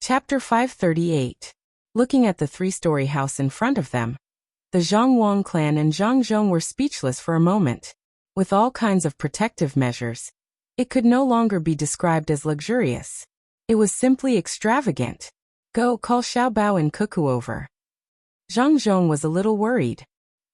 Chapter 538. Looking at the three-story house in front of them, the Zhang clan and Zhang Zhong were speechless for a moment. With all kinds of protective measures, it could no longer be described as luxurious. It was simply extravagant. Go, call Xiao Bao and Cuckoo over. Zhang Zhong was a little worried.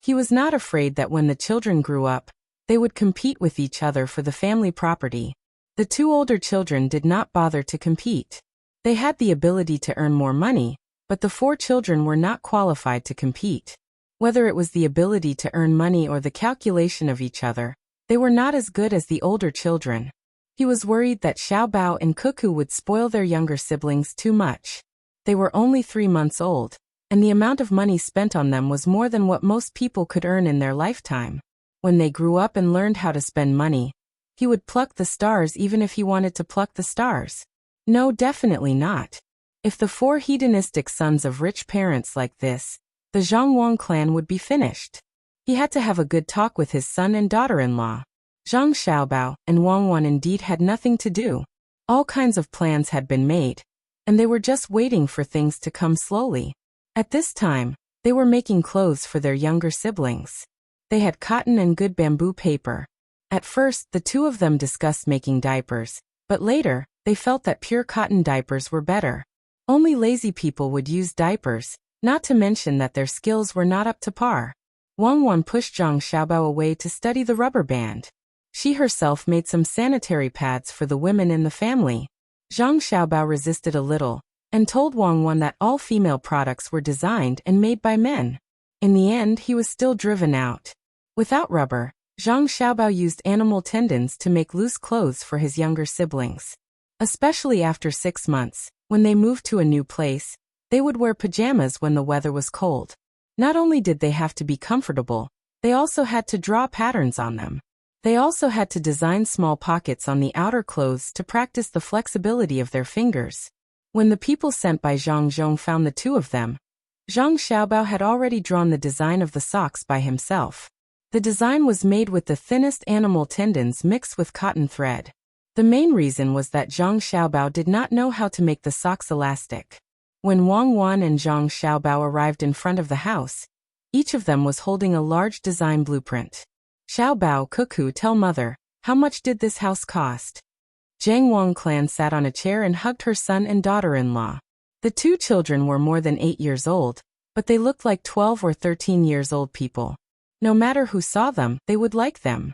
He was not afraid that when the children grew up, they would compete with each other for the family property. The two older children did not bother to compete. They had the ability to earn more money, but the four children were not qualified to compete. Whether it was the ability to earn money or the calculation of each other, they were not as good as the older children. He was worried that Xiao Bao and Cuckoo would spoil their younger siblings too much. They were only 3 months old, and the amount of money spent on them was more than what most people could earn in their lifetime. When they grew up and learned how to spend money, he would pluck the stars even if he wanted to pluck the stars. No, definitely not. If the 4 hedonistic sons of rich parents like this, the Zhang clan would be finished. He had to have a good talk with his son and daughter-in-law. Zhang Xiaobao and Wang indeed had nothing to do. All kinds of plans had been made, and they were just waiting for things to come slowly. At this time, they were making clothes for their younger siblings. They had cotton and good bamboo paper. At first, the two of them discussed making diapers, but later, they felt that pure cotton diapers were better. Only lazy people would use diapers, not to mention that their skills were not up to par. Wang pushed Zhang Xiaobao away to study the rubber band. She herself made some sanitary pads for the women in the family. Zhang Xiaobao resisted a little, and told Wang that all female products were designed and made by men. In the end, he was still driven out. Without rubber, Zhang Xiaobao used animal tendons to make loose clothes for his younger siblings. Especially after 6 months, when they moved to a new place, they would wear pajamas when the weather was cold. Not only did they have to be comfortable, they also had to draw patterns on them. They also had to design small pockets on the outer clothes to practice the flexibility of their fingers. When the people sent by Zhang Zhong found the two of them, Zhang Xiaobao had already drawn the design of the socks by himself. The design was made with the thinnest animal tendons mixed with cotton thread. The main reason was that Zhang Xiaobao did not know how to make the socks elastic. When Wang and Zhang Xiaobao arrived in front of the house, each of them was holding a large design blueprint. Xiaobao, Cuckoo, tell mother, how much did this house cost? Zhang clan sat on a chair and hugged her son and daughter-in-law. The two children were more than 8 years old, but they looked like 12 or 13 years old people. No matter who saw them, they would like them.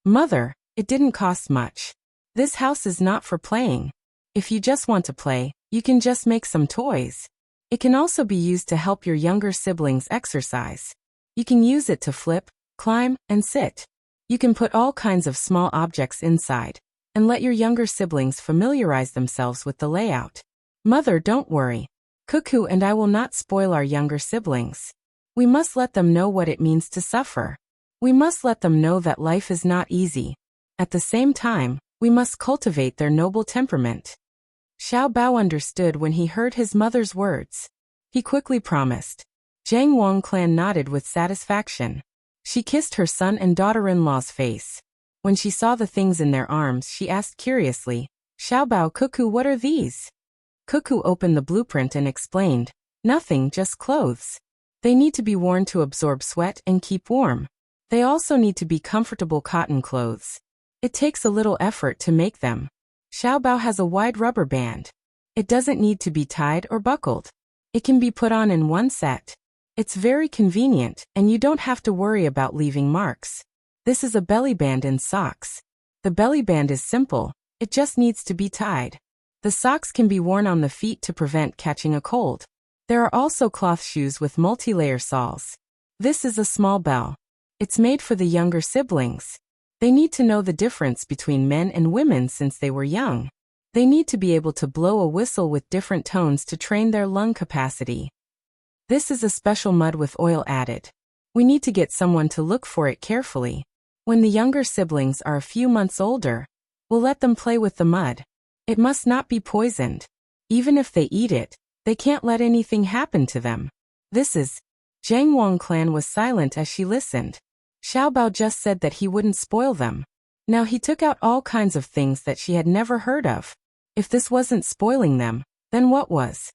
Mother, it didn't cost much. This house is not for playing. If you just want to play, you can just make some toys. It can also be used to help your younger siblings exercise. You can use it to flip, climb, and sit. You can put all kinds of small objects inside, and let your younger siblings familiarize themselves with the layout. Mother, don't worry. Cuckoo and I will not spoil our younger siblings. We must let them know what it means to suffer. We must let them know that life is not easy. At the same time, we must cultivate their noble temperament. Xiao Bao understood when he heard his mother's words. He quickly promised. Zhang clan nodded with satisfaction. She kissed her son and daughter-in-law's face. When she saw the things in their arms, she asked curiously, Xiao Bao, Cuckoo, what are these? Cuckoo opened the blueprint and explained, nothing, just clothes. They need to be worn to absorb sweat and keep warm. They also need to be comfortable cotton clothes. It takes a little effort to make them. Xiao Bao has a wide rubber band. It doesn't need to be tied or buckled. It can be put on in one set. It's very convenient, and you don't have to worry about leaving marks. This is a belly band in socks. The belly band is simple, it just needs to be tied. The socks can be worn on the feet to prevent catching a cold. There are also cloth shoes with multi-layer soles. This is a small bell. It's made for the younger siblings. They need to know the difference between men and women since they were young. They need to be able to blow a whistle with different tones to train their lung capacity. This is a special mud with oil added. We need to get someone to look for it carefully. When the younger siblings are a few months older, we'll let them play with the mud. It must not be poisoned. Even if they eat it, they can't let anything happen to them. This is... Zhang clan was silent as she listened. Xiao Bao just said that he wouldn't spoil them. Now he took out all kinds of things that she had never heard of. If this wasn't spoiling them, then what was?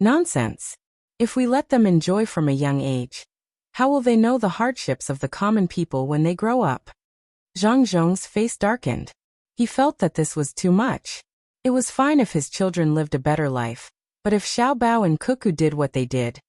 Nonsense. If we let them enjoy from a young age, how will they know the hardships of the common people when they grow up? Zhang Zhong's face darkened. He felt that this was too much. It was fine if his children lived a better life, but if Xiao Bao and Cuckoo did what they did,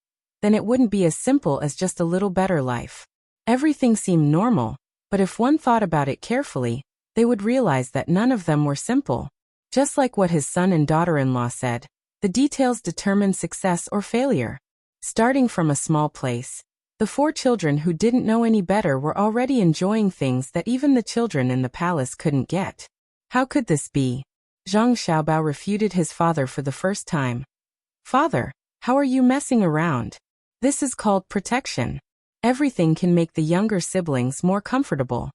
then it wouldn't be as simple as just a little better life. Everything seemed normal, but if one thought about it carefully, they would realize that none of them were simple. Just like what his son and daughter-in-law said, the details determine success or failure. Starting from a small place, the 4 children who didn't know any better were already enjoying things that even the children in the palace couldn't get. How could this be? Zhang Xiaobao refuted his father for the first time. Father, how are you messing around? This is called protection. Everything can make the younger siblings more comfortable.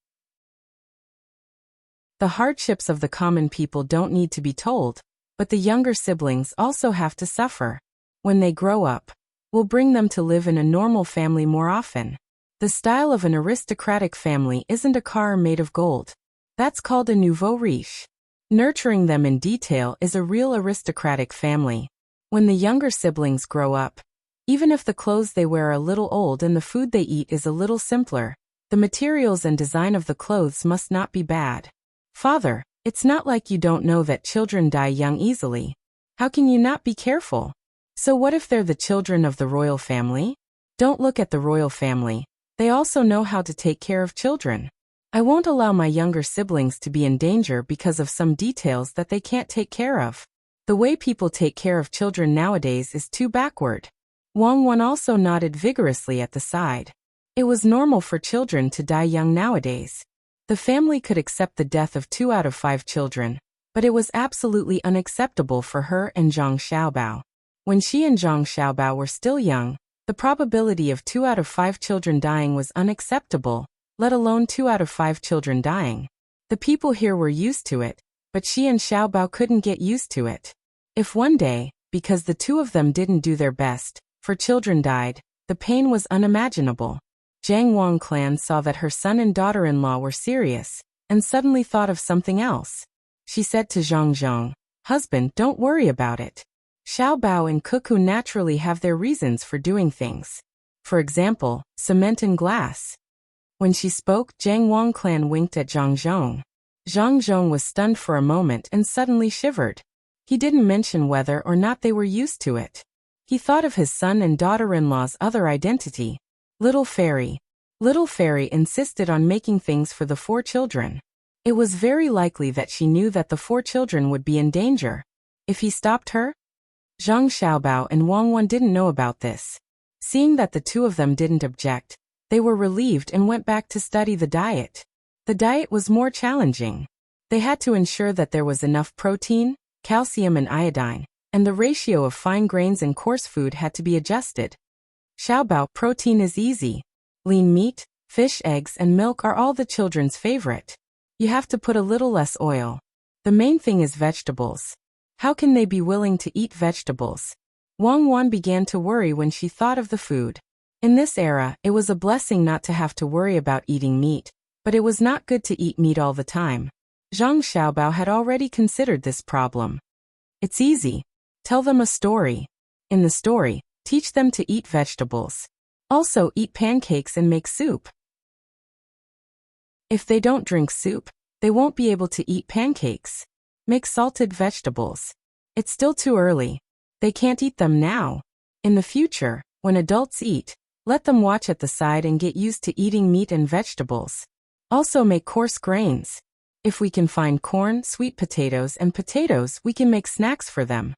The hardships of the common people don't need to be told, but the younger siblings also have to suffer. When they grow up, we'll bring them to live in a normal family more often. The style of an aristocratic family isn't a car made of gold. That's called a nouveau riche. Nurturing them in detail is a real aristocratic family. When the younger siblings grow up, even if the clothes they wear are a little old and the food they eat is a little simpler, the materials and design of the clothes must not be bad. Father, it's not like you don't know that children die young easily. How can you not be careful? So what if they're the children of the royal family? Don't look at the royal family. They also know how to take care of children. I won't allow my younger siblings to be in danger because of some details that they can't take care of. The way people take care of children nowadays is too backward. Wang Wan also nodded vigorously at the side. It was normal for children to die young nowadays. The family could accept the death of 2 out of 5 children, but it was absolutely unacceptable for her and Zhang Xiaobao. When she and Zhang Xiaobao were still young, the probability of 2 out of 5 children dying was unacceptable, let alone 2 out of 5 children dying. The people here were used to it, but she and Xiaobao couldn't get used to it. If one day, because the 2 of them didn't do their best, 4 children died, the pain was unimaginable. Jiang Wang clan saw that her son and daughter-in-law were serious, and suddenly thought of something else. She said to Zhang Zhong, "Husband, don't worry about it. Xiao Bao and Cuckoo naturally have their reasons for doing things. For example, cement and glass." When she spoke, Jiang Wang clan winked at Zhang Zhong. Zhang Zhong was stunned for a moment and suddenly shivered. He didn't mention whether or not they were used to it. He thought of his son and daughter-in-law's other identity, Little Fairy. Little Fairy insisted on making things for the 4 children. It was very likely that she knew that the 4 children would be in danger. If he stopped her? Zhang Xiaobao and Wang Wan didn't know about this. Seeing that the 2 of them didn't object, they were relieved and went back to study the diet. The diet was more challenging. They had to ensure that there was enough protein, calcium and iodine, and the ratio of fine grains and coarse food had to be adjusted. Xiaobao, protein is easy. Lean meat, fish, eggs and milk are all the children's favorite. You have to put a little less oil. The main thing is vegetables. How can they be willing to eat vegetables? Wang Wan began to worry when she thought of the food. In this era, it was a blessing not to have to worry about eating meat, but it was not good to eat meat all the time. Zhang Xiaobao had already considered this problem. It's easy. Tell them a story. In the story, teach them to eat vegetables. Also eat pancakes and make soup. If they don't drink soup, they won't be able to eat pancakes. Make salted vegetables. It's still too early. They can't eat them now. In the future, when adults eat, let them watch at the side and get used to eating meat and vegetables. Also make coarse grains. If we can find corn, sweet potatoes and potatoes, we can make snacks for them.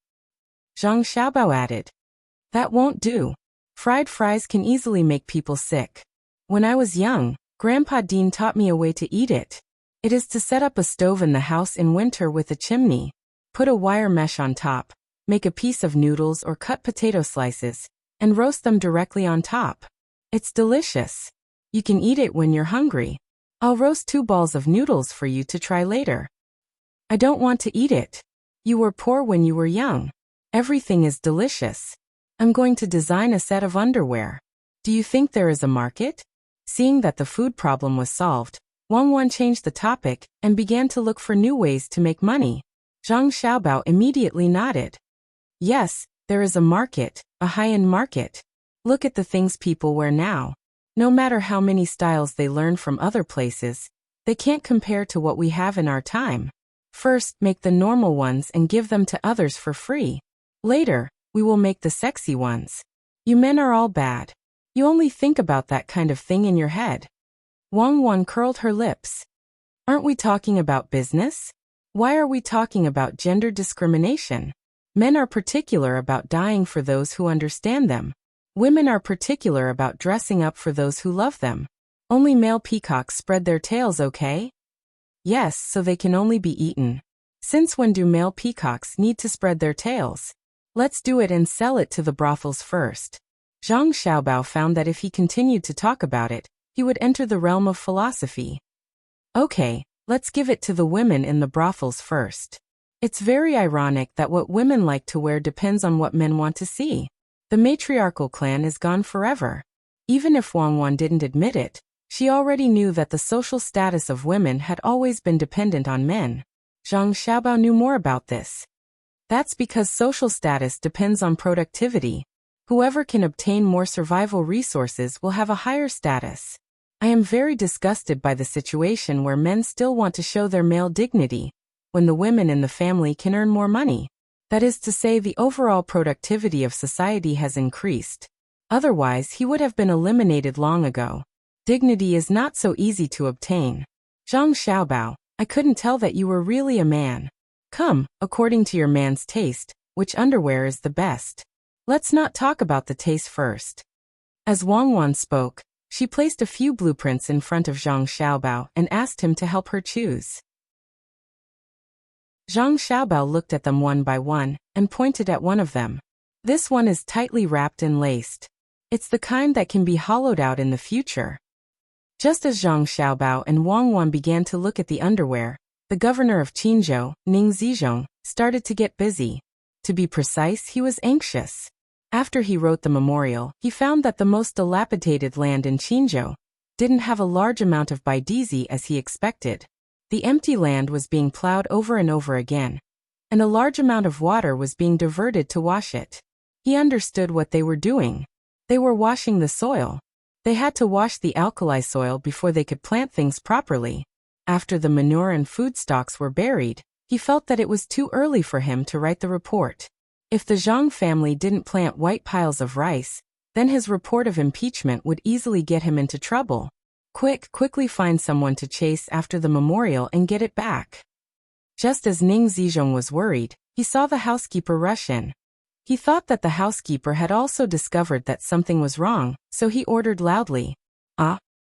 Zhang Xiaobao added. That won't do. Fried fries can easily make people sick. When I was young, Grandpa Dean taught me a way to eat it. It is to set up a stove in the house in winter with a chimney. Put a wire mesh on top, make a piece of noodles or cut potato slices, and roast them directly on top. It's delicious. You can eat it when you're hungry. I'll roast 2 balls of noodles for you to try later. I don't want to eat it. You were poor when you were young. Everything is delicious. I'm going to design a set of underwear. Do you think there is a market? Seeing that the food problem was solved, Wang Wan changed the topic and began to look for new ways to make money. Zhang Xiaobao immediately nodded. Yes, there is a market, a high-end market. Look at the things people wear now. No matter how many styles they learn from other places, they can't compare to what we have in our time. First, make the normal ones and give them to others for free. Later, we will make the sexy ones. You men are all bad. You only think about that kind of thing in your head. Wang Wan curled her lips. Aren't we talking about business? Why are we talking about gender discrimination? Men are particular about dying for those who understand them. Women are particular about dressing up for those who love them. Only male peacocks spread their tails, okay? Yes, so they can only be eaten. Since when do male peacocks need to spread their tails? Let's do it and sell it to the brothels first. Zhang Xiaobao found that if he continued to talk about it, he would enter the realm of philosophy. Okay, let's give it to the women in the brothels first. It's very ironic that what women like to wear depends on what men want to see. The matriarchal clan is gone forever. Even if Wang Wan didn't admit it, she already knew that the social status of women had always been dependent on men. Zhang Xiaobao knew more about this. That's because social status depends on productivity. Whoever can obtain more survival resources will have a higher status. I am very disgusted by the situation where men still want to show their male dignity, when the women in the family can earn more money. That is to say, the overall productivity of society has increased. Otherwise, he would have been eliminated long ago. Dignity is not so easy to obtain. Zhang Xiaobao, I couldn't tell that you were really a man. Come, according to your man's taste, which underwear is the best? Let's not talk about the taste first. As Wang Wan spoke, she placed a few blueprints in front of Zhang Xiaobao and asked him to help her choose. Zhang Xiaobao looked at them one by one and pointed at one of them. This one is tightly wrapped and laced. It's the kind that can be hollowed out in the future. Just as Zhang Xiaobao and Wang Wan began to look at the underwear, the governor of Qinzhou, Ning Zizhong, started to get busy. To be precise, he was anxious. After he wrote the memorial, he found that the most dilapidated land in Qinzhou didn't have a large amount of baidizi as he expected. The empty land was being plowed over and over again, and a large amount of water was being diverted to wash it. He understood what they were doing. They were washing the soil. They had to wash the alkali soil before they could plant things properly. After the manure and food stocks were buried, he felt that it was too early for him to write the report. If the Zhang family didn't plant white piles of rice, then his report of impeachment would easily get him into trouble. Quickly find someone to chase after the memorial and get it back. Just as Ning Zizhong was worried, he saw the housekeeper rush in. He thought that the housekeeper had also discovered that something was wrong, so he ordered loudly,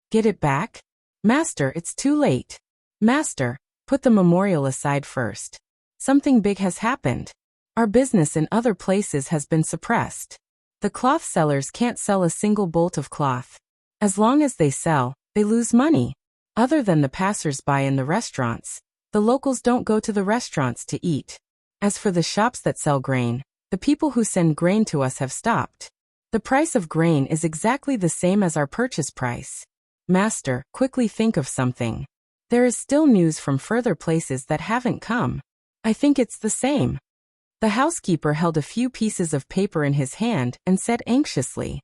get it back? Master, it's too late. Master, put the memorial aside first. Something big has happened. Our business in other places has been suppressed. The cloth sellers can't sell a single bolt of cloth. As long as they sell, they lose money. Other than the passers-by in the restaurants, the locals don't go to the restaurants to eat. As for the shops that sell grain, the people who send grain to us have stopped. The price of grain is exactly the same as our purchase price. Master, quickly think of something. There is still news from further places that haven't come. I think it's the same. The housekeeper held a few pieces of paper in his hand and said anxiously.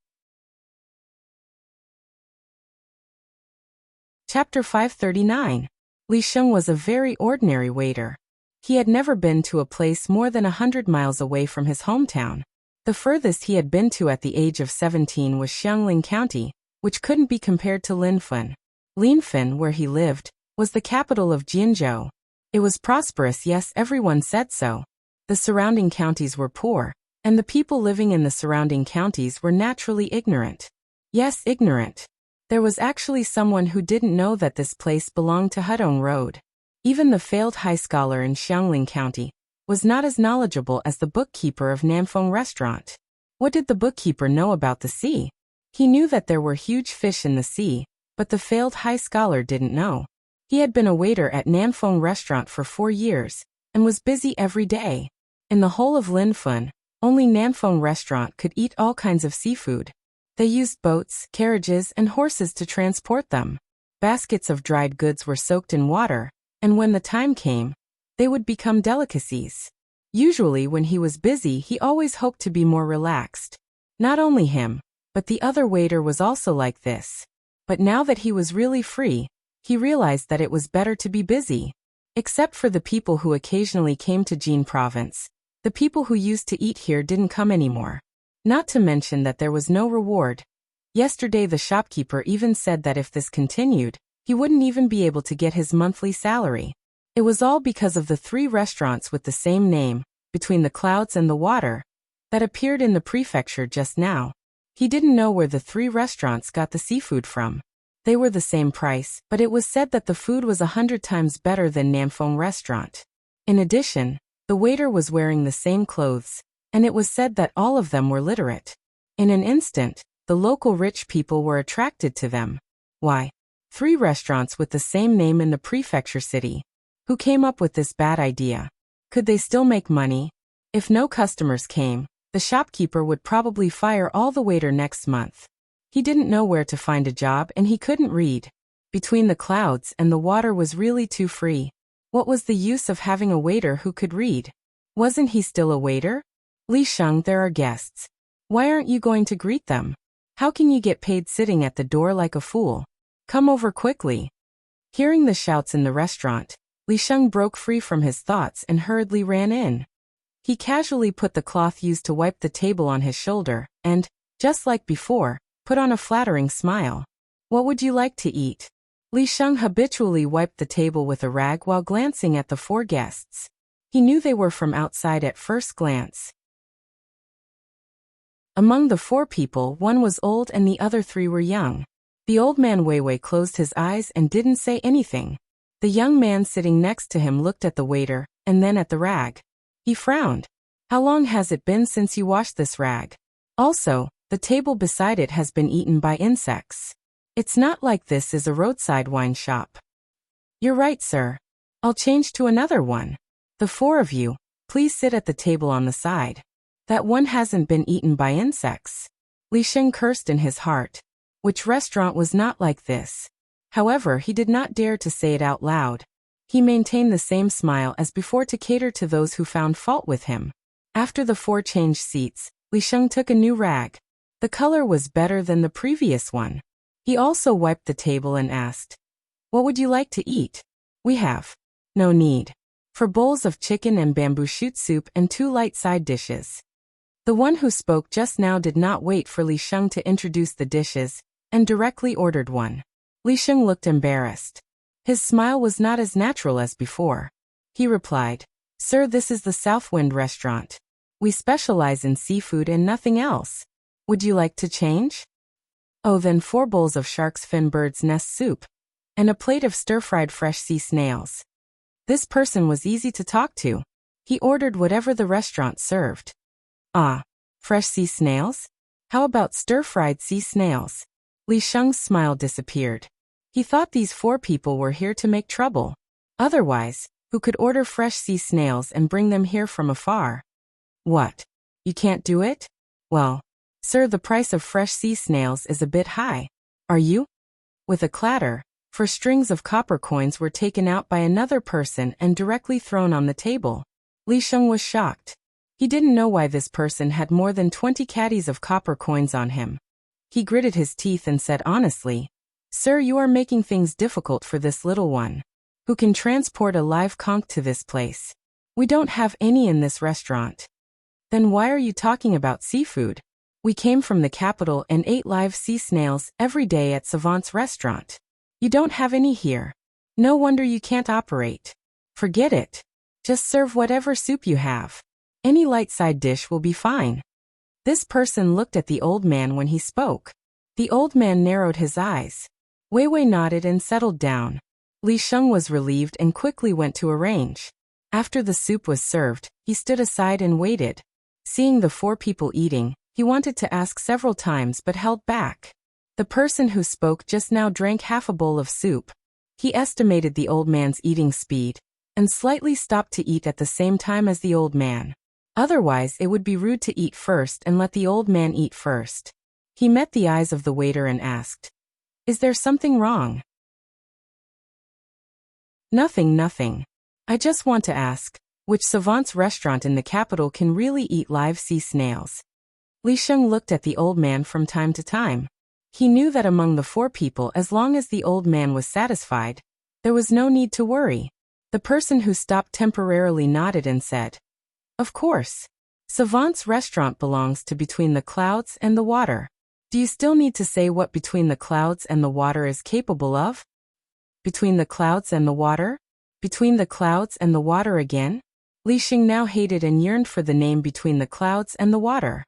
Chapter 539. Li Sheng was a very ordinary waiter. He had never been to a place more than 100 miles away from his hometown. The furthest he had been to at the age of 17 was Xiangling County, which couldn't be compared to Linfen. Linfen, where he lived, was the capital of Jinzhou. It was prosperous, yes, everyone said so. The surrounding counties were poor, and the people living in the surrounding counties were naturally ignorant. Yes, ignorant. There was actually someone who didn't know that this place belonged to Hudong Road. Even the failed high scholar in Xiangling County was not as knowledgeable as the bookkeeper of Nanfeng Restaurant. What did the bookkeeper know about the sea? He knew that there were huge fish in the sea, but the failed high scholar didn't know. He had been a waiter at Nanfeng Restaurant for 4 years, and was busy every day. In the whole of Linfen, only Nanfeng Restaurant could eat all kinds of seafood. They used boats, carriages, and horses to transport them. Baskets of dried goods were soaked in water, and when the time came, They would become delicacies. Usually when he was busy, he always hoped to be more relaxed. Not only him, but the other waiter was also like this. But now that he was really free, he realized that it was better to be busy. Except for the people who occasionally came to Jin Province, the people who used to eat here didn't come anymore. Not to mention that there was no reward. Yesterday the shopkeeper even said that if this continued, he wouldn't even be able to get his monthly salary. It was all because of the 3 restaurants with the same name, Between the Clouds and the Water, that appeared in the prefecture just now. He didn't know where the 3 restaurants got the seafood from. They were the same price, but it was said that the food was 100 times better than Namfeng restaurant. In addition, the waiter was wearing the same clothes, and it was said that all of them were literate. In an instant, the local rich people were attracted to them. Why? 3 restaurants with the same name in the prefecture city. Who came up with this bad idea? Could they still make money? If no customers came, the shopkeeper would probably fire all the waiter next month. He didn't know where to find a job and he couldn't read. Between the Clouds and the Water was really too free. What was the use of having a waiter who could read? Wasn't he still a waiter? Li Sheng, there are guests. Why aren't you going to greet them? How can you get paid sitting at the door like a fool? Come over quickly. Hearing the shouts in the restaurant, Li Sheng broke free from his thoughts and hurriedly ran in. He casually put the cloth used to wipe the table on his shoulder and, just like before, put on a flattering smile. What would you like to eat? Li Sheng habitually wiped the table with a rag while glancing at the 4 guests. He knew they were from outside at first glance. Among the 4 people, 1 was old and the other 3 were young. The old man Weiwei closed his eyes and didn't say anything. The young man sitting next to him looked at the waiter, and then at the rag. He frowned. How long has it been since you washed this rag? Also, the table beside it has been eaten by insects. It's not like this is a roadside wine shop. You're right, sir. I'll change to another one. The 4 of you, please sit at the table on the side. That one hasn't been eaten by insects. Li Sheng cursed in his heart. Which restaurant was not like this? However, he did not dare to say it out loud. He maintained the same smile as before to cater to those who found fault with him. After the 4 changed seats, Li Sheng took a new rag. The color was better than the previous one. He also wiped the table and asked, "What would you like to eat?" "We have." "No need." "For bowls of chicken and bamboo shoot soup and 2 light side dishes." The one who spoke just now did not wait for Li Sheng to introduce the dishes, and directly ordered one. Li Sheng looked embarrassed. His smile was not as natural as before. He replied, "Sir, this is the Southwind restaurant. We specialize in seafood and nothing else. Would you like to change?" "Oh, then 4 bowls of shark's fin bird's nest soup, and a plate of stir-fried fresh sea snails." This person was easy to talk to. He ordered whatever the restaurant served. "Ah, fresh sea snails? How about stir-fried sea snails?" Li Sheng's smile disappeared. He thought these 4 people were here to make trouble. Otherwise, who could order fresh sea snails and bring them here from afar? What? You can't do it? Well, sir, the price of fresh sea snails is a bit high. Are you? With a clatter, 4 strings of copper coins were taken out by another person and directly thrown on the table. Li Sheng was shocked. He didn't know why this person had more than 20 caddies of copper coins on him. He gritted his teeth and said honestly, "Sir, you are making things difficult for this little one. Who can transport a live conch to this place? We don't have any in this restaurant." "Then why are you talking about seafood? We came from the capital and ate live sea snails every day at Savant's restaurant. You don't have any here. No wonder you can't operate. Forget it. Just serve whatever soup you have. Any light side dish will be fine." This person looked at the old man when he spoke. The old man narrowed his eyes. Weiwei nodded and settled down. Li Sheng was relieved and quickly went to arrange. After the soup was served, he stood aside and waited. Seeing the 4 people eating, he wanted to ask several times but held back. The person who spoke just now drank half a bowl of soup. He estimated the old man's eating speed, and slightly stopped to eat at the same time as the old man. Otherwise, it would be rude to eat first and let the old man eat first. He met the eyes of the waiter and asked, "Is there something wrong?" Nothing. I just want to ask, which savant's restaurant in the capital can really eat live sea snails? Li Sheng looked at the old man from time to time. He knew that among the 4 people, as long as the old man was satisfied, there was no need to worry. The person who stopped temporarily nodded and said, "Of course. Savant's restaurant belongs to Between the Clouds and the Water. Do you still need to say what Between the Clouds and the Water is capable of?" Between the Clouds and the Water? Between the Clouds and the Water again? Li Sheng now hated and yearned for the name Between the Clouds and the Water.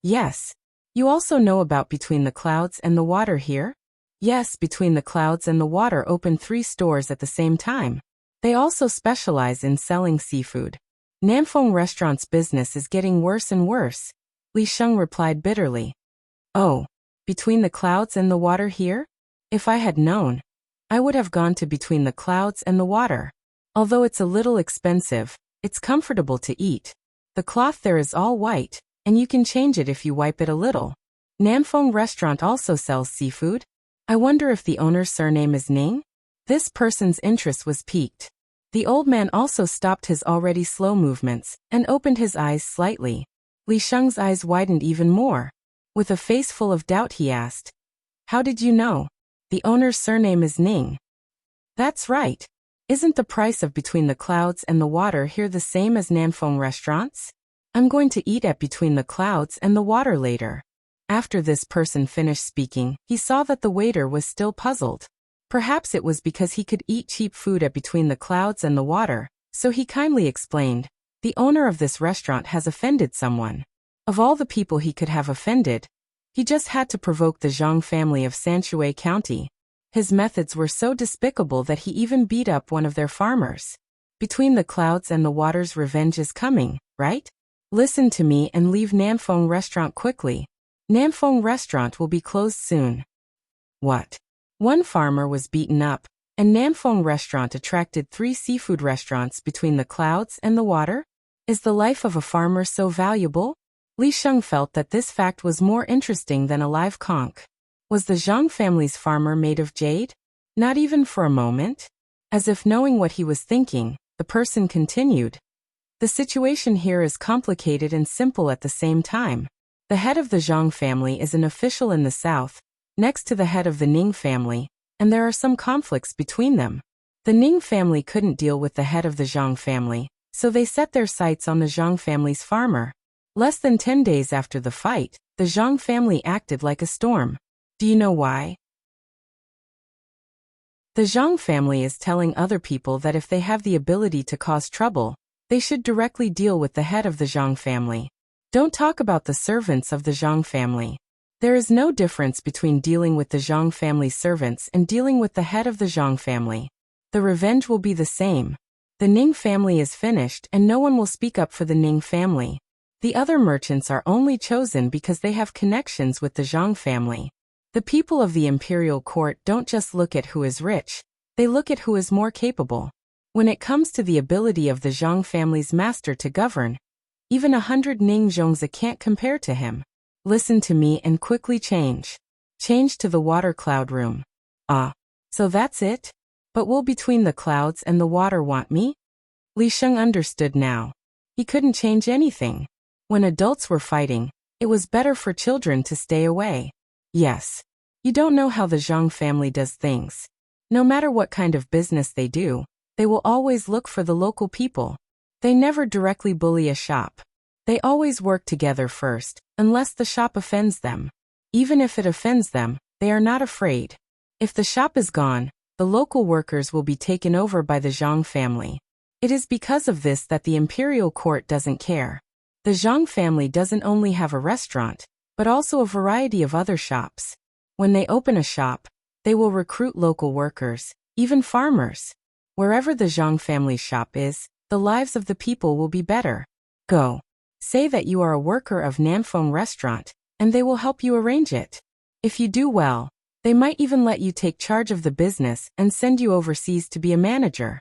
Yes. You also know about Between the Clouds and the Water here? Yes, Between the Clouds and the Water opened 3 stores at the same time. They also specialize in selling seafood. Namfeng Restaurant's business is getting worse and worse, Li Sheng replied bitterly. Oh, Between the Clouds and the Water here? If I had known, I would have gone to Between the Clouds and the Water. Although it's a little expensive, it's comfortable to eat. The cloth there is all white, and you can change it if you wipe it a little. Namfeng Restaurant also sells seafood. I wonder if the owner's surname is Ning? This person's interest was piqued. The old man also stopped his already slow movements and opened his eyes slightly. Li Sheng's eyes widened even more. With a face full of doubt he asked, "How did you know? The owner's surname is Ning." That's right. Isn't the price of Between the Clouds and the Water here the same as Namfeng Restaurants? I'm going to eat at Between the Clouds and the Water later. After this person finished speaking, he saw that the waiter was still puzzled. Perhaps it was because he could eat cheap food at Between the Clouds and the Water, so he kindly explained, "The owner of this restaurant has offended someone." Of all the people he could have offended, he just had to provoke the Zhang family of Sanshui County. His methods were so despicable that he even beat up one of their farmers. Between the Clouds and the Water's revenge is coming, right? Listen to me and leave Namfeng Restaurant quickly. Namfeng Restaurant will be closed soon. What? One farmer was beaten up, and Namfeng Restaurant attracted 3 seafood restaurants Between the Clouds and the Water? Is the life of a farmer so valuable? Li Sheng felt that this fact was more interesting than a live conch. Was the Zhang family's farmer made of jade? Not even for a moment? As if knowing what he was thinking, the person continued. The situation here is complicated and simple at the same time. The head of the Zhang family is an official in the south, next to the head of the Ning family, and there are some conflicts between them. The Ning family couldn't deal with the head of the Zhang family, so they set their sights on the Zhang family's farmer. Less than 10 days after the fight, the Zhang family acted like a storm. Do you know why? The Zhang family is telling other people that if they have the ability to cause trouble, they should directly deal with the head of the Zhang family. Don't talk about the servants of the Zhang family. There is no difference between dealing with the Zhang family's servants and dealing with the head of the Zhang family. The revenge will be the same. The Ning family is finished and no one will speak up for the Ning family. The other merchants are only chosen because they have connections with the Zhang family. The people of the imperial court don't just look at who is rich, they look at who is more capable. When it comes to the ability of the Zhang family's master to govern, even 100 Ning Zhongzi can't compare to him. Listen to me and quickly change. Change to the water cloud room. Ah, so that's it? But will Between the Clouds and the Water want me? Li Sheng understood now. He couldn't change anything. When adults were fighting, it was better for children to stay away. Yes. You don't know how the Zhang family does things. No matter what kind of business they do, they will always look for the local people. They never directly bully a shop. They always work together first, unless the shop offends them. Even if it offends them, they are not afraid. If the shop is gone, the local workers will be taken over by the Zhang family. It is because of this that the imperial court doesn't care. The Zhang family doesn't only have a restaurant, but also a variety of other shops. When they open a shop, they will recruit local workers, even farmers. Wherever the Zhang family's shop is, the lives of the people will be better. Go. Say that you are a worker of Namfeng Restaurant, and they will help you arrange it. If you do well, they might even let you take charge of the business and send you overseas to be a manager.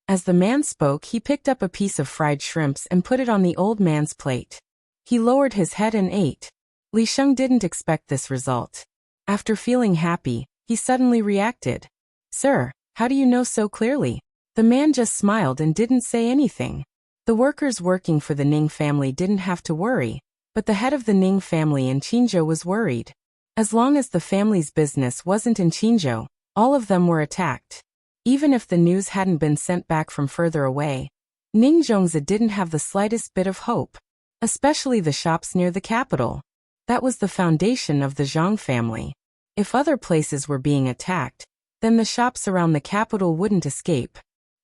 As the man spoke, he picked up a piece of fried shrimps and put it on the old man's plate. He lowered his head and ate. Li Sheng didn't expect this result. After feeling happy, he suddenly reacted. "Sir, how do you know so clearly? The man just smiled and didn't say anything. The workers working for the Ning family didn't have to worry, but the head of the Ning family in Qinzhou was worried. As long as the family's business wasn't in Qinzhou, all of them were attacked. Even if the news hadn't been sent back from further away, Ningzhongzi didn't have the slightest bit of hope, especially the shops near the capital. That was the foundation of the Zhang family. If other places were being attacked, then the shops around the capital wouldn't escape.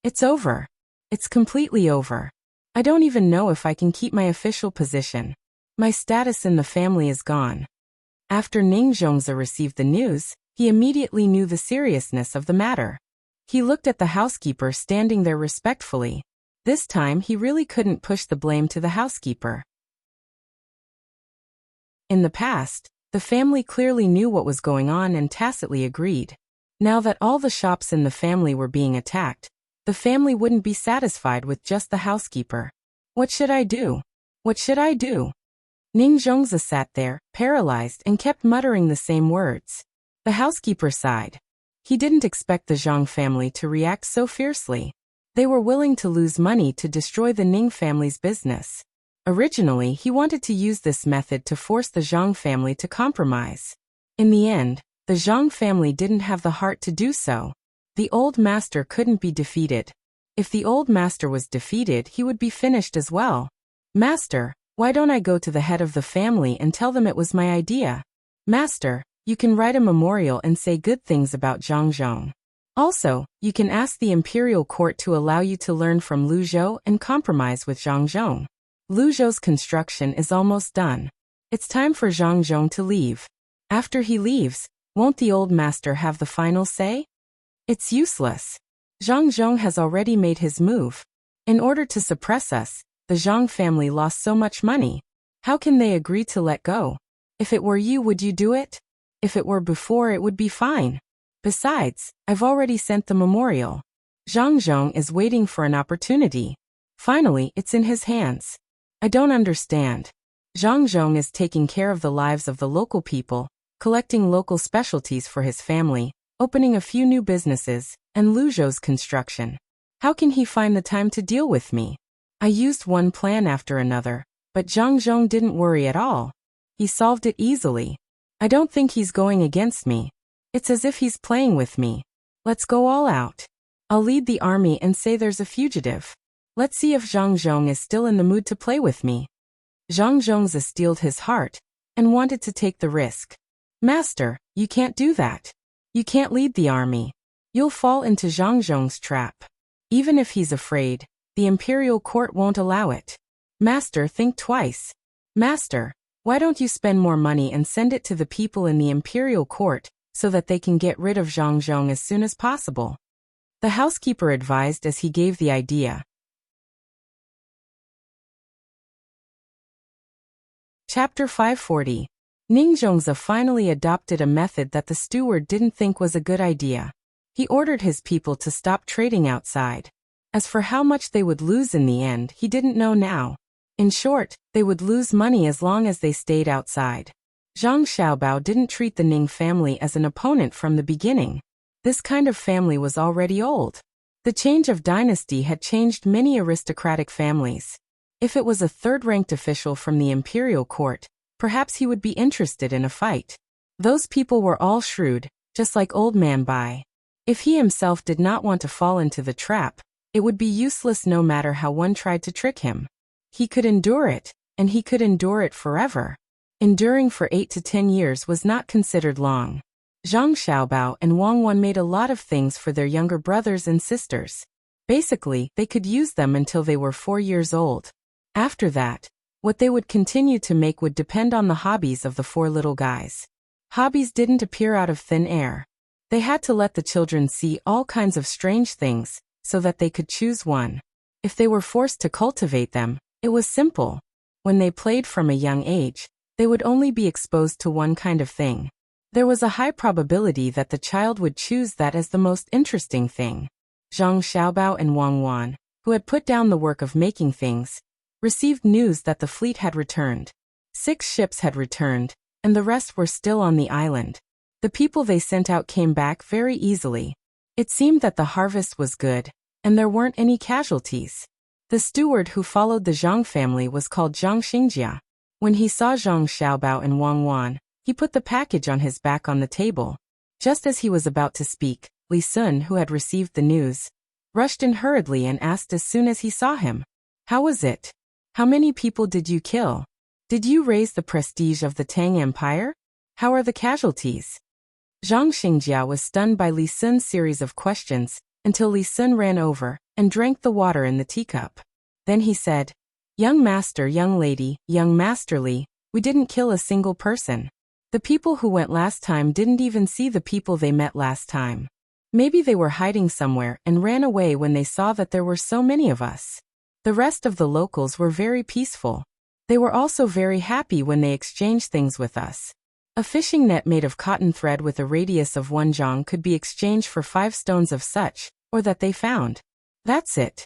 It's over. It's completely over. I don't even know if I can keep my official position. My status in the family is gone. After Ning Zhongzi received the news, he immediately knew the seriousness of the matter. He looked at the housekeeper standing there respectfully. This time he really couldn't push the blame to the housekeeper. In the past, the family clearly knew what was going on and tacitly agreed. Now that all the shops in the family were being attacked, the family wouldn't be satisfied with just the housekeeper. What should I do? What should I do? Ning Zhongzi sat there, paralyzed, and kept muttering the same words. The housekeeper sighed. He didn't expect the Zhang family to react so fiercely. They were willing to lose money to destroy the Ning family's business. Originally, he wanted to use this method to force the Zhang family to compromise. In the end, the Zhang family didn't have the heart to do so. The old master couldn't be defeated. If the old master was defeated, he would be finished as well. Master, why don't I go to the head of the family and tell them it was my idea? Master, you can write a memorial and say good things about Zhang Zhong. Also, you can ask the imperial court to allow you to learn from Lu Zhou and compromise with Zhang Zhong. Lu Zhou's construction is almost done. It's time for Zhang Zhong to leave. After he leaves, won't the old master have the final say? It's useless. Zhang Zhong has already made his move. In order to suppress us, the Zhang family lost so much money. How can they agree to let go? If it were you, would you do it? If it were before, it would be fine. Besides, I've already sent the memorial. Zhang Zhong is waiting for an opportunity. Finally, it's in his hands. I don't understand. Zhang Zhong is taking care of the lives of the local people, collecting local specialties for his family, opening a few new businesses, and Lu Zhou's construction. How can he find the time to deal with me? I used one plan after another, but Zhang Zhong didn't worry at all. He solved it easily. I don't think he's going against me. It's as if he's playing with me. Let's go all out. I'll lead the army and say there's a fugitive. Let's see if Zhang Zhong is still in the mood to play with me. Zhang Zhongzi steeled his heart and wanted to take the risk. Master, you can't do that. You can't lead the army. You'll fall into Zhang Zhong's trap. Even if he's afraid, the imperial court won't allow it. Master, think twice. Master, why don't you spend more money and send it to the people in the imperial court so that they can get rid of Zhang Zhong as soon as possible? The housekeeper advised as he gave the idea. Chapter 540. Ning Zhongzi finally adopted a method that the steward didn't think was a good idea. He ordered his people to stop trading outside. As for how much they would lose in the end, he didn't know now. In short, they would lose money as long as they stayed outside. Zhang Xiaobao didn't treat the Ning family as an opponent from the beginning. This kind of family was already old. The change of dynasty had changed many aristocratic families. If it was a third-ranked official from the imperial court, perhaps he would be interested in a fight. Those people were all shrewd, just like old man Bai. If he himself did not want to fall into the trap, it would be useless no matter how one tried to trick him. He could endure it, and he could endure it forever. Enduring for 8 to 10 years was not considered long. Zhang Xiaobao and Wang Wan made a lot of things for their younger brothers and sisters. Basically, they could use them until they were 4 years old. After that, what they would continue to make would depend on the hobbies of the 4 little guys. Hobbies didn't appear out of thin air. They had to let the children see all kinds of strange things, so that they could choose one. If they were forced to cultivate them, it was simple. When they played from a young age, they would only be exposed to one kind of thing. There was a high probability that the child would choose that as the most interesting thing. Zhang Xiaobao and Wang Wan, who had put down the work of making things, received news that the fleet had returned. 6 ships had returned, and the rest were still on the island. The people they sent out came back very easily. It seemed that the harvest was good, and there weren't any casualties. The steward who followed the Zhang family was called Zhang Xingjia. When he saw Zhang Xiaobao and Wang Wan, he put the package on his back on the table. Just as he was about to speak, Li Sun, who had received the news, rushed in hurriedly and asked as soon as he saw him, "How was it? How many people did you kill? Did you raise the prestige of the Tang Empire? How are the casualties?" Zhang Xingjia was stunned by Li Sun's series of questions, until Li Sun ran over and drank the water in the teacup. Then he said, "Young master, young lady, young master Li, we didn't kill a single person. The people who went last time didn't even see the people they met last time. Maybe they were hiding somewhere and ran away when they saw that there were so many of us. The rest of the locals were very peaceful. They were also very happy when they exchanged things with us. A fishing net made of cotton thread with a radius of 1 zhang could be exchanged for 5 stones of such, or that they found. That's it."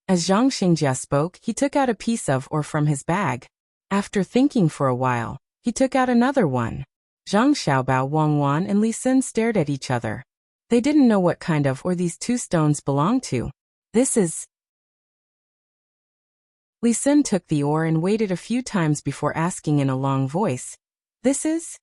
As Zhang Xingjia spoke, he took out a piece of or from his bag. After thinking for a while, he took out another one. Zhang Xiaobao, Wang Wan, and Li Sun stared at each other. They didn't know what kind of or these 2 stones belonged to. "This is..." Li Sun took the ore and waited a few times before asking in a long voice, "This is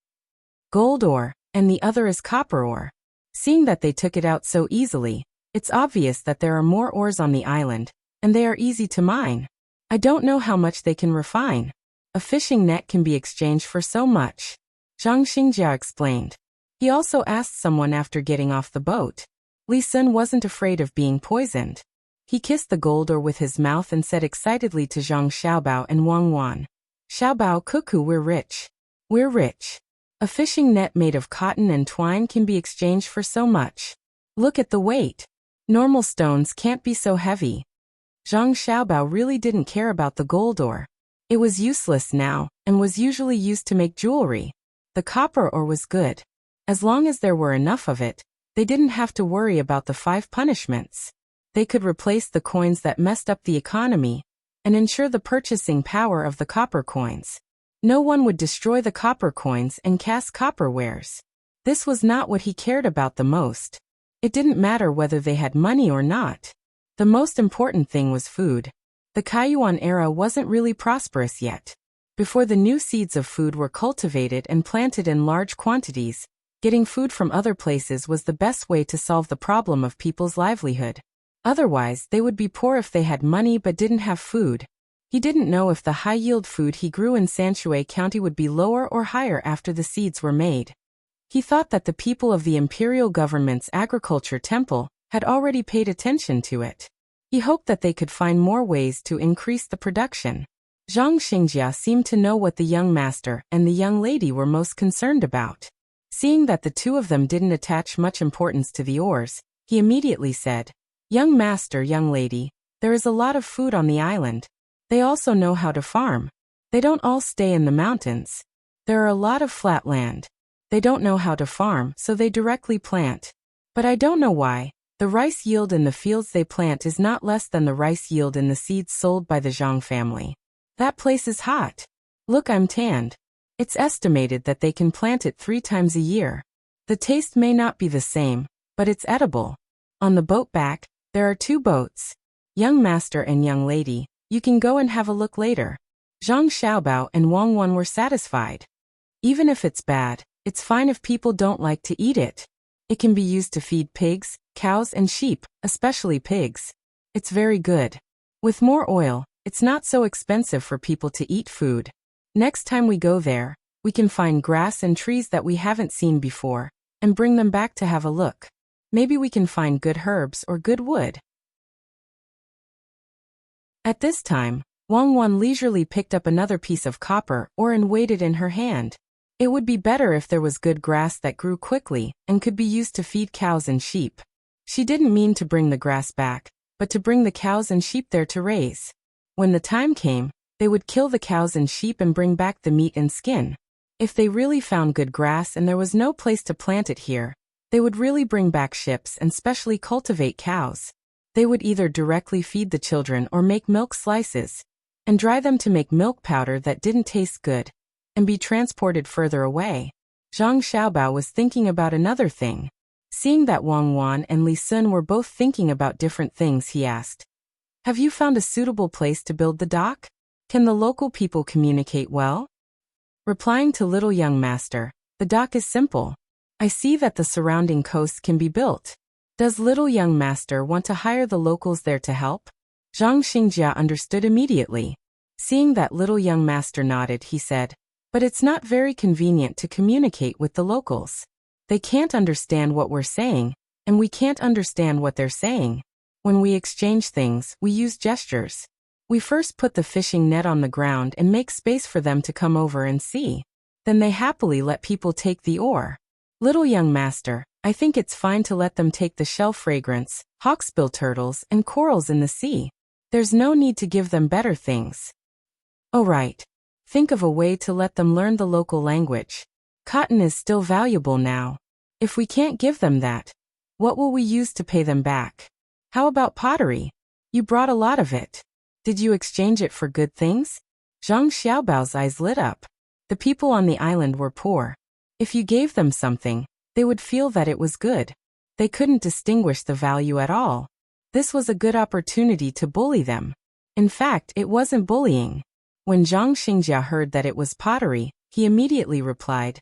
gold ore, and the other is copper ore." Seeing that they took it out so easily, it's obvious that there are more ores on the island, and they are easy to mine. I don't know how much they can refine. A fishing net can be exchanged for so much, Zhang Xingjia explained. He also asked someone after getting off the boat. Li Sun wasn't afraid of being poisoned. He kissed the gold ore with his mouth and said excitedly to Zhang Xiaobao and Wang Wan, "Xiaobao, cuckoo, we're rich. We're rich. A fishing net made of cotton and twine can be exchanged for so much. Look at the weight. Normal stones can't be so heavy." Zhang Xiaobao really didn't care about the gold ore. It was useless now, and was usually used to make jewelry. The copper ore was good. As long as there were enough of it, they didn't have to worry about the 5 punishments. They could replace the coins that messed up the economy, and ensure the purchasing power of the copper coins. No one would destroy the copper coins and cast copper wares. This was not what he cared about the most. It didn't matter whether they had money or not. The most important thing was food. The Kaiyuan era wasn't really prosperous yet. Before the new seeds of food were cultivated and planted in large quantities, getting food from other places was the best way to solve the problem of people's livelihood. Otherwise, they would be poor if they had money but didn't have food. He didn't know if the high-yield food he grew in Sanshui County would be lower or higher after the seeds were made. He thought that the people of the imperial government's agriculture temple had already paid attention to it. He hoped that they could find more ways to increase the production. Zhang Xingjia seemed to know what the young master and the young lady were most concerned about. Seeing that the 2 of them didn't attach much importance to the ores, he immediately said, "Young master, young lady, there is a lot of food on the island. They also know how to farm. They don't all stay in the mountains. There are a lot of flat land. They don't know how to farm, so they directly plant. But I don't know why. The rice yield in the fields they plant is not less than the rice yield in the seeds sold by the Zhang family. That place is hot. Look, I'm tanned. It's estimated that they can plant it 3 times a year. The taste may not be the same, but it's edible. On the boat back, there are 2 boats. Young master and young lady, you can go and have a look later." Zhang Xiaobao and Wang Wan were satisfied. Even if it's bad, it's fine if people don't like to eat it. It can be used to feed pigs, cows, and sheep, especially pigs. It's very good. With more oil, it's not so expensive for people to eat food. Next time we go there, we can find grass and trees that we haven't seen before, and bring them back to have a look. Maybe we can find good herbs or good wood. At this time, Wang Wan leisurely picked up another piece of copper ore and weighed it in her hand. It would be better if there was good grass that grew quickly and could be used to feed cows and sheep. She didn't mean to bring the grass back, but to bring the cows and sheep there to raise. When the time came, they would kill the cows and sheep and bring back the meat and skin. If they really found good grass and there was no place to plant it here, they would really bring back ships and specially cultivate cows. They would either directly feed the children or make milk slices, and dry them to make milk powder that didn't taste good, and be transported further away. Zhang Xiaobao was thinking about another thing. Seeing that Wang Wan and Li Sun were both thinking about different things, he asked, "Have you found a suitable place to build the dock? Can the local people communicate well?" Replying to Little Young Master, "The dock is simple. I see that the surrounding coast can be built. Does Little Young Master want to hire the locals there to help?" Zhang Xingjia understood immediately. Seeing that Little Young Master nodded, he said, "But it's not very convenient to communicate with the locals. They can't understand what we're saying, and we can't understand what they're saying. When we exchange things, we use gestures. We first put the fishing net on the ground and make space for them to come over and see. Then they happily let people take the oar. Little Young Master, I think it's fine to let them take the shell fragrance, hawksbill turtles, and corals in the sea. There's no need to give them better things." "Oh right. Think of a way to let them learn the local language. Cotton is still valuable now. If we can't give them that, what will we use to pay them back? How about pottery? You brought a lot of it. Did you exchange it for good things?" Zhang Xiaobao's eyes lit up. The people on the island were poor. If you gave them something, they would feel that it was good. They couldn't distinguish the value at all. This was a good opportunity to bully them. In fact, it wasn't bullying. When Zhang Xingjia heard that it was pottery, he immediately replied,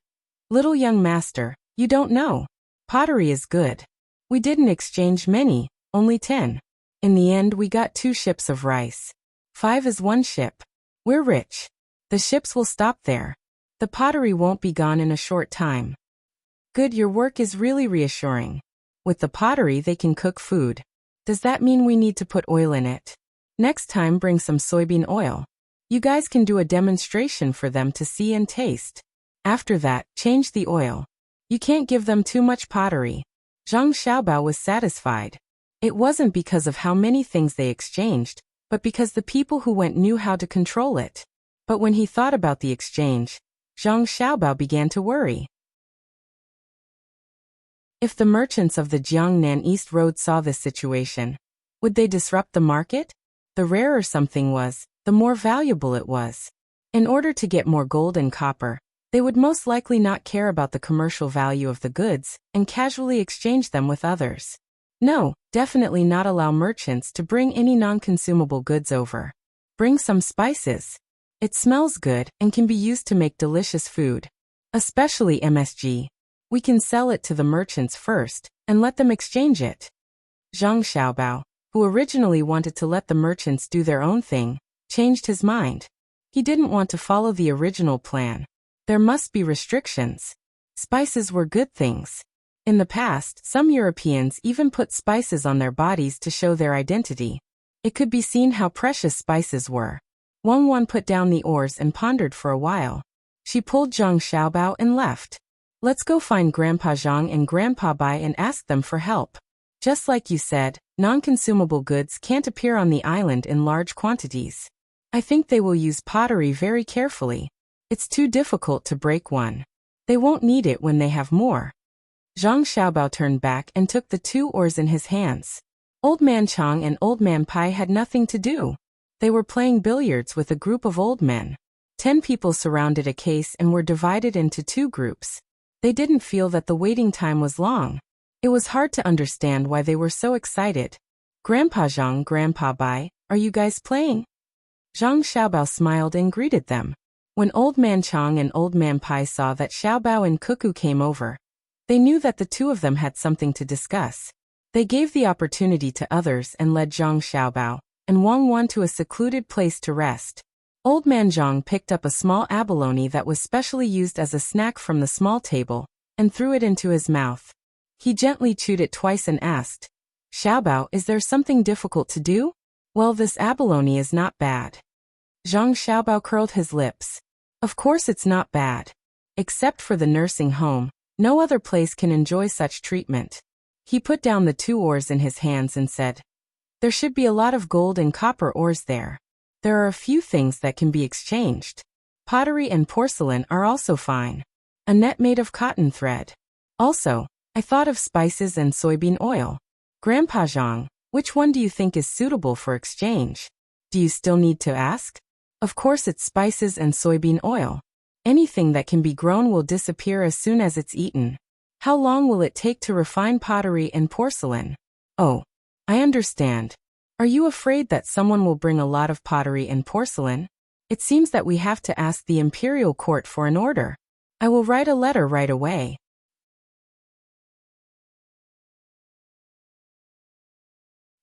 "Little Young Master, you don't know. Pottery is good. We didn't exchange many, only 10. In the end we got 2 ships of rice. 5 is 1 ship. We're rich. The ships will stop there. The pottery won't be gone in a short time." "Good, your work is really reassuring. With the pottery they can cook food. Does that mean we need to put oil in it? Next time bring some soybean oil. You guys can do a demonstration for them to see and taste. After that, change the oil. You can't give them too much pottery." Zhang Xiaobao was satisfied. It wasn't because of how many things they exchanged, but because the people who went knew how to control it. But when he thought about the exchange, Zhang Xiaobao began to worry. If the merchants of the Jiangnan East Road saw this situation, would they disrupt the market? The rarer something was, the more valuable it was. In order to get more gold and copper, they would most likely not care about the commercial value of the goods and casually exchange them with others. No, definitely not allow merchants to bring any non-consumable goods over. Bring some spices. It smells good and can be used to make delicious food. Especially MSG. We can sell it to the merchants first and let them exchange it. Zhang Xiaobao, who originally wanted to let the merchants do their own thing, changed his mind. He didn't want to follow the original plan. There must be restrictions. Spices were good things. In the past, some Europeans even put spices on their bodies to show their identity. It could be seen how precious spices were. Wang Wan put down the oars and pondered for a while. She pulled Zhang Xiaobao and left. "Let's go find Grandpa Zhang and Grandpa Bai and ask them for help. Just like you said, non-consumable goods can't appear on the island in large quantities. I think they will use pottery very carefully. It's too difficult to break one. They won't need it when they have more." Zhang Xiaobao turned back and took the 2 oars in his hands. Old Man Chang and Old Man Pai had nothing to do. They were playing billiards with a group of old men. 10 people surrounded a case and were divided into 2 groups. They didn't feel that the waiting time was long. It was hard to understand why they were so excited. "Grandpa Zhang, Grandpa Bai, are you guys playing?" Zhang Xiaobao smiled and greeted them. When Old Man Chang and Old Man Pai saw that Xiaobao and Cuckoo came over, they knew that the 2 of them had something to discuss. They gave the opportunity to others and led Zhang Xiaobao and Wang Wan to a secluded place to rest. Old Man Zhang picked up a small abalone that was specially used as a snack from the small table and threw it into his mouth. He gently chewed it twice and asked, "Xiaobao, is there something difficult to do?" "Well, this abalone is not bad." Zhang Xiaobao curled his lips. "Of course it's not bad. Except for the nursing home, no other place can enjoy such treatment." He put down the 2 oars in his hands and said, "There should be a lot of gold and copper ores there. There are a few things that can be exchanged. Pottery and porcelain are also fine. A net made of cotton thread. Also, I thought of spices and soybean oil. Grandpa Zhang, which one do you think is suitable for exchange? Do you still need to ask?" "Of course it's spices and soybean oil. Anything that can be grown will disappear as soon as it's eaten. How long will it take to refine pottery and porcelain? Oh, I understand. Are you afraid that someone will bring a lot of pottery and porcelain? It seems that we have to ask the imperial court for an order. I will write a letter right away.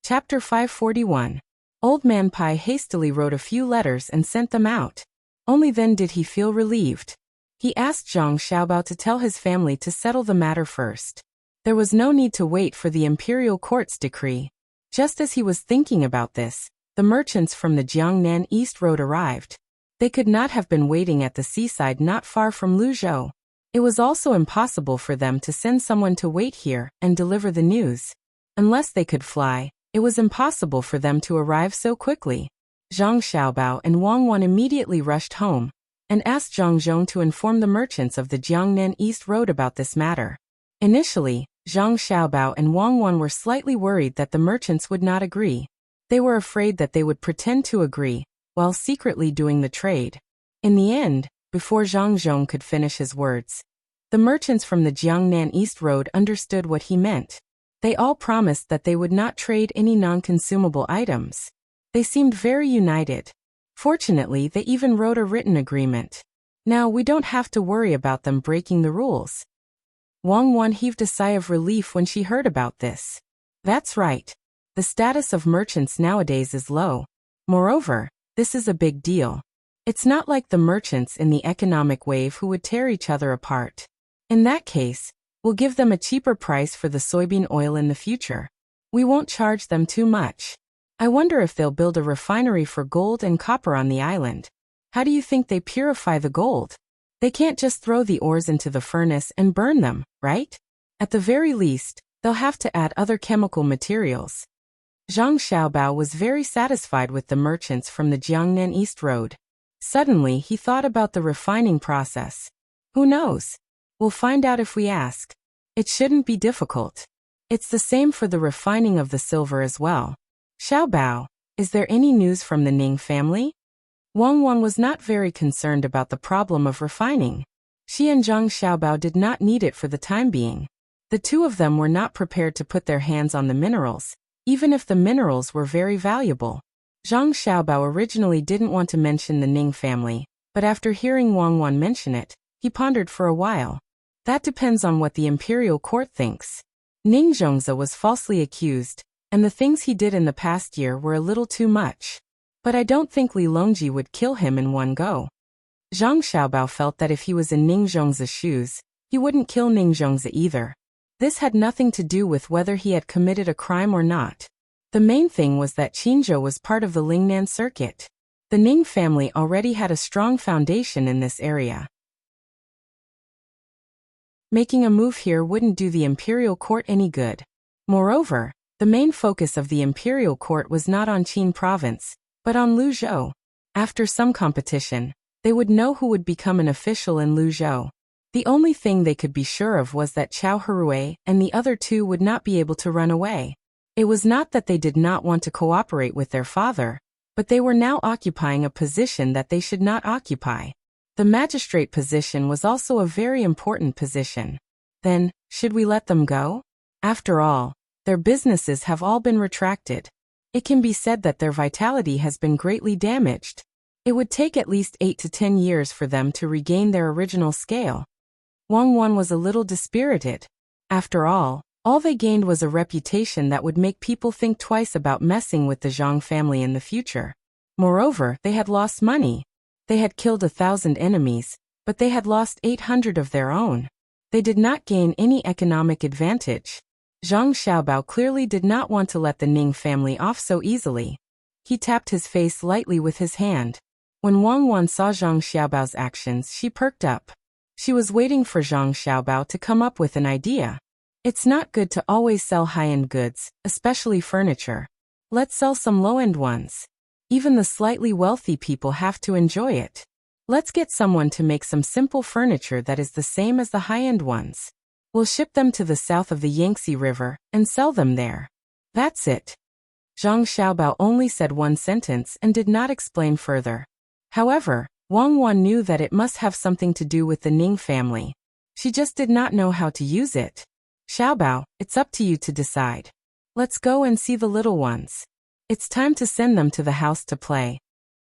Chapter 541. Old Man Pai hastily wrote a few letters and sent them out. Only then did he feel relieved. He asked Zhang Xiaobao to tell his family to settle the matter first. There was no need to wait for the imperial court's decree. Just as he was thinking about this, the merchants from the Jiangnan East Road arrived. They could not have been waiting at the seaside not far from Luzhou. It was also impossible for them to send someone to wait here and deliver the news. Unless they could fly, it was impossible for them to arrive so quickly. Zhang Xiaobao and Wang Wan immediately rushed home and asked Zhang Zhong to inform the merchants of the Jiangnan East Road about this matter. Initially, Zhang Xiaobao and Wang Wan were slightly worried that the merchants would not agree. They were afraid that they would pretend to agree, while secretly doing the trade. In the end, before Zhang Zhong could finish his words, the merchants from the Jiangnan East Road understood what he meant. They all promised that they would not trade any non-consumable items. They seemed very united. Fortunately, they even wrote a written agreement. Now we don't have to worry about them breaking the rules. Wang Wan heaved a sigh of relief when she heard about this. That's right. The status of merchants nowadays is low. Moreover, this is a big deal. It's not like the merchants in the economic wave who would tear each other apart. In that case, we'll give them a cheaper price for the soybean oil in the future. We won't charge them too much. I wonder if they'll build a refinery for gold and copper on the island. How do you think they purify the gold? They can't just throw the ores into the furnace and burn them, right? At the very least, they'll have to add other chemical materials. Zhang Xiaobao was very satisfied with the merchants from the Jiangnan East Road. Suddenly, he thought about the refining process. Who knows? We'll find out if we ask. It shouldn't be difficult. It's the same for the refining of the silver as well. Xiaobao, is there any news from the Ning family? Wang Wan was not very concerned about the problem of refining. She and Zhang Xiaobao did not need it for the time being. The two of them were not prepared to put their hands on the minerals, even if the minerals were very valuable. Zhang Xiaobao originally didn't want to mention the Ning family, but after hearing Wang Wan mention it, he pondered for a while. That depends on what the imperial court thinks. Ning Zhongzi was falsely accused, and the things he did in the past year were a little too much. But I don't think Li Longji would kill him in one go. Zhang Xiaobao felt that if he was in Ning Zhongzi's shoes, he wouldn't kill Ning Zhongzi either. This had nothing to do with whether he had committed a crime or not. The main thing was that Qinzhou was part of the Lingnan circuit. The Ning family already had a strong foundation in this area. Making a move here wouldn't do the imperial court any good. Moreover, the main focus of the imperial court was not on Qin province, but on Luzhou. After some competition, they would know who would become an official in Luzhou. The only thing they could be sure of was that Chao Herue and the other two would not be able to run away. It was not that they did not want to cooperate with their father, but they were now occupying a position that they should not occupy. The magistrate position was also a very important position. Then, should we let them go? After all, their businesses have all been retracted. It can be said that their vitality has been greatly damaged. It would take at least 8 to 10 years for them to regain their original scale. Wang Wan was a little dispirited. After all they gained was a reputation that would make people think twice about messing with the Zhang family in the future. Moreover, they had lost money. They had killed 1,000 enemies, but they had lost 800 of their own. They did not gain any economic advantage. Zhang Xiaobao clearly did not want to let the Ning family off so easily. He tapped his face lightly with his hand. When Wang Wan saw Zhang Xiaobao's actions, she perked up. She was waiting for Zhang Xiaobao to come up with an idea. It's not good to always sell high-end goods, especially furniture. Let's sell some low-end ones. Even the slightly wealthy people have to enjoy it. Let's get someone to make some simple furniture that is the same as the high-end ones. We'll ship them to the south of the Yangtze River and sell them there. That's it. Zhang Xiaobao only said one sentence and did not explain further. However, Wang Wan knew that it must have something to do with the Ning family. She just did not know how to use it. Xiaobao, it's up to you to decide. Let's go and see the little ones. It's time to send them to the house to play.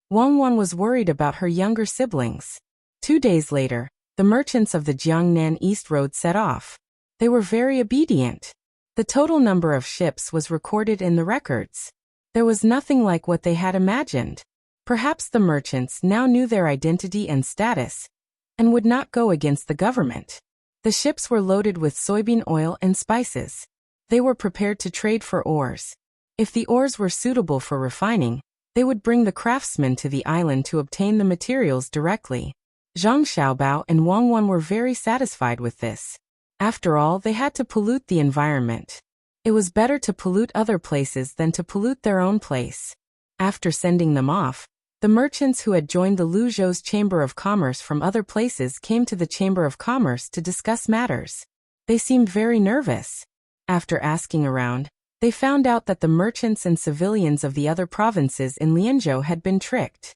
Wang Wan was worried about her younger siblings. 2 days later, the merchants of the Jiangnan East Road set off. They were very obedient. The total number of ships was recorded in the records. There was nothing like what they had imagined. Perhaps the merchants now knew their identity and status, and would not go against the government. The ships were loaded with soybean oil and spices. They were prepared to trade for ores. If the ores were suitable for refining, they would bring the craftsmen to the island to obtain the materials directly. Zhang Xiaobao and Wang Wan were very satisfied with this. After all, they had to pollute the environment. It was better to pollute other places than to pollute their own place. After sending them off, the merchants who had joined the Luzhou's Chamber of Commerce from other places came to the Chamber of Commerce to discuss matters. They seemed very nervous. After asking around, they found out that the merchants and civilians of the other provinces in Lianzhou had been tricked.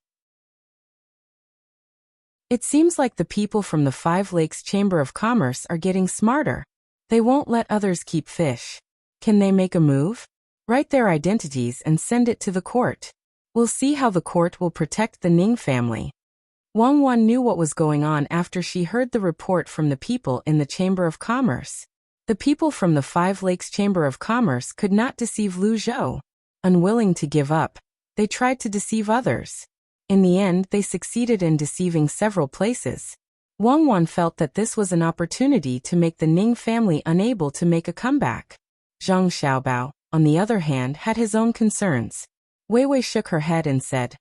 It seems like the people from the Five Lakes Chamber of Commerce are getting smarter. They won't let others keep fish. Can they make a move? Write their identities and send it to the court. We'll see how the court will protect the Ning family. Wang Wan knew what was going on after she heard the report from the people in the Chamber of Commerce. The people from the Five Lakes Chamber of Commerce could not deceive Lu Zhou. Unwilling to give up, they tried to deceive others. In the end, they succeeded in deceiving several places. Wang Wan felt that this was an opportunity to make the Ning family unable to make a comeback. Zhang Xiaobao, on the other hand, had his own concerns. Wei Wei shook her head and said,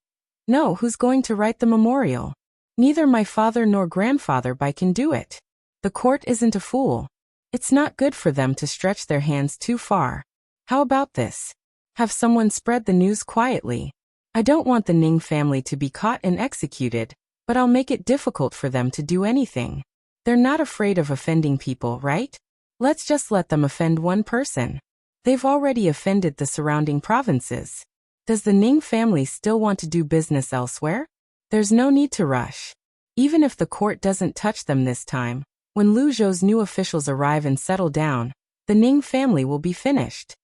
"No, who's going to write the memorial? Neither my father nor grandfather can do it. The court isn't a fool. It's not good for them to stretch their hands too far. How about this? Have someone spread the news quietly. I don't want the Ning family to be caught and executed, but I'll make it difficult for them to do anything. They're not afraid of offending people, right? Let's just let them offend one person. They've already offended the surrounding provinces. Does the Ning family still want to do business elsewhere? There's no need to rush. Even if the court doesn't touch them this time, when Lu Zhou's new officials arrive and settle down, the Ning family will be finished."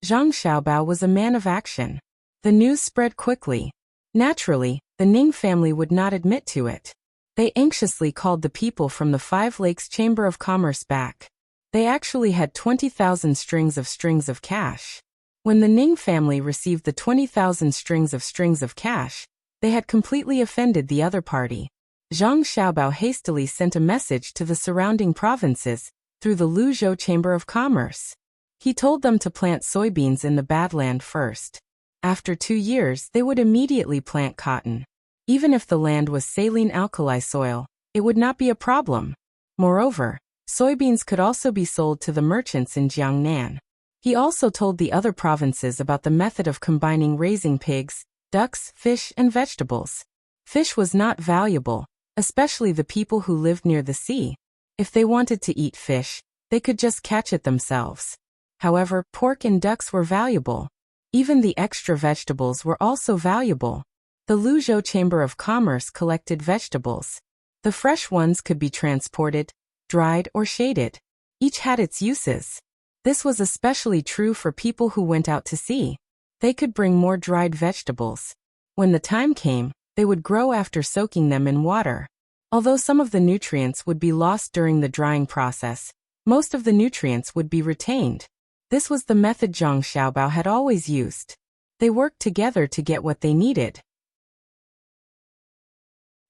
Zhang Xiaobao was a man of action. The news spread quickly. Naturally, the Ning family would not admit to it. They anxiously called the people from the Five Lakes Chamber of Commerce back. They actually had 20,000 strings of cash. When the Ning family received the 20,000 strings of cash, they had completely offended the other party. Zhang Xiaobao hastily sent a message to the surrounding provinces through the Luzhou Chamber of Commerce. He told them to plant soybeans in the Badland first. After 2 years, they would immediately plant cotton. Even if the land was saline alkali soil, it would not be a problem. Moreover, soybeans could also be sold to the merchants in Jiangnan. He also told the other provinces about the method of combining raising pigs, ducks, fish, and vegetables. Fish was not valuable, especially the people who lived near the sea. If they wanted to eat fish, they could just catch it themselves. However, pork and ducks were valuable. Even the extra vegetables were also valuable. The Luzhou Chamber of Commerce collected vegetables. The fresh ones could be transported, dried, or shaded. Each had its uses. This was especially true for people who went out to sea. They could bring more dried vegetables. When the time came, they would grow after soaking them in water. Although some of the nutrients would be lost during the drying process, most of the nutrients would be retained. This was the method Zhang Xiaobao had always used. They worked together to get what they needed.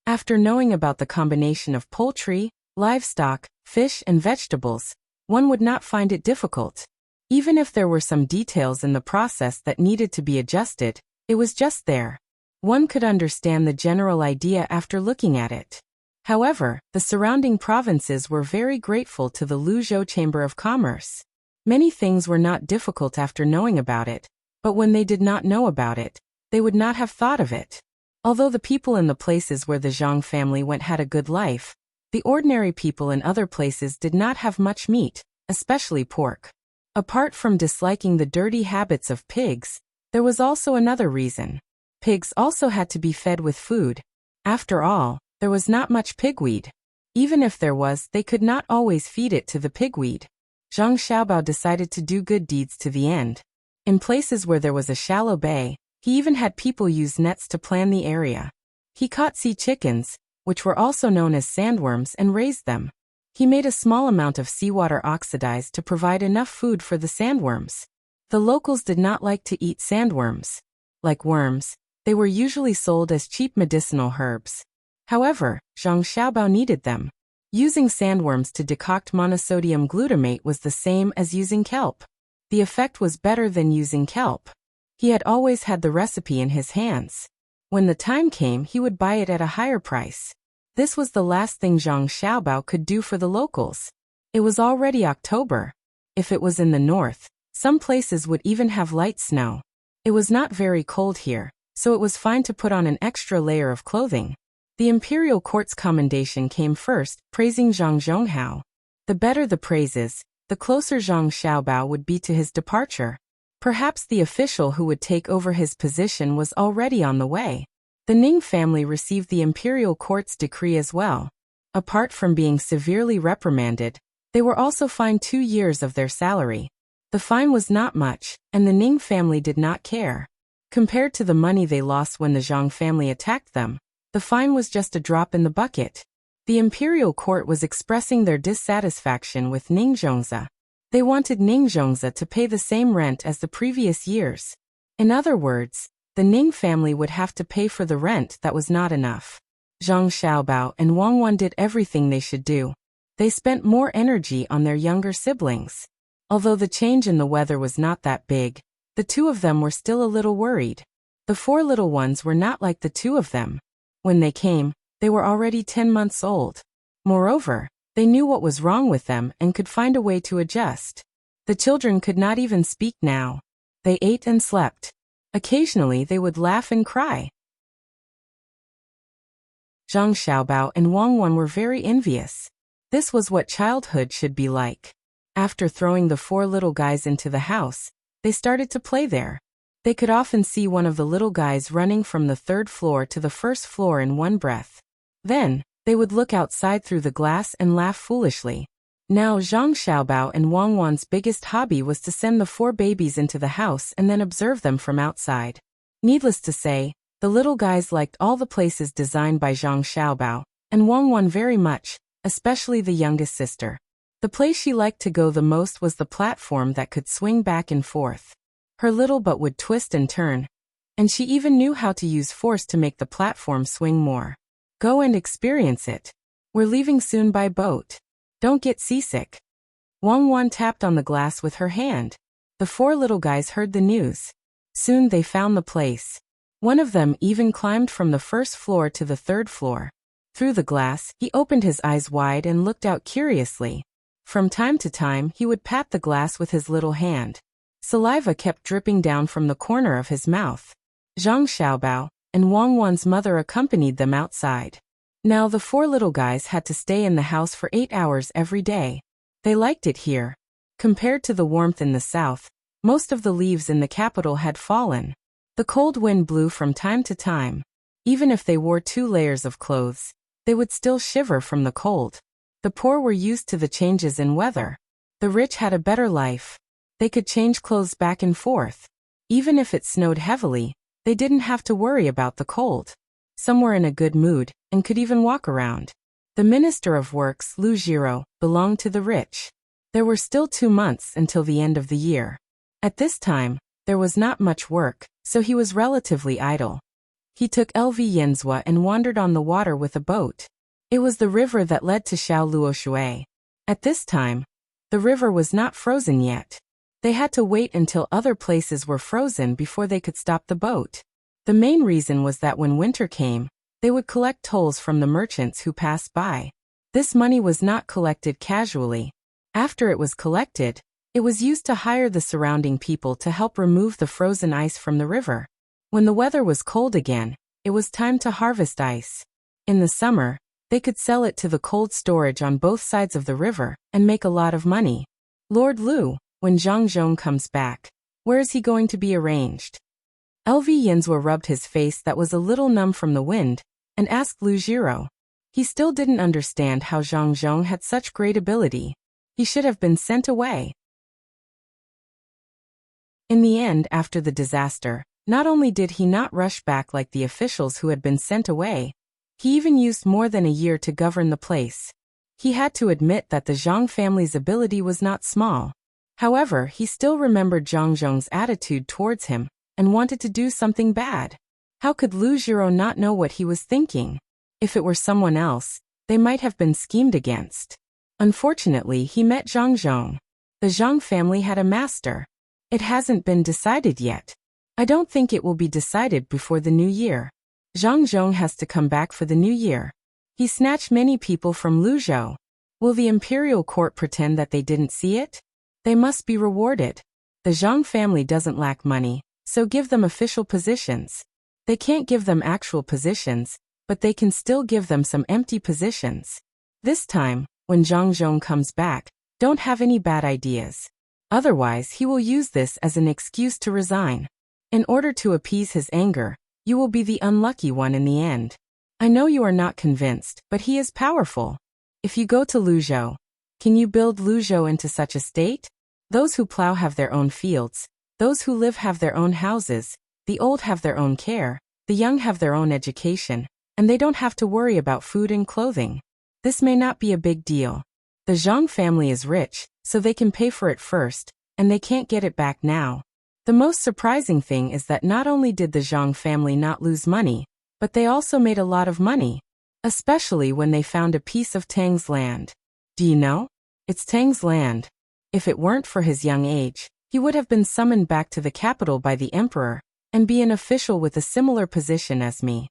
After knowing about the combination of poultry, livestock, fish, and vegetables, one would not find it difficult. Even if there were some details in the process that needed to be adjusted, it was just there. One could understand the general idea after looking at it. However, the surrounding provinces were very grateful to the Luzhou Chamber of Commerce. Many things were not difficult after knowing about it, but when they did not know about it, they would not have thought of it. Although the people in the places where the Zhang family went had a good life, the ordinary people in other places did not have much meat, especially pork. Apart from disliking the dirty habits of pigs, there was also another reason. Pigs also had to be fed with food. After all, there was not much pigweed. Even if there was, they could not always feed it to the pigweed. Zhang Xiaobao decided to do good deeds to the end. In places where there was a shallow bay, he even had people use nets to plan the area. He caught sea chickens, which were also known as sandworms, and raised them. He made a small amount of seawater oxidized to provide enough food for the sandworms. The locals did not like to eat sandworms. Like worms, they were usually sold as cheap medicinal herbs. However, Zhang Xiaobao needed them. Using sandworms to decoct monosodium glutamate was the same as using kelp. The effect was better than using kelp. He had always had the recipe in his hands. When the time came, he would buy it at a higher price. This was the last thing Zhang Xiaobao could do for the locals. It was already October. If it was in the north, some places would even have light snow. It was not very cold here, so it was fine to put on an extra layer of clothing. The imperial court's commendation came first, praising Zhang Zhonghao. The better the praises, the closer Zhang Xiaobao would be to his departure. Perhaps the official who would take over his position was already on the way. The Ning family received the imperial court's decree as well. Apart from being severely reprimanded, they were also fined 2 years of their salary. The fine was not much, and the Ning family did not care. Compared to the money they lost when the Zhang family attacked them, the fine was just a drop in the bucket. The imperial court was expressing their dissatisfaction with Ningzhongzi. They wanted Ningzhongzi to pay the same rent as the previous years. In other words, the Ning family would have to pay for the rent that was not enough. Zhang Xiaobao and Wang Wan did everything they should do. They spent more energy on their younger siblings. Although the change in the weather was not that big, the two of them were still a little worried. The 4 little ones were not like the 2 of them. When they came, they were already 10 months old. Moreover, they knew what was wrong with them and could find a way to adjust. The children could not even speak now. They ate and slept. Occasionally they would laugh and cry. Zhang Xiaobao and Wang Wan were very envious. This was what childhood should be like. After throwing the 4 little guys into the house, they started to play there. They could often see one of the little guys running from the 3rd floor to the 1st floor in one breath. Then, they would look outside through the glass and laugh foolishly. Now Zhang Xiaobao and Wang Wan's biggest hobby was to send the 4 babies into the house and then observe them from outside. Needless to say, the little guys liked all the places designed by Zhang Xiaobao, and Wang Wan very much, especially the youngest sister. The place she liked to go the most was the platform that could swing back and forth. Her little butt would twist and turn, and she even knew how to use force to make the platform swing more. Go and experience it. We're leaving soon by boat. Don't get seasick. Wang Wan tapped on the glass with her hand. The 4 little guys heard the news. Soon they found the place. One of them even climbed from the 1st floor to the 3rd floor. Through the glass, he opened his eyes wide and looked out curiously. From time to time, he would pat the glass with his little hand. Saliva kept dripping down from the corner of his mouth. Zhang Xiaobao and Wang Wan's mother accompanied them outside. Now the 4 little guys had to stay in the house for 8 hours every day. They liked it here. Compared to the warmth in the south, most of the leaves in the capital had fallen. The cold wind blew from time to time. Even if they wore 2 layers of clothes, they would still shiver from the cold. The poor were used to the changes in weather. The rich had a better life. They could change clothes back and forth. Even if it snowed heavily, they didn't have to worry about the cold. Some were in a good mood, and could even walk around. The Minister of Works, Lu Jiro, belonged to the rich. There were still 2 months until the end of the year. At this time, there was not much work, so he was relatively idle. He took LV Yenzhua and wandered on the water with a boat. It was the river that led to Shaoluoshui. At this time, the river was not frozen yet. They had to wait until other places were frozen before they could stop the boat. The main reason was that when winter came, they would collect tolls from the merchants who passed by. This money was not collected casually. After it was collected, it was used to hire the surrounding people to help remove the frozen ice from the river. When the weather was cold again, it was time to harvest ice. In the summer, they could sell it to the cold storage on both sides of the river and make a lot of money. Lord Lu, when Zhang Zhong comes back, where is he going to be arranged? LV Yenzhua rubbed his face that was a little numb from the wind, and asked Lu Jiro. He still didn't understand how Zhang Zhong had such great ability. He should have been sent away. In the end, after the disaster, not only did he not rush back like the officials who had been sent away, he even used more than a year to govern the place. He had to admit that the Zhang family's ability was not small. However, he still remembered Zhang Zhong's attitude towards him and wanted to do something bad. How could Lu Jiro not know what he was thinking? If it were someone else, they might have been schemed against. Unfortunately, he met Zhang Zhong. The Zhang family had a master. It hasn't been decided yet. I don't think it will be decided before the new year. Zhang Zhong has to come back for the new year. He snatched many people from Luzhou. Will the imperial court pretend that they didn't see it? They must be rewarded. The Zhang family doesn't lack money, so give them official positions. They can't give them actual positions, but they can still give them some empty positions. This time, when Zhang Zhong comes back, don't have any bad ideas. Otherwise, he will use this as an excuse to resign. In order to appease his anger, you will be the unlucky one in the end. I know you are not convinced, but he is powerful. If you go to Luzhou, can you build Luzhou into such a state? Those who plow have their own fields, those who live have their own houses, the old have their own care, the young have their own education, and they don't have to worry about food and clothing. This may not be a big deal. The Zhang family is rich, so they can pay for it first, and they can't get it back now. The most surprising thing is that not only did the Zhang family not lose money, but they also made a lot of money, especially when they found a piece of Tang's land. Do you know? It's Tang's land. If it weren't for his young age, he would have been summoned back to the capital by the emperor and be an official with a similar position as me.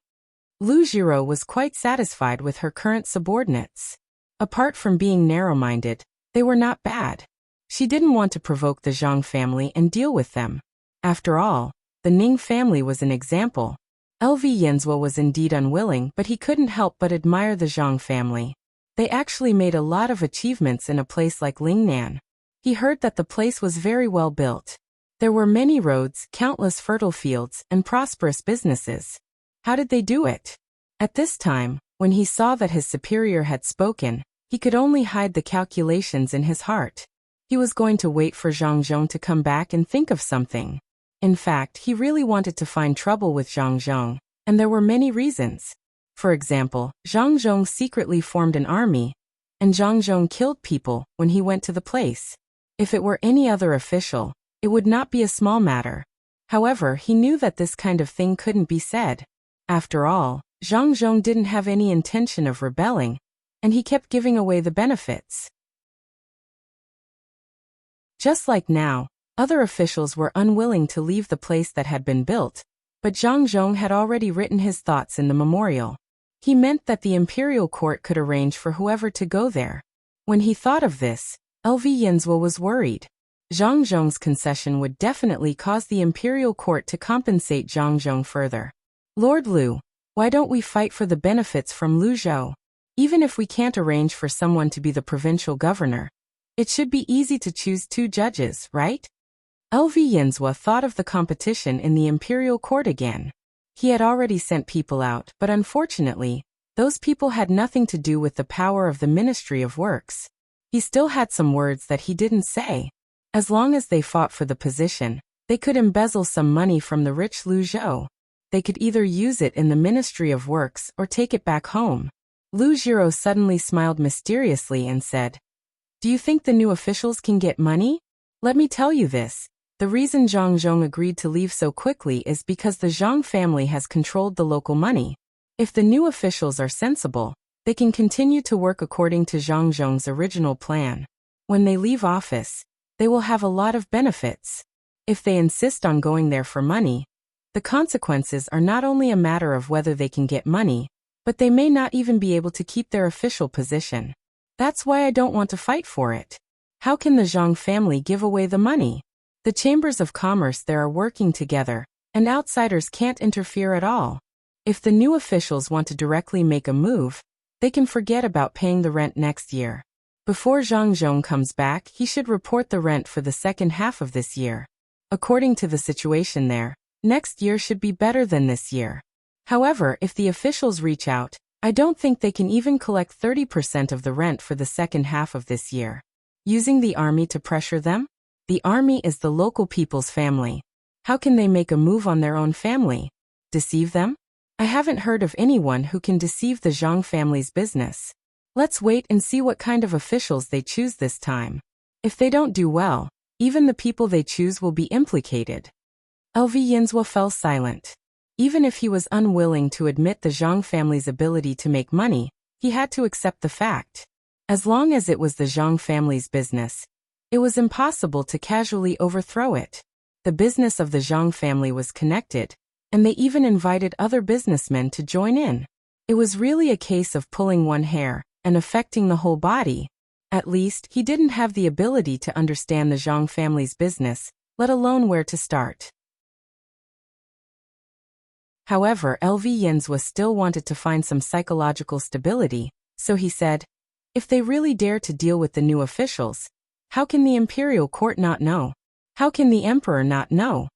Lu Jiro was quite satisfied with her current subordinates. Apart from being narrow-minded, they were not bad. She didn't want to provoke the Zhang family and deal with them. After all, the Ning family was an example. LV Yenzhua was indeed unwilling, but he couldn't help but admire the Zhang family. They actually made a lot of achievements in a place like Lingnan. He heard that the place was very well built. There were many roads, countless fertile fields, and prosperous businesses. How did they do it? At this time, when he saw that his superior had spoken, he could only hide the calculations in his heart. He was going to wait for Zhang Zhong to come back and think of something. In fact, he really wanted to find trouble with Zhang Zhong, and there were many reasons. For example, Zhang Zhong secretly formed an army, and Zhang Zhong killed people when he went to the place. If it were any other official, it would not be a small matter. However, he knew that this kind of thing couldn't be said. After all, Zhang Zhong didn't have any intention of rebelling, and he kept giving away the benefits. Just like now, other officials were unwilling to leave the place that had been built, but Zhang Zhong had already written his thoughts in the memorial. He meant that the imperial court could arrange for whoever to go there. When he thought of this, LV Yenzhua was worried. Zhang Zhong's concession would definitely cause the imperial court to compensate Zhang Zhong further. Lord Lu, why don't we fight for the benefits from Luzhou? Even if we can't arrange for someone to be the provincial governor, it should be easy to choose 2 judges, right? LV Yenzhua thought of the competition in the imperial court again. He had already sent people out, but unfortunately, those people had nothing to do with the power of the Ministry of Works. He still had some words that he didn't say. As long as they fought for the position, they could embezzle some money from the rich Lu Zhou. They could either use it in the Ministry of Works or take it back home. Lu Jiro suddenly smiled mysteriously and said, "Do you think the new officials can get money? Let me tell you this. The reason Zhang Zhong agreed to leave so quickly is because the Zhang family has controlled the local money. If the new officials are sensible, they can continue to work according to Zhang Zhong's original plan. When they leave office, they will have a lot of benefits. If they insist on going there for money, the consequences are not only a matter of whether they can get money, but they may not even be able to keep their official position. That's why I don't want to fight for it. How can the Zhang family give away the money? The chambers of commerce there are working together, and outsiders can't interfere at all. If the new officials want to directly make a move, they can forget about paying the rent next year. Before Zhang Zhong comes back, he should report the rent for the second half of this year. According to the situation there, next year should be better than this year. However, if the officials reach out, I don't think they can even collect 30% of the rent for the second half of this year. Using the army to pressure them? The army is the local people's family. How can they make a move on their own family? Deceive them? I haven't heard of anyone who can deceive the Zhang family's business. Let's wait and see what kind of officials they choose this time. If they don't do well, even the people they choose will be implicated. LV Yinzhua fell silent. Even if he was unwilling to admit the Zhang family's ability to make money, he had to accept the fact. As long as it was the Zhang family's business, it was impossible to casually overthrow it. The business of the Zhang family was connected, and they even invited other businessmen to join in. It was really a case of pulling one hair and affecting the whole body. At least, he didn't have the ability to understand the Zhang family's business, let alone where to start. However, LV Yinzhua still wanted to find some psychological stability, so he said, if they really dare to deal with the new officials, how can the imperial court not know? How can the emperor not know?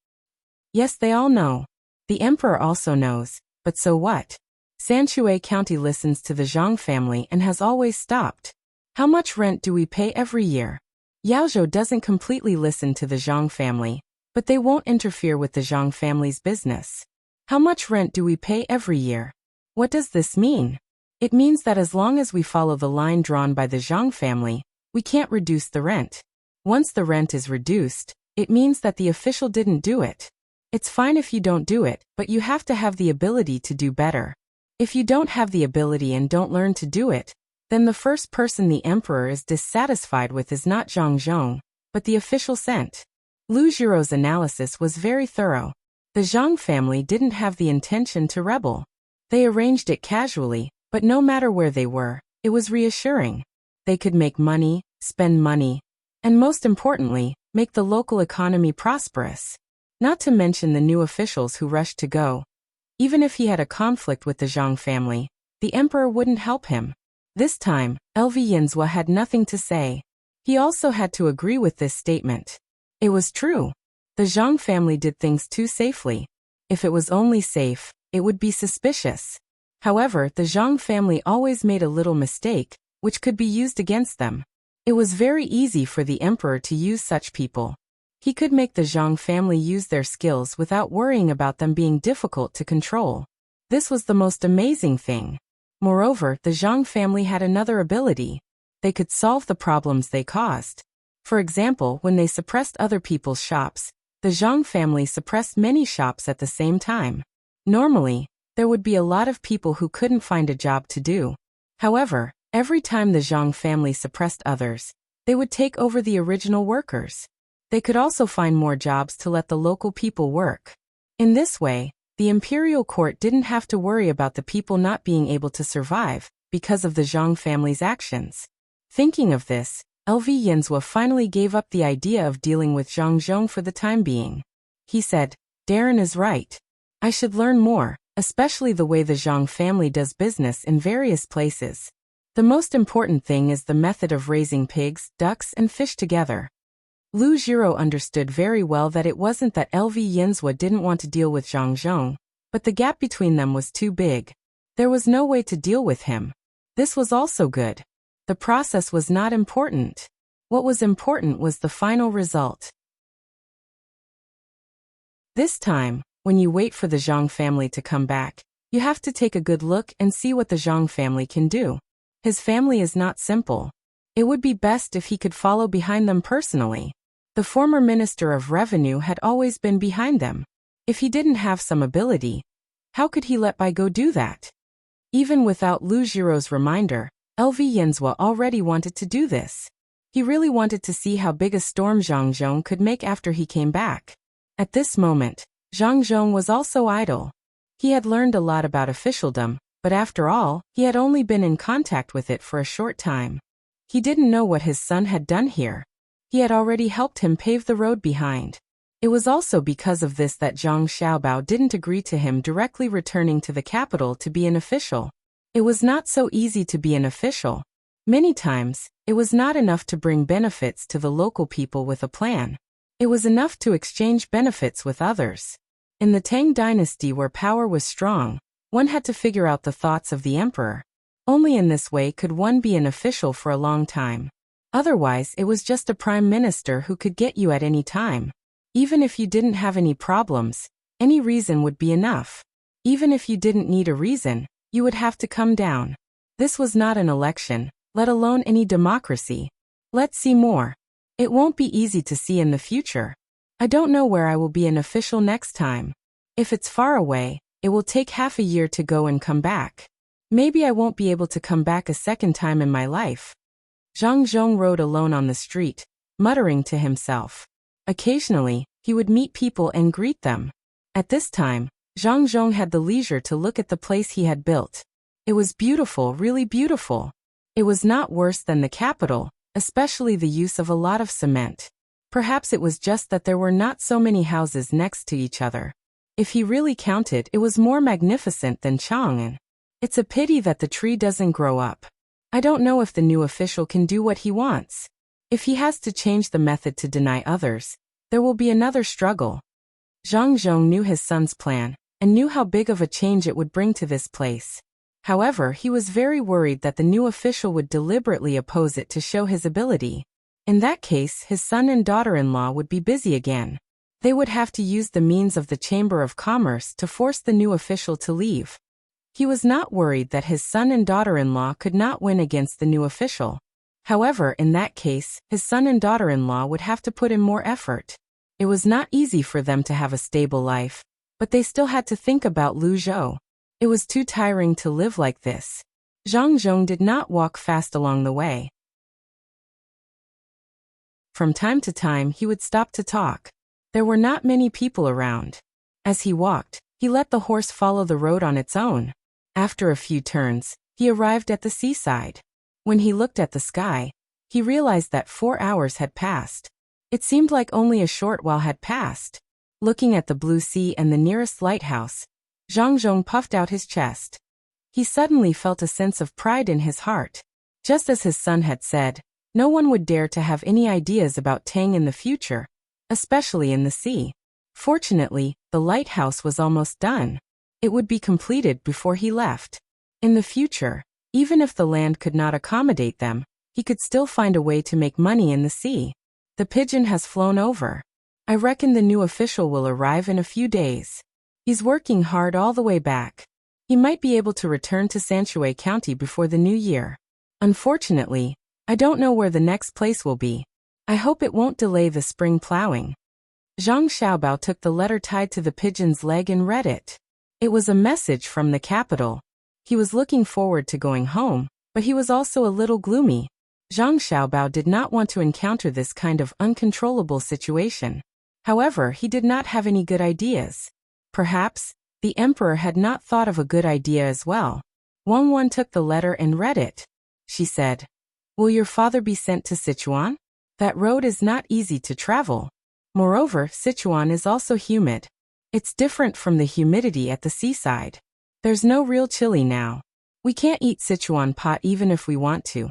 Yes, they all know. The emperor also knows, but so what? Sanshui County listens to the Zhang family and has always stopped. How much rent do we pay every year? Yaozhou doesn't completely listen to the Zhang family, but they won't interfere with the Zhang family's business. How much rent do we pay every year? What does this mean? It means that as long as we follow the line drawn by the Zhang family, we can't reduce the rent. Once the rent is reduced, it means that the official didn't do it. It's fine if you don't do it, but you have to have the ability to do better. If you don't have the ability and don't learn to do it, then the first person the emperor is dissatisfied with is not Zhang Zhong, but the official sent. Lu Jiro's analysis was very thorough. The Zhang family didn't have the intention to rebel. They arranged it casually, but no matter where they were, it was reassuring. They could make money, spend money, and most importantly, make the local economy prosperous. Not to mention the new officials who rushed to go. Even if he had a conflict with the Zhang family, the emperor wouldn't help him. This time, LV Yinzhua had nothing to say. He also had to agree with this statement. It was true. The Zhang family did things too safely. If it was only safe, it would be suspicious. However, the Zhang family always made a little mistake, which could be used against them. It was very easy for the emperor to use such people. He could make the Zhang family use their skills without worrying about them being difficult to control. This was the most amazing thing. Moreover, the Zhang family had another ability. They could solve the problems they caused. For example, when they suppressed other people's shops, the Zhang family suppressed many shops at the same time. Normally, there would be a lot of people who couldn't find a job to do. However, every time the Zhang family suppressed others, they would take over the original workers. They could also find more jobs to let the local people work. In this way, the imperial court didn't have to worry about the people not being able to survive because of the Zhang family's actions. Thinking of this, LV Yinzhua finally gave up the idea of dealing with Zhang Zhong for the time being. He said, Darren is right. I should learn more, especially the way the Zhang family does business in various places. The most important thing is the method of raising pigs, ducks, and fish together. Lu Jiro understood very well that it wasn't that LV Yinzhua didn't want to deal with Zhang Zhong, but the gap between them was too big. There was no way to deal with him. This was also good. The process was not important. What was important was the final result. This time, when you wait for the Zhang family to come back, you have to take a good look and see what the Zhang family can do. His family is not simple. It would be best if he could follow behind them personally. The former Minister of Revenue had always been behind them. If he didn't have some ability, how could he let Bai Go do that? Even without Lu Jiro's reminder, LV Yinzhua already wanted to do this. He really wanted to see how big a storm Zhang Zhong could make after he came back. At this moment, Zhang Zhong was also idle. He had learned a lot about officialdom, but after all, he had only been in contact with it for a short time. He didn't know what his son had done here. He had already helped him pave the road behind. It was also because of this that Zhang Xiaobao didn't agree to him directly returning to the capital to be an official. It was not so easy to be an official. Many times, it was not enough to bring benefits to the local people with a plan. It was enough to exchange benefits with others. In the Tang Dynasty where power was strong, One had to figure out the thoughts of the emperor. Only in this way could one be an official for a long time. Otherwise, it was just a prime minister who could get you at any time. Even if you didn't have any problems, any reason would be enough. Even if you didn't need a reason, you would have to come down. This was not an election, let alone any democracy. Let's see more. It won't be easy to see in the future. I don't know where I will be an official next time. If it's far away, it will take half a year to go and come back. Maybe I won't be able to come back a second time in my life. Zhang Zhong rode alone on the street, muttering to himself. Occasionally, he would meet people and greet them. At this time, Zhang Zhong had the leisure to look at the place he had built. It was beautiful, really beautiful. It was not worse than the capital, especially the use of a lot of cement. Perhaps it was just that there were not so many houses next to each other. If he really counted, it was more magnificent than Chang'an. It's a pity that the tree doesn't grow up. I don't know if the new official can do what he wants. If he has to change the method to deny others, there will be another struggle. Zhang Zhong knew his son's plan, and knew how big of a change it would bring to this place. However, he was very worried that the new official would deliberately oppose it to show his ability. In that case, his son and daughter-in-law would be busy again. They would have to use the means of the Chamber of Commerce to force the new official to leave. He was not worried that his son and daughter-in-law could not win against the new official. However, in that case, his son and daughter-in-law would have to put in more effort. It was not easy for them to have a stable life, but they still had to think about Lu Zhou. It was too tiring to live like this. Zhang Zhong did not walk fast along the way. From time to time, he would stop to talk. There were not many people around. As he walked, he let the horse follow the road on its own. After a few turns, he arrived at the seaside. When he looked at the sky, he realized that 4 hours had passed. It seemed like only a short while had passed. Looking at the blue sea and the nearest lighthouse, Zhang Zhong puffed out his chest. He suddenly felt a sense of pride in his heart. Just as his son had said, no one would dare to have any ideas about Tang in the future, especially in the sea. Fortunately, the lighthouse was almost done. It would be completed before he left. In the future, even if the land could not accommodate them, he could still find a way to make money in the sea. The pigeon has flown over. I reckon the new official will arrive in a few days. He's working hard all the way back. He might be able to return to Sanshui County before the new year. Unfortunately, I don't know where the next place will be. I hope it won't delay the spring plowing. Zhang Xiaobao took the letter tied to the pigeon's leg and read it. It was a message from the capital. He was looking forward to going home, but he was also a little gloomy. Zhang Xiaobao did not want to encounter this kind of uncontrollable situation. However, he did not have any good ideas. Perhaps, the emperor had not thought of a good idea as well. Wang Wan took the letter and read it. She said, "Will your father be sent to Sichuan? That road is not easy to travel. Moreover, Sichuan is also humid. It's different from the humidity at the seaside. There's no real chili now. We can't eat Sichuan pot even if we want to."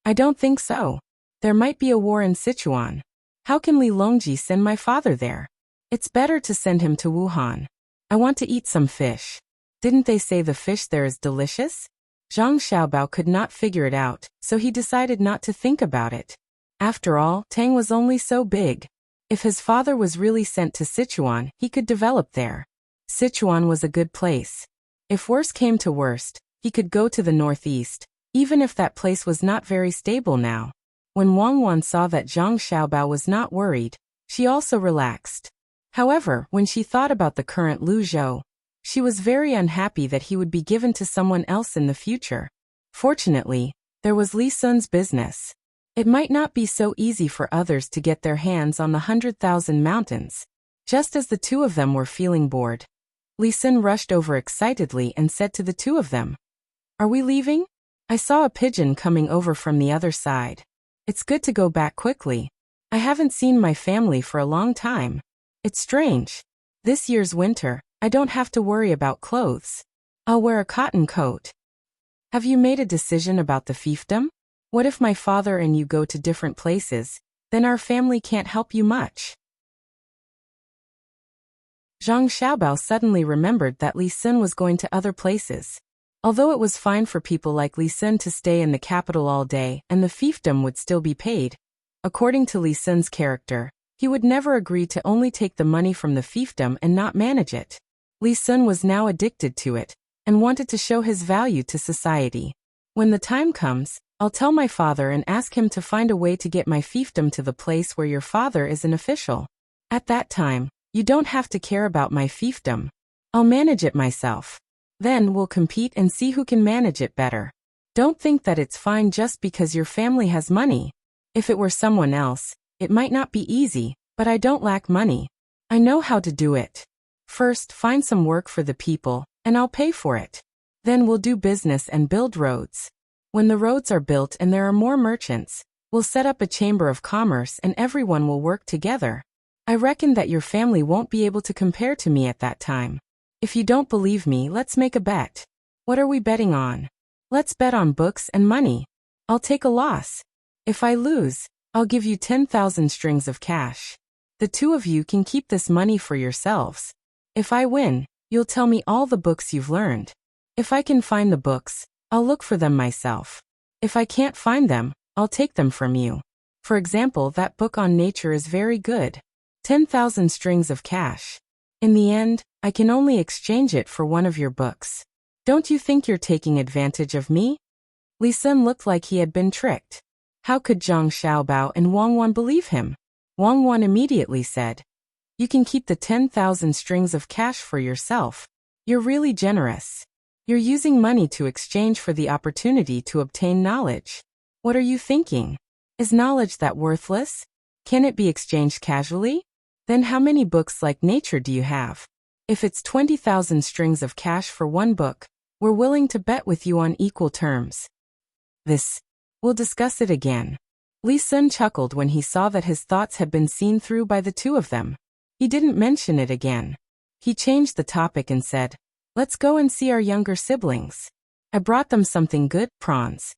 "I don't think so. There might be a war in Sichuan. How can Li Longji send my father there? It's better to send him to Wuhan. I want to eat some fish. Didn't they say the fish there is delicious?" Zhang Xiaobao could not figure it out, so he decided not to think about it. After all, Tang was only so big. If his father was really sent to Sichuan, he could develop there. Sichuan was a good place. If worse came to worst, he could go to the northeast, even if that place was not very stable now. When Wang Wan saw that Zhang Xiaobao was not worried, she also relaxed. However, when she thought about the current Lu Zhou, she was very unhappy that he would be given to someone else in the future. Fortunately, there was Li Sun's business. It might not be so easy for others to get their hands on the 100,000 mountains. Just as the two of them were feeling bored, Li Sun rushed over excitedly and said to the two of them, "Are we leaving? I saw a pigeon coming over from the other side. It's good to go back quickly. I haven't seen my family for a long time. It's strange. This year's winter, I don't have to worry about clothes. I'll wear a cotton coat. Have you made a decision about the fiefdom? What if my father and you go to different places? Then our family can't help you much." Zhang Xiaobao suddenly remembered that Li Sun was going to other places. Although it was fine for people like Li Sun to stay in the capital all day and the fiefdom would still be paid, according to Li Sun's character, he would never agree to only take the money from the fiefdom and not manage it. Li Sun was now addicted to it and wanted to show his value to society. When the time comes, I'll tell my father and ask him to find a way to get my fiefdom to the place where your father is an official. At that time, you don't have to care about my fiefdom. I'll manage it myself. Then we'll compete and see who can manage it better. Don't think that it's fine just because your family has money. If it were someone else, it might not be easy, but I don't lack money. I know how to do it. First, find some work for the people, and I'll pay for it. Then we'll do business and build roads. When the roads are built and there are more merchants, we'll set up a chamber of commerce and everyone will work together. I reckon that your family won't be able to compare to me at that time. If you don't believe me, let's make a bet. What are we betting on? Let's bet on books and money. I'll take a loss. If I lose, I'll give you 10,000 strings of cash. The two of you can keep this money for yourselves. If I win, you'll tell me all the books you've learned. If I can find the books, I'll look for them myself. If I can't find them, I'll take them from you. For example, that book on nature is very good. 10,000 strings of cash. In the end, I can only exchange it for one of your books. Don't you think you're taking advantage of me? Li Sun looked like he had been tricked. How could Zhang Xiaobao and Wang Wan believe him? Wang Wan immediately said, "You can keep the 10,000 strings of cash for yourself. You're really generous. You're using money to exchange for the opportunity to obtain knowledge. What are you thinking? Is knowledge that worthless? Can it be exchanged casually? Then how many books like nature do you have? If it's 20,000 strings of cash for one book, we're willing to bet with you on equal terms." We'll discuss it again. Li Sun chuckled when he saw that his thoughts had been seen through by the two of them. He didn't mention it again. He changed the topic and said, "Let's go and see our younger siblings. I brought them something good, prawns."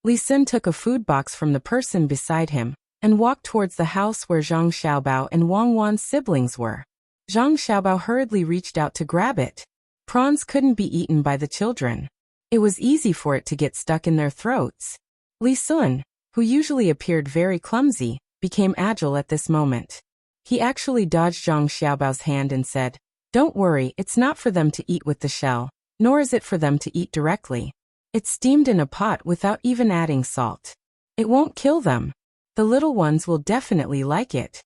Li Sun took a food box from the person beside him and walked towards the house where Zhang Xiaobao and Wang Wan's siblings were. Zhang Xiaobao hurriedly reached out to grab it. Prawns couldn't be eaten by the children. It was easy for it to get stuck in their throats. Li Sun, who usually appeared very clumsy, became agile at this moment. He actually dodged Zhang Xiaobao's hand and said, "Don't worry, it's not for them to eat with the shell, nor is it for them to eat directly. It's steamed in a pot without even adding salt. It won't kill them. The little ones will definitely like it."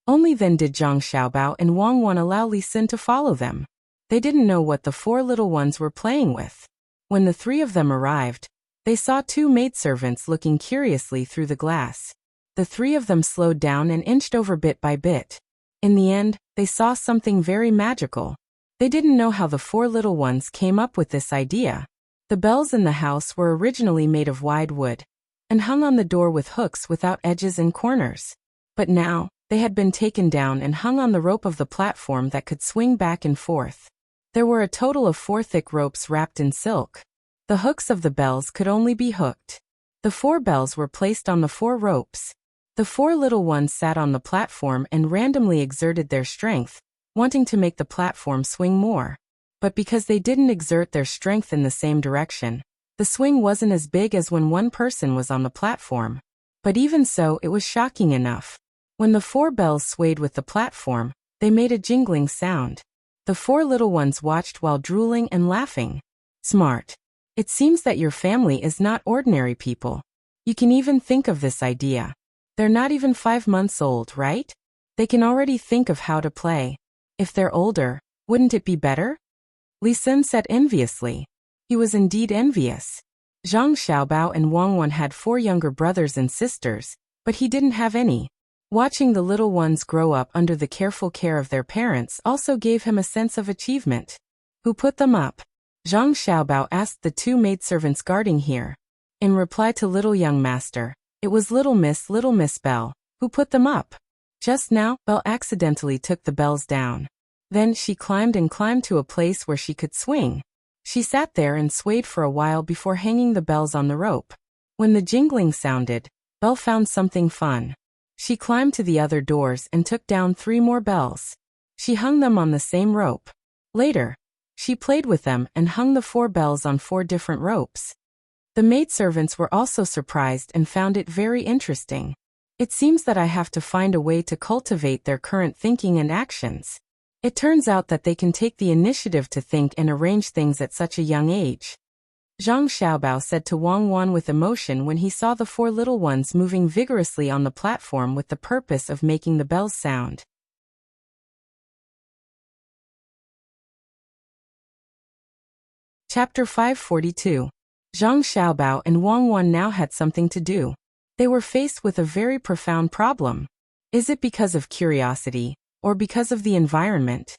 Only then did Zhang Xiaobao and Wang Wan allow Li Sun to follow them. They didn't know what the four little ones were playing with. When the three of them arrived, they saw two maidservants looking curiously through the glass. The three of them slowed down and inched over bit by bit. In the end, they saw something very magical. They didn't know how the four little ones came up with this idea. The bells in the house were originally made of wide wood and hung on the door with hooks without edges and corners. But now, they had been taken down and hung on the rope of the platform that could swing back and forth. There were a total of 4 thick ropes wrapped in silk. The hooks of the bells could only be hooked. The 4 bells were placed on the 4 ropes. The 4 little ones sat on the platform and randomly exerted their strength, wanting to make the platform swing more. But because they didn't exert their strength in the same direction, the swing wasn't as big as when one person was on the platform. But even so, it was shocking enough. When the 4 bells swayed with the platform, they made a jingling sound. The 4 little ones watched while drooling and laughing. "Smart. It seems that your family is not ordinary people. You can even think of this idea. They're not even 5 months old, right? They can already think of how to play. If they're older, wouldn't it be better?" Li Sun said enviously. He was indeed envious. Zhang Xiaobao and Wang Wan had 4 younger brothers and sisters, but he didn't have any. Watching the little ones grow up under the careful care of their parents also gave him a sense of achievement. "Who put them up?" Zhang Xiaobao asked the 2 maidservants guarding here. In reply to little young master, it was Little Miss Bell, who put them up. Just now, Belle accidentally took the bells down. Then she climbed and climbed to a place where she could swing. She sat there and swayed for a while before hanging the bells on the rope. When the jingling sounded, Belle found something fun. She climbed to the other doors and took down 3 more bells. She hung them on the same rope. Later, she played with them and hung the 4 bells on 4 different ropes. The maidservants were also surprised and found it very interesting. It seems that I have to find a way to cultivate their current thinking and actions. It turns out that they can take the initiative to think and arrange things at such a young age. Zhang Xiaobao said to Wang Wan with emotion when he saw the 4 little ones moving vigorously on the platform with the purpose of making the bells sound. Chapter 542. Zhang Xiaobao and Wang Wan now had something to do. They were faced with a very profound problem. Is it because of curiosity, or because of the environment?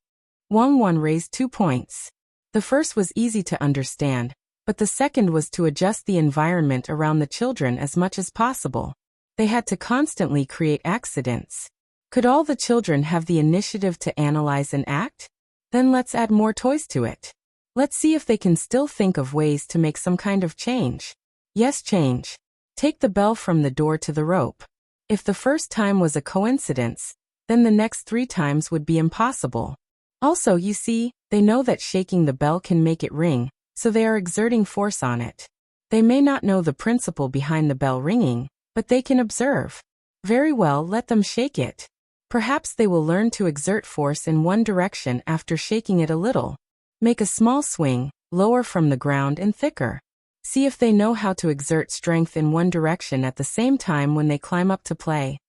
Wang Wan raised 2 points. The first was easy to understand, but the second was to adjust the environment around the children as much as possible. They had to constantly create accidents. Could all the children have the initiative to analyze and act? Then let's add more toys to it. Let's see if they can still think of ways to make some kind of change. Yes, change. Take the bell from the door to the rope. If the first time was a coincidence, then the next 3 times would be impossible. Also, you see, they know that shaking the bell can make it ring, so they are exerting force on it. They may not know the principle behind the bell ringing, but they can observe. Very well, let them shake it. Perhaps they will learn to exert force in one direction after shaking it a little. Make a small swing, lower from the ground and thicker. See if they know how to exert strength in one direction at the same time when they climb up to play.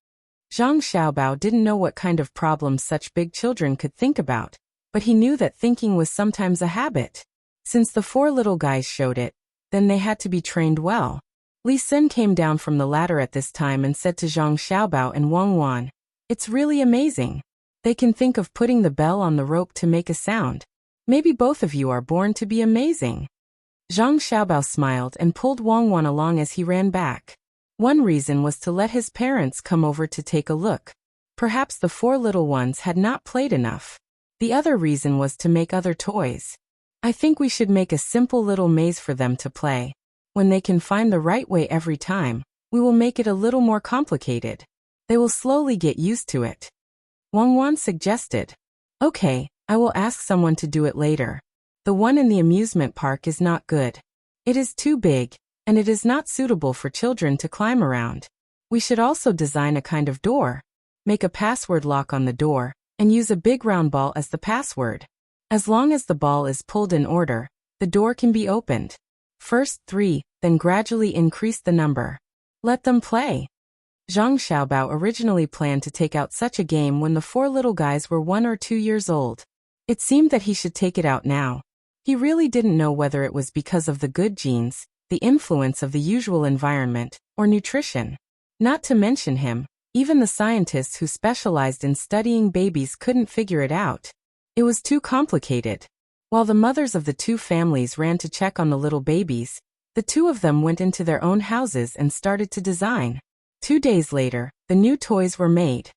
Zhang Xiaobao didn't know what kind of problems such big children could think about, but he knew that thinking was sometimes a habit. Since the 4 little guys showed it, then they had to be trained well. Li Sun came down from the ladder at this time and said to Zhang Xiaobao and Wang Wan, "It's really amazing. They can think of putting the bell on the rope to make a sound. Maybe both of you are born to be amazing." Zhang Xiaobao smiled and pulled Wang Wan along as he ran back. One reason was to let his parents come over to take a look. Perhaps the 4 little ones had not played enough. The other reason was to make other toys. I think we should make a simple little maze for them to play. When they can find the right way every time, we will make it a little more complicated. They will slowly get used to it. Wang Wan suggested. Okay, I will ask someone to do it later. The one in the amusement park is not good. It is too big, and it is not suitable for children to climb around. We should also design a kind of door. Make a password lock on the door, and use a big round ball as the password. As long as the ball is pulled in order, the door can be opened. First 3, then gradually increase the number. Let them play. Zhang Xiaobao originally planned to take out such a game when the 4 little guys were 1 or 2 years old. It seemed that he should take it out now. He really didn't know whether it was because of the good genes, the influence of the usual environment, or nutrition. Not to mention him, even the scientists who specialized in studying babies couldn't figure it out. It was too complicated. While the mothers of the 2 families ran to check on the little babies, the 2 of them went into their own houses and started to design. 2 days later, the new toys were made.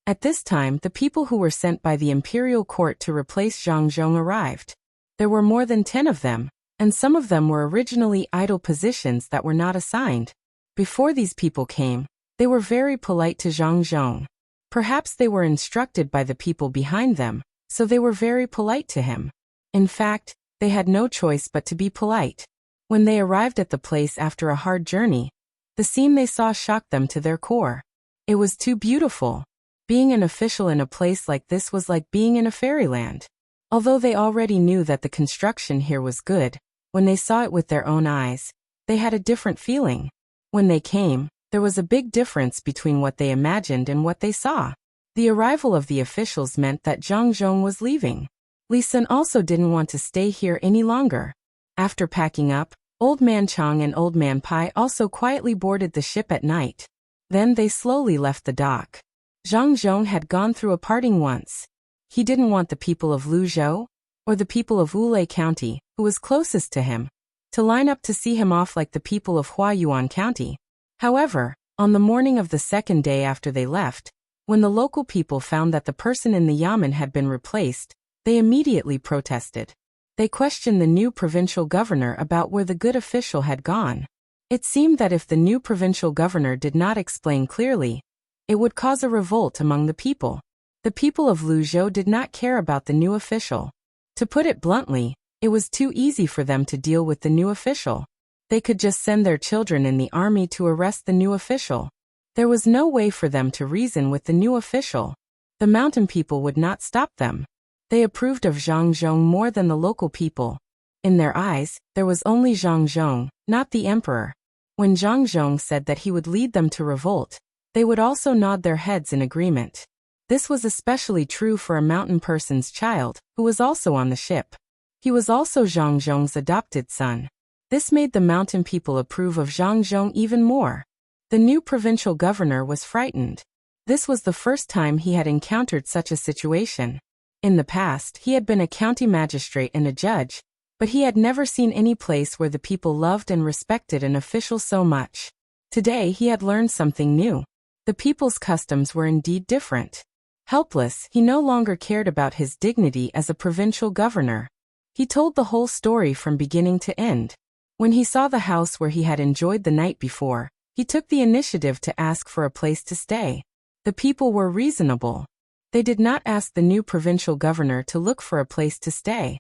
At this time, the people who were sent by the imperial court to replace Zhang Zhong arrived. There were more than 10 of them, and some of them were originally idle positions that were not assigned. Before these people came, they were very polite to Zhang Zhong. Perhaps they were instructed by the people behind them, so they were very polite to him. In fact, they had no choice but to be polite. When they arrived at the place after a hard journey, the scene they saw shocked them to their core. It was too beautiful. Being an official in a place like this was like being in a fairyland. Although they already knew that the construction here was good, when they saw it with their own eyes, they had a different feeling. When they came, there was a big difference between what they imagined and what they saw. The arrival of the officials meant that Zhang Zhong was leaving. Li Sun also didn't want to stay here any longer. After packing up, Old Man Chang and Old Man Pai also quietly boarded the ship at night. Then they slowly left the dock. Zhang Zhong had gone through a parting once. He didn't want the people of Luzhou, or the people of Wulei County, who was closest to him, to line up to see him off like the people of Huayuan County. However, on the morning of the 2nd day after they left, when the local people found that the person in the yamen had been replaced, they immediately protested. They questioned the new provincial governor about where the good official had gone. It seemed that if the new provincial governor did not explain clearly, it would cause a revolt among the people. The people of Luzhou did not care about the new official. To put it bluntly, it was too easy for them to deal with the new official. They could just send their children in the army to arrest the new official. There was no way for them to reason with the new official. The mountain people would not stop them. They approved of Zhang Zhong more than the local people. In their eyes, there was only Zhang Zhong, not the emperor. When Zhang Zhong said that he would lead them to revolt, they would also nod their heads in agreement. This was especially true for a mountain person's child, who was also on the ship. He was also Zhang Zhong's adopted son. This made the mountain people approve of Zhang Zhong even more. The new provincial governor was frightened. This was the first time he had encountered such a situation. In the past, he had been a county magistrate and a judge, but he had never seen any place where the people loved and respected an official so much. Today he had learned something new. The people's customs were indeed different. Helpless, he no longer cared about his dignity as a provincial governor. He told the whole story from beginning to end. When he saw the house where he had enjoyed the night before, he took the initiative to ask for a place to stay. The people were reasonable. They did not ask the new provincial governor to look for a place to stay.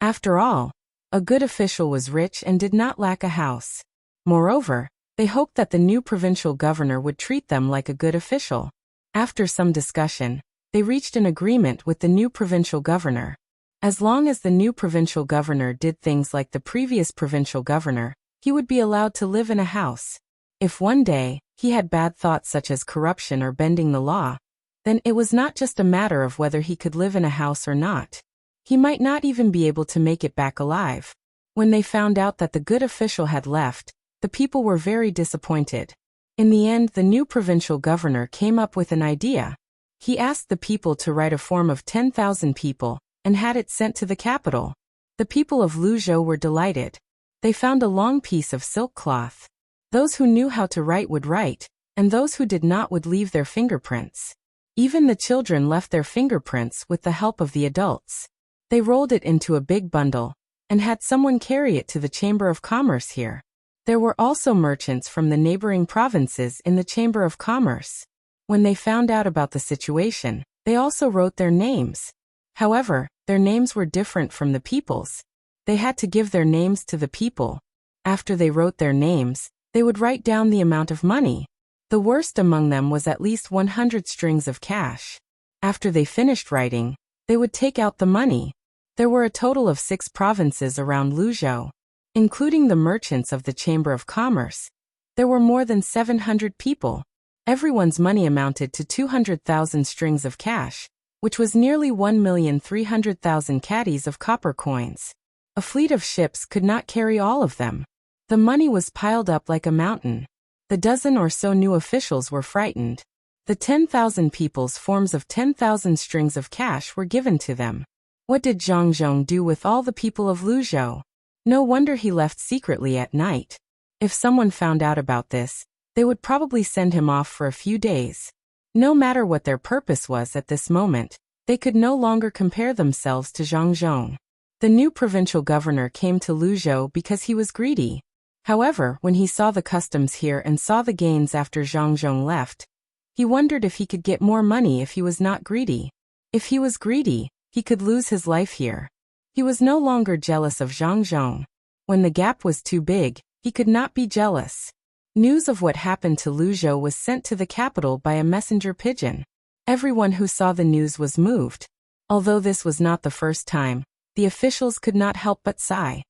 After all, a good official was rich and did not lack a house. Moreover, they hoped that the new provincial governor would treat them like a good official. After some discussion, they reached an agreement with the new provincial governor. As long as the new provincial governor did things like the previous provincial governor, he would be allowed to live in a house. If one day, he had bad thoughts such as corruption or bending the law, then it was not just a matter of whether he could live in a house or not. He might not even be able to make it back alive. When they found out that the good official had left, the people were very disappointed. In the end, the new provincial governor came up with an idea. He asked the people to write a form of 10,000 people, and had it sent to the capital. The people of Luzhou were delighted. They found a long piece of silk cloth. Those who knew how to write would write, and those who did not would leave their fingerprints. Even the children left their fingerprints with the help of the adults. They rolled it into a big bundle, and had someone carry it to the Chamber of Commerce here. There were also merchants from the neighboring provinces in the Chamber of Commerce. When they found out about the situation, they also wrote their names. However, their names were different from the people's. They had to give their names to the people. After they wrote their names, they would write down the amount of money. The worst among them was at least 100 strings of cash. After they finished writing, they would take out the money. There were a total of 6 provinces around Luzhou. Including the merchants of the Chamber of Commerce, there were more than 700 people. Everyone's money amounted to 200,000 strings of cash, which was nearly 1,300,000 caddies of copper coins. A fleet of ships could not carry all of them. The money was piled up like a mountain. The dozen or so new officials were frightened. The 10,000 people's forms of 10,000 strings of cash were given to them. What did Zhang Zhong do with all the people of Luzhou? No wonder he left secretly at night. If someone found out about this, they would probably send him off for a few days. No matter what their purpose was at this moment, they could no longer compare themselves to Zhang Zhong. The new provincial governor came to Luzhou because he was greedy. However, when he saw the customs here and saw the gains after Zhang Zhong left, he wondered if he could get more money if he was not greedy. If he was greedy, he could lose his life here. He was no longer jealous of Zhang Zhong. When the gap was too big, he could not be jealous. News of what happened to Luzhou was sent to the capital by a messenger pigeon. Everyone who saw the news was moved. Although this was not the first time, the officials could not help but sigh.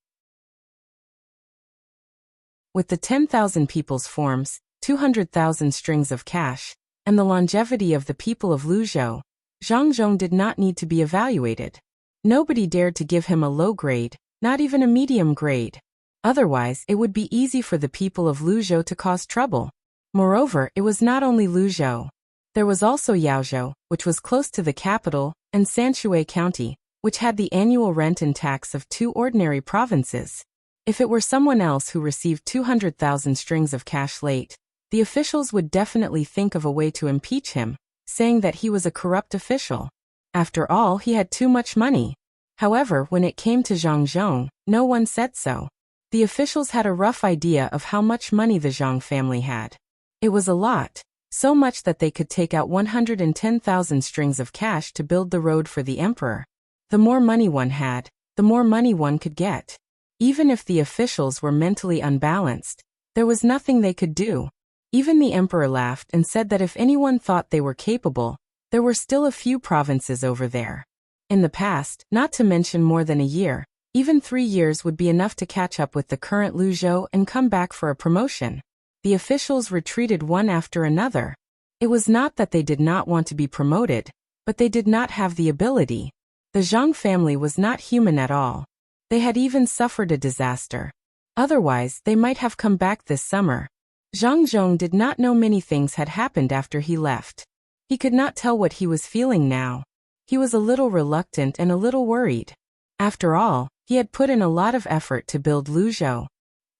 With the 10,000 people's forms, 200,000 strings of cash, and the longevity of the people of Luzhou, Zhang Zhong did not need to be evaluated. Nobody dared to give him a low grade, not even a medium grade. Otherwise, it would be easy for the people of Luzhou to cause trouble. Moreover, it was not only Luzhou. There was also Yaozhou, which was close to the capital, and Sanshui County, which had the annual rent and tax of 2 ordinary provinces. If it were someone else who received 200,000 strings of cash late, the officials would definitely think of a way to impeach him, saying that he was a corrupt official. After all, he had too much money. However, when it came to Zhang Zhong, no one said so. The officials had a rough idea of how much money the Zhang family had. It was a lot, so much that they could take out 110,000 strings of cash to build the road for the emperor. The more money one had, the more money one could get. Even if the officials were mentally unbalanced, there was nothing they could do. Even the emperor laughed and said that if anyone thought they were capable, there were still a few provinces over there. In the past, not to mention more than a year, even 3 years would be enough to catch up with the current Luzhou and come back for a promotion. The officials retreated one after another. It was not that they did not want to be promoted, but they did not have the ability. The Zhang family was not human at all. They had even suffered a disaster. Otherwise, they might have come back this summer. Zhang Zhong did not know many things had happened after he left. He could not tell what he was feeling now. He was a little reluctant and a little worried. After all, he had put in a lot of effort to build Luzhou.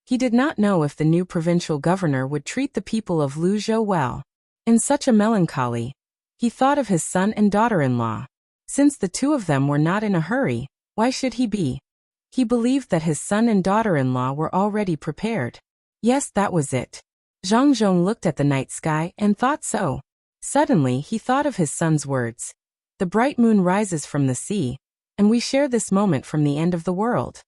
He did not know if the new provincial governor would treat the people of Luzhou well. In such a melancholy, he thought of his son and daughter-in-law. Since the two of them were not in a hurry, why should he be? He believed that his son and daughter-in-law were already prepared. Yes, that was it. Zhang Zhong looked at the night sky and thought so. Suddenly, he thought of his son's words. The bright moon rises from the sea, and we share this moment from the end of the world.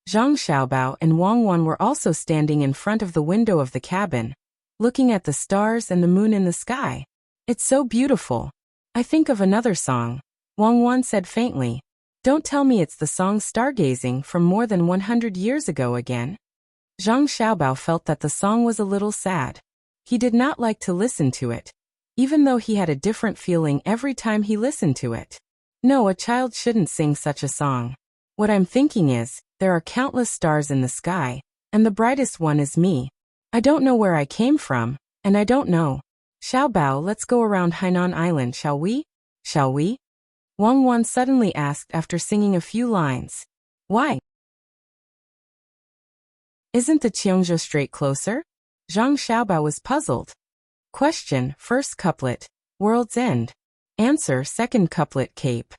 Zhang Xiaobao and Wang Wan were also standing in front of the window of the cabin, looking at the stars and the moon in the sky. It's so beautiful. I think of another song, Wang Wan said faintly. Don't tell me it's the song Stargazing from more than 100 years ago again. Zhang Xiaobao felt that the song was a little sad. He did not like to listen to it, even though he had a different feeling every time he listened to it. No, a child shouldn't sing such a song. What I'm thinking is, there are countless stars in the sky, and the brightest one is me. I don't know where I came from, and I don't know. Xiaobao, let's go around Hainan Island, shall we? Shall we? Wang Wan suddenly asked after singing a few lines. Why? Isn't the Qiongzhou Strait closer? Zhang Xiaobao was puzzled. Question, first couplet, World's End. Answer, second couplet, Cape.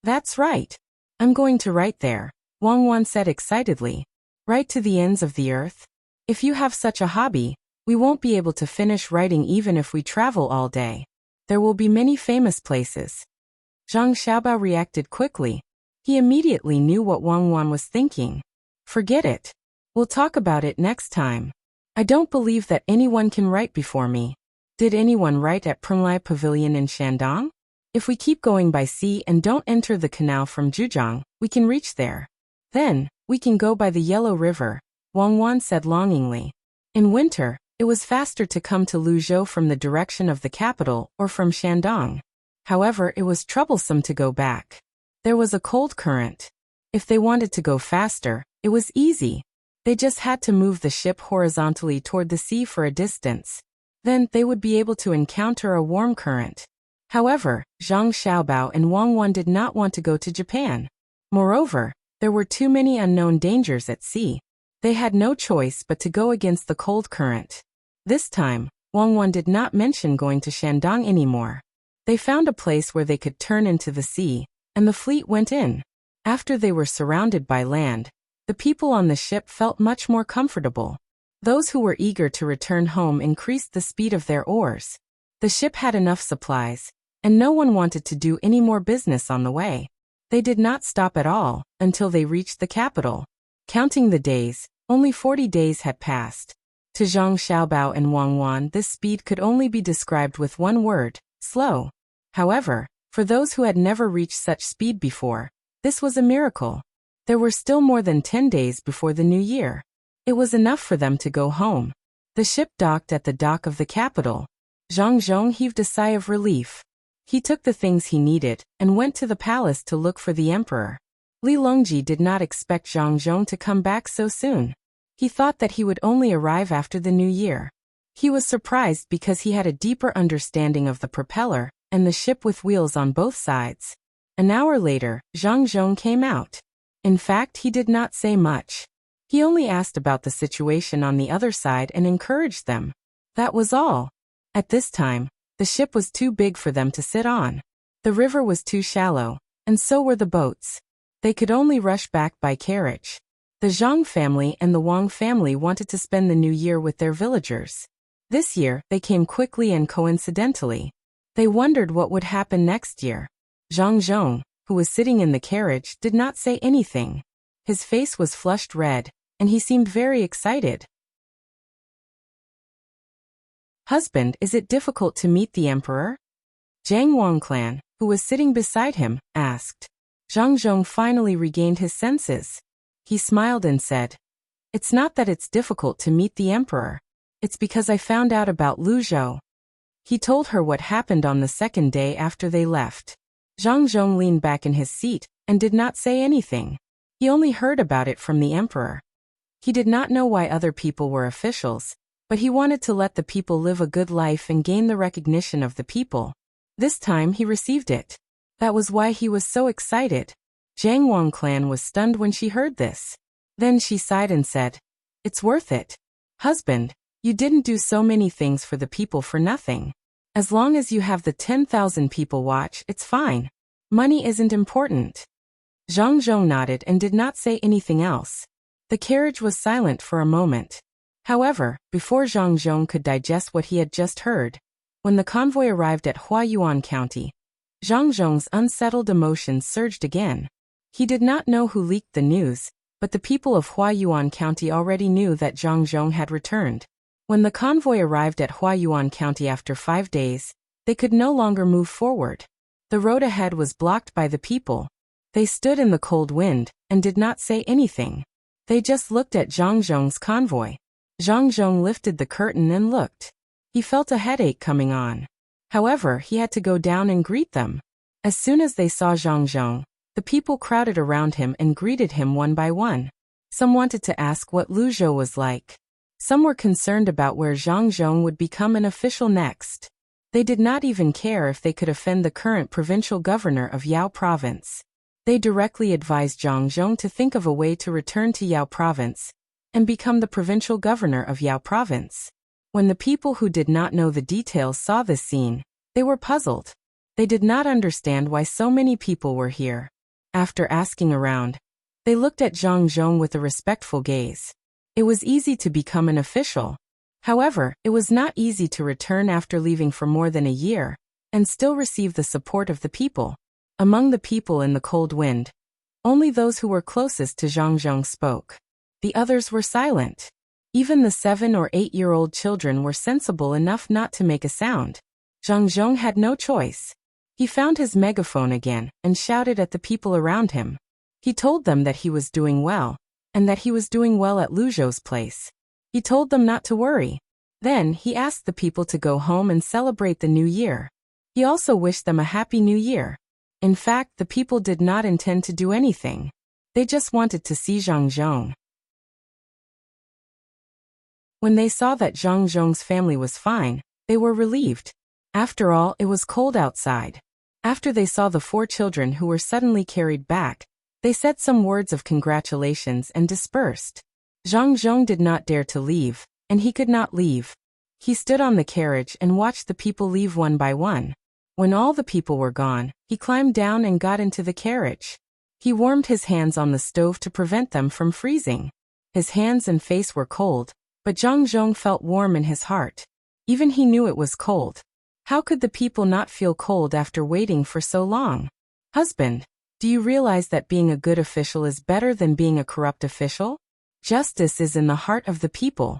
That's right. I'm going to write there, Wang Wan said excitedly. Write to the ends of the earth? If you have such a hobby, we won't be able to finish writing even if we travel all day. There will be many famous places. Zhang Xiaobao reacted quickly. He immediately knew what Wang Wan was thinking. Forget it. We'll talk about it next time. I don't believe that anyone can write before me. Did anyone write at Prenglai Pavilion in Shandong? If we keep going by sea and don't enter the canal from Zhujiang, we can reach there. Then, we can go by the Yellow River, Wang Wan said longingly. In winter, it was faster to come to Luzhou from the direction of the capital or from Shandong. However, it was troublesome to go back. There was a cold current. If they wanted to go faster, it was easy. They just had to move the ship horizontally toward the sea for a distance. Then, they would be able to encounter a warm current. However, Zhang Xiaobao and Wang Wan did not want to go to Japan. Moreover, there were too many unknown dangers at sea. They had no choice but to go against the cold current. This time, Wang Wan did not mention going to Shandong anymore. They found a place where they could turn into the sea, and the fleet went in. After they were surrounded by land, the people on the ship felt much more comfortable. Those who were eager to return home increased the speed of their oars. The ship had enough supplies, and no one wanted to do any more business on the way. They did not stop at all until they reached the capital. Counting the days, only 40 days had passed. To Zhang Xiaobao and Wang Wan, this speed could only be described with one word, slow. However, for those who had never reached such speed before, this was a miracle. There were still more than 10 days before the new year. It was enough for them to go home. The ship docked at the dock of the capital. Zhang Zhong heaved a sigh of relief. He took the things he needed and went to the palace to look for the emperor. Li Longji did not expect Zhang Zhong to come back so soon. He thought that he would only arrive after the new year. He was surprised because he had a deeper understanding of the propeller and the ship with wheels on both sides. An hour later, Zhang Zhong came out. In fact, he did not say much. He only asked about the situation on the other side and encouraged them. That was all. At this time, the ship was too big for them to sit on. The river was too shallow, and so were the boats. They could only rush back by carriage. The Zhang family and the Wang family wanted to spend the new year with their villagers. This year, they came quickly and coincidentally. They wondered what would happen next year. Zhang Zhong, who was sitting in the carriage, did not say anything. His face was flushed red, and he seemed very excited. Husband, is it difficult to meet the emperor? Zhang Wangclan, who was sitting beside him, asked. Zhang Zhong finally regained his senses. He smiled and said, "It's not that it's difficult to meet the emperor. It's because I found out about Lu Zhou." He told her what happened on the second day after they left. Zhang Zhong leaned back in his seat and did not say anything. He only heard about it from the emperor. He did not know why other people were officials, but he wanted to let the people live a good life and gain the recognition of the people. This time he received it. That was why he was so excited. Zhang Wangclan was stunned when she heard this. Then she sighed and said, "It's worth it. Husband, you didn't do so many things for the people for nothing. As long as you have the 10,000 people watch, it's fine. Money isn't important." Zhang Zhong nodded and did not say anything else. The carriage was silent for a moment. However, before Zhang Zhong could digest what he had just heard, when the convoy arrived at Huayuan County, Zhang Zhong's unsettled emotions surged again. He did not know who leaked the news, but the people of Huayuan County already knew that Zhang Zhong had returned. When the convoy arrived at Huayuan County after 5 days, they could no longer move forward. The road ahead was blocked by the people. They stood in the cold wind and did not say anything. They just looked at Zhang Zhong's convoy. Zhang Zhong lifted the curtain and looked. He felt a headache coming on. However, he had to go down and greet them. As soon as they saw Zhang Zhong, the people crowded around him and greeted him one by one. Some wanted to ask what Lu Zhou was like. Some were concerned about where Zhang Zhong would become an official next. They did not even care if they could offend the current provincial governor of Yao Province. They directly advised Zhang Zhong to think of a way to return to Yao Province and become the provincial governor of Yao Province. When the people who did not know the details saw this scene, they were puzzled. They did not understand why so many people were here. After asking around, they looked at Zhang Zhong with a respectful gaze. It was easy to become an official. However, it was not easy to return after leaving for more than a year and still receive the support of the people. Among the people in the cold wind, only those who were closest to Zhang Zhong spoke. The others were silent. Even the 7 or 8-year-old children were sensible enough not to make a sound. Zhang Zhong had no choice. He found his megaphone again and shouted at the people around him. He told them that he was doing well, and that he was doing well at Lu Zhou's place. He told them not to worry. Then he asked the people to go home and celebrate the new year. He also wished them a happy new year. In fact, the people did not intend to do anything. They just wanted to see Zhang Zhong. When they saw that Zhang Zhong's family was fine, they were relieved. After all, it was cold outside. After they saw the 4 children who were suddenly carried back, they said some words of congratulations and dispersed. Zhang Zhong did not dare to leave, and he could not leave. He stood on the carriage and watched the people leave one by one. When all the people were gone, he climbed down and got into the carriage. He warmed his hands on the stove to prevent them from freezing. His hands and face were cold, but Zhang Zhong felt warm in his heart. Even he knew it was cold. How could the people not feel cold after waiting for so long? Husband, do you realize that being a good official is better than being a corrupt official? Justice is in the heart of the people.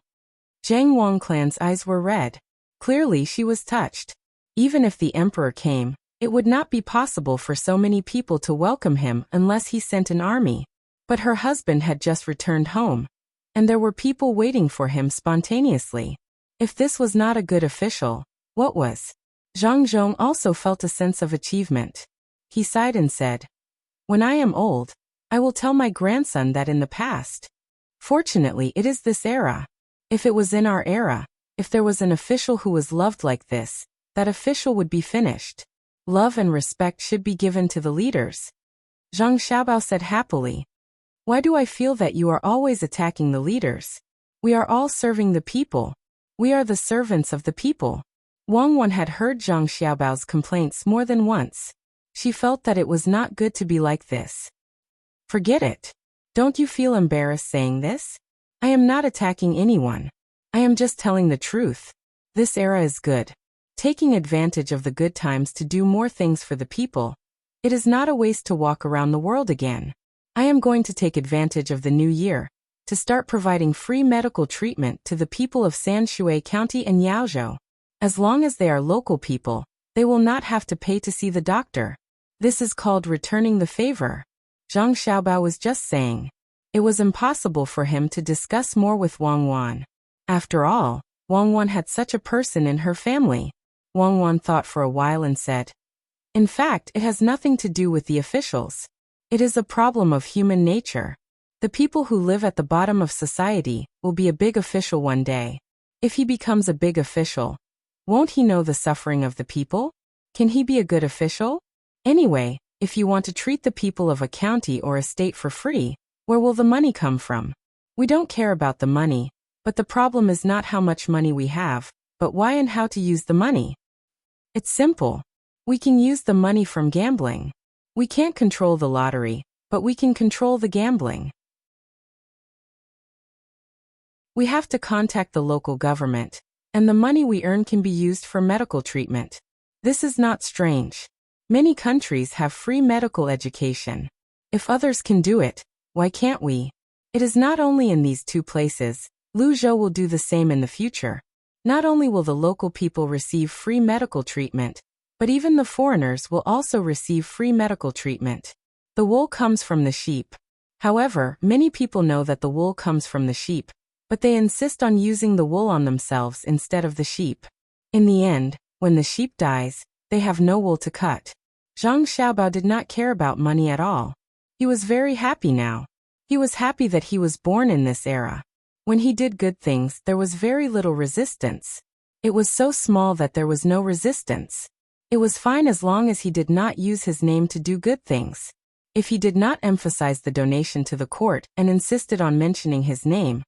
Zhang Wangclan's eyes were red. Clearly she was touched. Even if the emperor came, it would not be possible for so many people to welcome him unless he sent an army. But her husband had just returned home, and there were people waiting for him spontaneously. If this was not a good official, what was? Zhang Zhong also felt a sense of achievement. He sighed and said, "When I am old, I will tell my grandson that in the past. Fortunately, it is this era. If it was in our era, if there was an official who was loved like this, that official would be finished. Love and respect should be given to the leaders." Zhang Xiaobao said happily, "Why do I feel that you are always attacking the leaders? We are all serving the people. We are the servants of the people." Wang Wan had heard Zhang Xiaobao's complaints more than once. She felt that it was not good to be like this. "Forget it. Don't you feel embarrassed saying this? I am not attacking anyone. I am just telling the truth. This era is good. Taking advantage of the good times to do more things for the people. It is not a waste to walk around the world again. I am going to take advantage of the new year to start providing free medical treatment to the people of Sanshui County and Yaozhou. As long as they are local people, they will not have to pay to see the doctor. This is called returning the favor. Zhang Xiaobao was just saying. It was impossible for him to discuss more with Wang Wan. After all, Wang Wan had such a person in her family. Wang Wan thought for a while and said, in fact, it has nothing to do with the officials. It is a problem of human nature. The people who live at the bottom of society will be a big official one day. If he becomes a big official, won't he know the suffering of the people? Can he be a good official? Anyway, if you want to treat the people of a county or a state for free, where will the money come from? We don't care about the money, but the problem is not how much money we have, but why and how to use the money. It's simple. We can use the money from gambling. We can't control the lottery, but we can control the gambling. We have to contact the local government, and the money we earn can be used for medical treatment. This is not strange. Many countries have free medical education. If others can do it, why can't we? It is not only in these two places. Luzhou will do the same in the future. Not only will the local people receive free medical treatment, but even the foreigners will also receive free medical treatment. The wool comes from the sheep. However, many people know that the wool comes from the sheep, but they insist on using the wool on themselves instead of the sheep. In the end, when the sheep dies, they have no wool to cut. Zhang Xiaobao did not care about money at all. He was very happy now. He was happy that he was born in this era. When he did good things, there was very little resistance. It was so small that there was no resistance. It was fine as long as he did not use his name to do good things. If he did not emphasize the donation to the court and insisted on mentioning his name,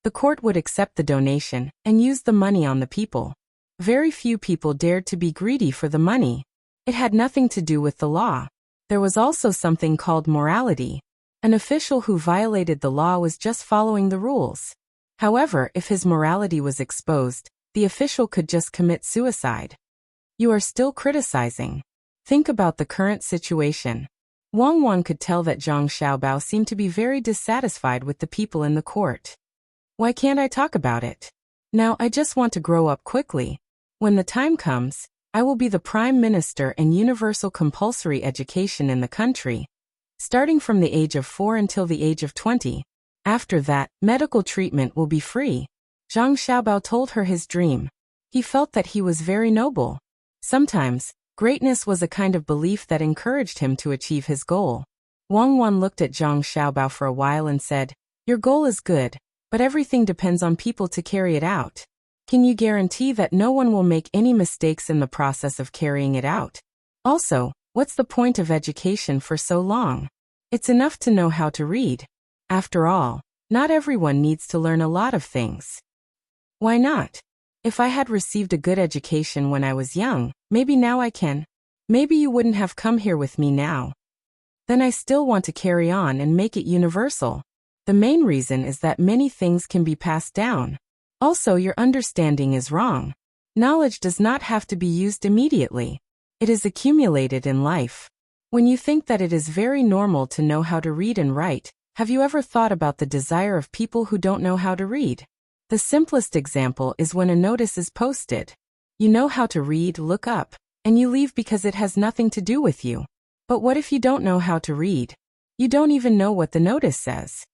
the court would accept the donation and use the money on the people. Very few people dared to be greedy for the money. It had nothing to do with the law. There was also something called morality. An official who violated the law was just following the rules. However, if his morality was exposed, the official could just commit suicide. You are still criticizing. Think about the current situation. Wang Wan could tell that Zhang Xiaobao seemed to be very dissatisfied with the people in the court. Why can't I talk about it? Now I just want to grow up quickly. When the time comes, I will be the Prime Minister and universal compulsory education in the country. Starting from the age of 4 until the age of 20. After that, medical treatment will be free. Zhang Xiaobao told her his dream. He felt that he was very noble. Sometimes, greatness was a kind of belief that encouraged him to achieve his goal. Wang Wan looked at Zhang Xiaobao for a while and said, your goal is good, but everything depends on people to carry it out. Can you guarantee that no one will make any mistakes in the process of carrying it out? Also, what's the point of education for so long? It's enough to know how to read. After all, not everyone needs to learn a lot of things. Why not? If I had received a good education when I was young, maybe now I can. Maybe you wouldn't have come here with me now. Then I still want to carry on and make it universal. The main reason is that many things can be passed down. Also, your understanding is wrong. Knowledge does not have to be used immediately. It is accumulated in life. When you think that it is very normal to know how to read and write, have you ever thought about the desire of people who don't know how to read? The simplest example is when a notice is posted. You know how to read, look up, and you leave because it has nothing to do with you. But what if you don't know how to read? You don't even know what the notice says.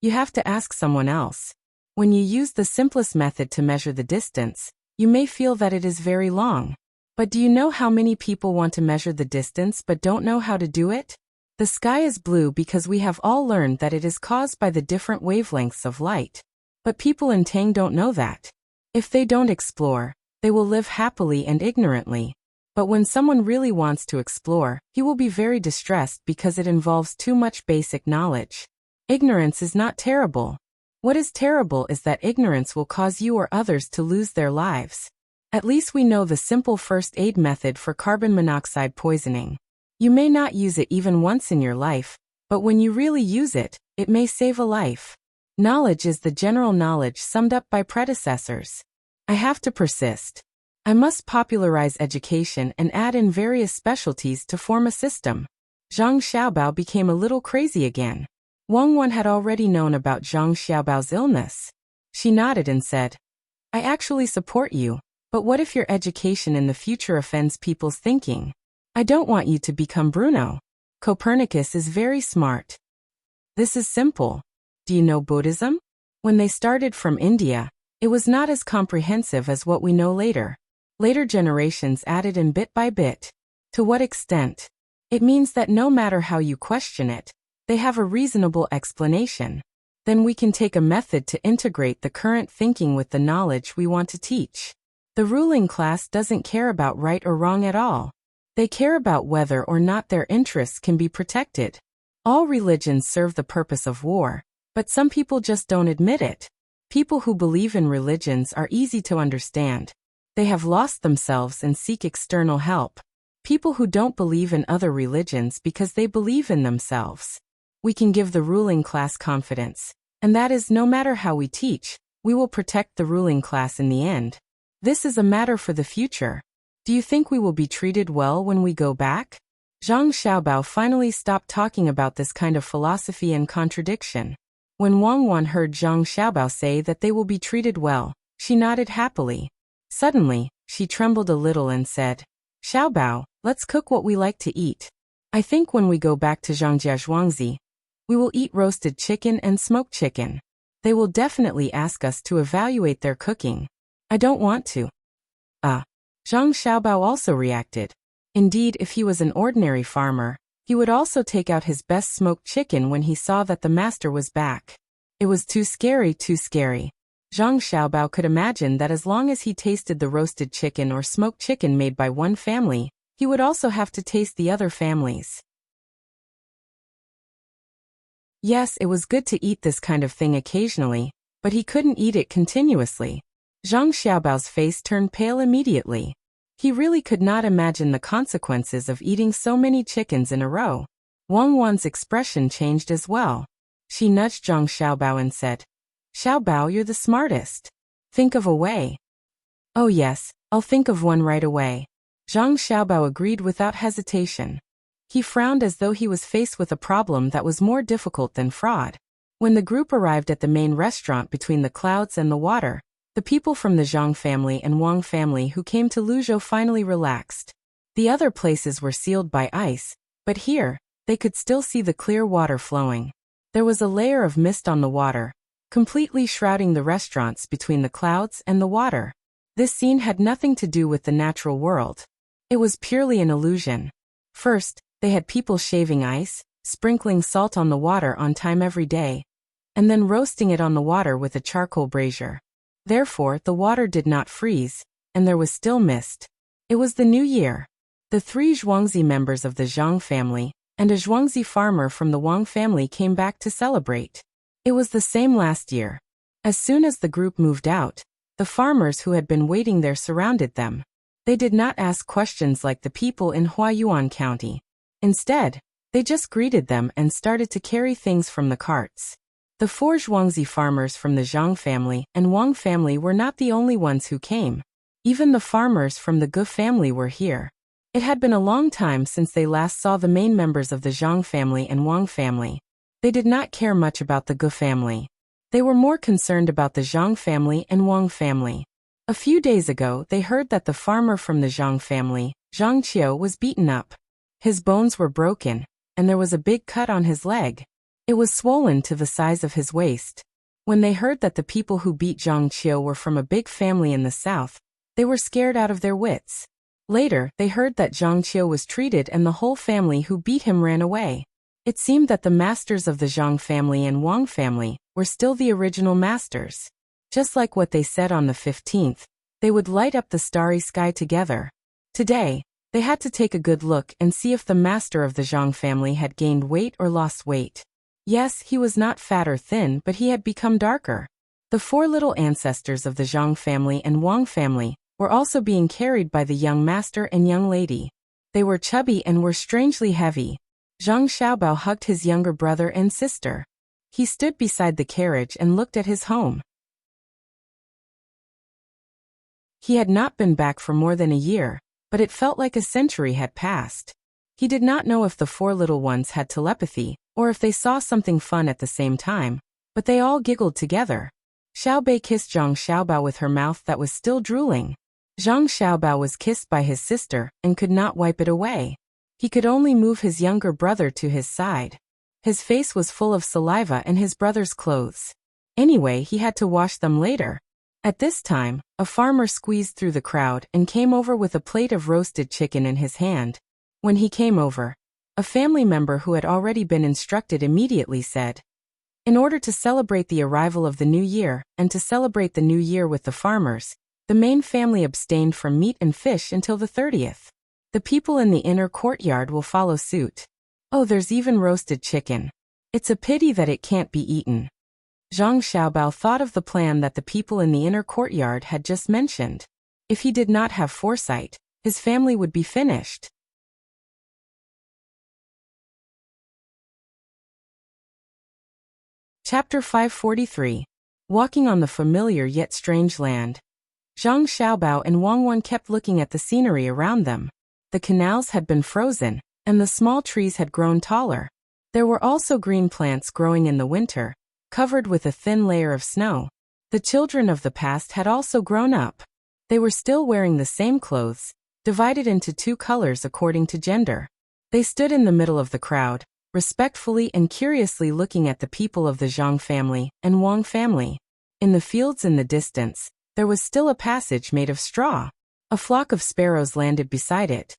You have to ask someone else. When you use the simplest method to measure the distance, you may feel that it is very long. But do you know how many people want to measure the distance but don't know how to do it? The sky is blue because we have all learned that it is caused by the different wavelengths of light. But people in Tang don't know that. If they don't explore, they will live happily and ignorantly. But when someone really wants to explore, he will be very distressed because it involves too much basic knowledge. Ignorance is not terrible. What is terrible is that ignorance will cause you or others to lose their lives. At least we know the simple first aid method for carbon monoxide poisoning. You may not use it even once in your life, but when you really use it, it may save a life. Knowledge is the general knowledge summed up by predecessors. I have to persist. I must popularize education and add in various specialties to form a system. Zhang Xiaobao became a little crazy again. Wang Wan had already known about Zhang Xiaobao's illness. She nodded and said, I actually support you, but what if your education in the future offends people's thinking? I don't want you to become Bruno. Copernicus is very smart. This is simple. Do you know Buddhism? When they started from India, it was not as comprehensive as what we know later. Later generations added in bit by bit. To what extent? It means that no matter how you question it, they have a reasonable explanation. Then we can take a method to integrate the current thinking with the knowledge we want to teach. The ruling class doesn't care about right or wrong at all. They care about whether or not their interests can be protected. All religions serve the purpose of war, but some people just don't admit it. People who believe in religions are easy to understand. They have lost themselves and seek external help. People who don't believe in other religions because they believe in themselves. We can give the ruling class confidence, and that is no matter how we teach, we will protect the ruling class in the end. This is a matter for the future. Do you think we will be treated well when we go back? Zhang Xiaobao finally stopped talking about this kind of philosophy and contradiction. When Wang Wan heard Zhang Xiaobao say that they will be treated well, she nodded happily. Suddenly, she trembled a little and said, Xiaobao, let's cook what we like to eat. I think when we go back to Zhangjia Zhuangzi, we will eat roasted chicken and smoked chicken. They will definitely ask us to evaluate their cooking. I don't want to. Zhang Xiaobao also reacted. Indeed, if he was an ordinary farmer, he would also take out his best smoked chicken when he saw that the master was back. It was too scary, too scary. Zhang Xiaobao could imagine that as long as he tasted the roasted chicken or smoked chicken made by one family, he would also have to taste the other families. Yes, it was good to eat this kind of thing occasionally, but he couldn't eat it continuously. Zhang Xiaobao's face turned pale immediately. He really could not imagine the consequences of eating so many chickens in a row. Wang Wan's expression changed as well. She nudged Zhang Xiaobao and said, Xiaobao, you're the smartest. Think of a way. Oh yes, I'll think of one right away. Zhang Xiaobao agreed without hesitation. He frowned as though he was faced with a problem that was more difficult than fraud. When the group arrived at the main restaurant between the clouds and the water, the people from the Zhang family and Wang family who came to Luzhou finally relaxed. The other places were sealed by ice, but here, they could still see the clear water flowing. There was a layer of mist on the water, completely shrouding the restaurants between the clouds and the water. This scene had nothing to do with the natural world. It was purely an illusion. First, they had people shaving ice, sprinkling salt on the water on time every day, and then roasting it on the water with a charcoal brazier. Therefore, the water did not freeze, and there was still mist. It was the new year. The 3 Zhuangzi members of the Zhang family and a Zhuangzi farmer from the Wang family came back to celebrate. It was the same last year. As soon as the group moved out, the farmers who had been waiting there surrounded them. They did not ask questions like the people in Huayuan County. Instead, they just greeted them and started to carry things from the carts. The 4 Zhuangzi farmers from the Zhang family and Wang family were not the only ones who came. Even the farmers from the Gu family were here. It had been a long time since they last saw the main members of the Zhang family and Wang family. They did not care much about the Gu family. They were more concerned about the Zhang family and Wang family. A few days ago, they heard that the farmer from the Zhang family, Zhang Qiu, was beaten up. His bones were broken, and there was a big cut on his leg. It was swollen to the size of his waist. When they heard that the people who beat Zhang Qiu were from a big family in the south, they were scared out of their wits. Later, they heard that Zhang Qiu was treated and the whole family who beat him ran away. It seemed that the masters of the Zhang family and Wang family were still the original masters. Just like what they said on the 15th, they would light up the starry sky together. Today, they had to take a good look and see if the master of the Zhang family had gained weight or lost weight. Yes, he was not fat or thin, but he had become darker. The 4 little ancestors of the Zhang family and Wang family were also being carried by the young master and young lady. They were chubby and were strangely heavy. Zhang Xiaobao hugged his younger brother and sister. He stood beside the carriage and looked at his home. He had not been back for more than a year, but it felt like a century had passed. He did not know if the four little ones had telepathy, or if they saw something fun at the same time, but they all giggled together. Xiaobei kissed Zhang Xiaobao with her mouth that was still drooling. Zhang Xiaobao was kissed by his sister and could not wipe it away. He could only move his younger brother to his side. His face was full of saliva and his brother's clothes. Anyway, he had to wash them later. At this time, a farmer squeezed through the crowd and came over with a plate of roasted chicken in his hand. When he came over, a family member who had already been instructed immediately said, "In order to celebrate the arrival of the new year, and to celebrate the new year with the farmers, the main family abstained from meat and fish until the 30th. The people in the inner courtyard will follow suit. Oh, there's even roasted chicken. It's a pity that it can't be eaten." Zhang Xiaobao thought of the plan that the people in the inner courtyard had just mentioned. If he did not have foresight, his family would be finished. Chapter 543. Walking on the familiar yet strange land. Zhang Xiaobao and Wang Wan kept looking at the scenery around them. The canals had been frozen, and the small trees had grown taller. There were also green plants growing in the winter, covered with a thin layer of snow. The children of the past had also grown up. They were still wearing the same clothes, divided into two colors according to gender. They stood in the middle of the crowd, respectfully and curiously looking at the people of the Zhang family and Wang family. In the fields in the distance, there was still a passage made of straw. A flock of sparrows landed beside it,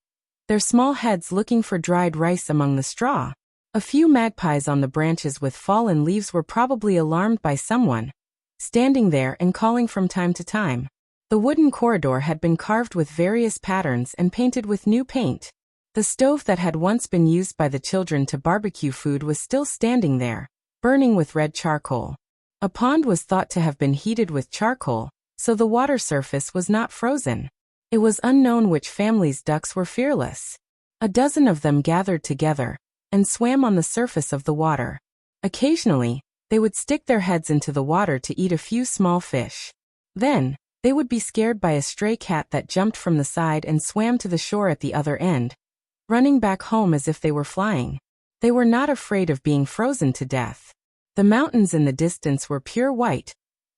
their small heads looking for dried rice among the straw. A few magpies on the branches with fallen leaves were probably alarmed by someone, standing there and calling from time to time. The wooden corridor had been carved with various patterns and painted with new paint. The stove that had once been used by the children to barbecue food was still standing there, burning with red charcoal. A pond was thought to have been heated with charcoal, so the water surface was not frozen. It was unknown which family's ducks were fearless. A dozen of them gathered together and swam on the surface of the water. Occasionally, they would stick their heads into the water to eat a few small fish. Then, they would be scared by a stray cat that jumped from the side and swam to the shore at the other end, running back home as if they were flying. They were not afraid of being frozen to death. The mountains in the distance were pure white,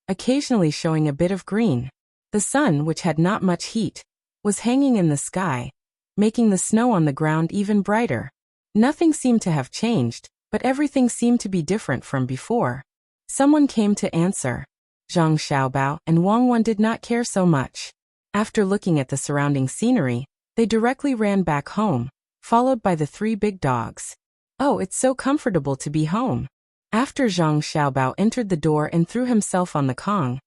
occasionally showing a bit of green. The sun, which had not much heat, was hanging in the sky, making the snow on the ground even brighter. Nothing seemed to have changed, but everything seemed to be different from before. Someone came to answer. Zhang Xiaobao and Wang Wan did not care so much. After looking at the surrounding scenery, they directly ran back home, followed by the three big dogs. Oh, it's so comfortable to be home. After Zhang Xiaobao entered the door and threw himself on the Kong,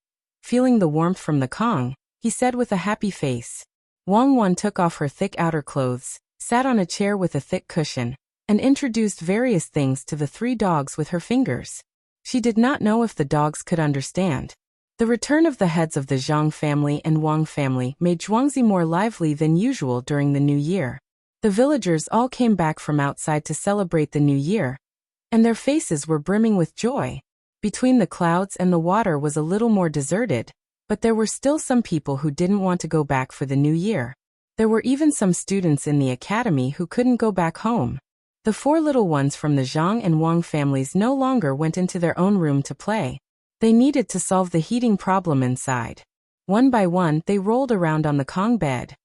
feeling the warmth from the Kong, he said with a happy face. Wang Wan took off her thick outer clothes, sat on a chair with a thick cushion, and introduced various things to the three dogs with her fingers. She did not know if the dogs could understand. The return of the heads of the Zhang family and Wang family made Zhuangzi more lively than usual during the new year. The villagers all came back from outside to celebrate the new year, and their faces were brimming with joy. Between the clouds and the water was a little more deserted, but there were still some people who didn't want to go back for the new year. There were even some students in the academy who couldn't go back home. The four little ones from the Zhang and Wang families no longer went into their own room to play. They needed to solve the heating problem inside. One by one, they rolled around on the Kong bed.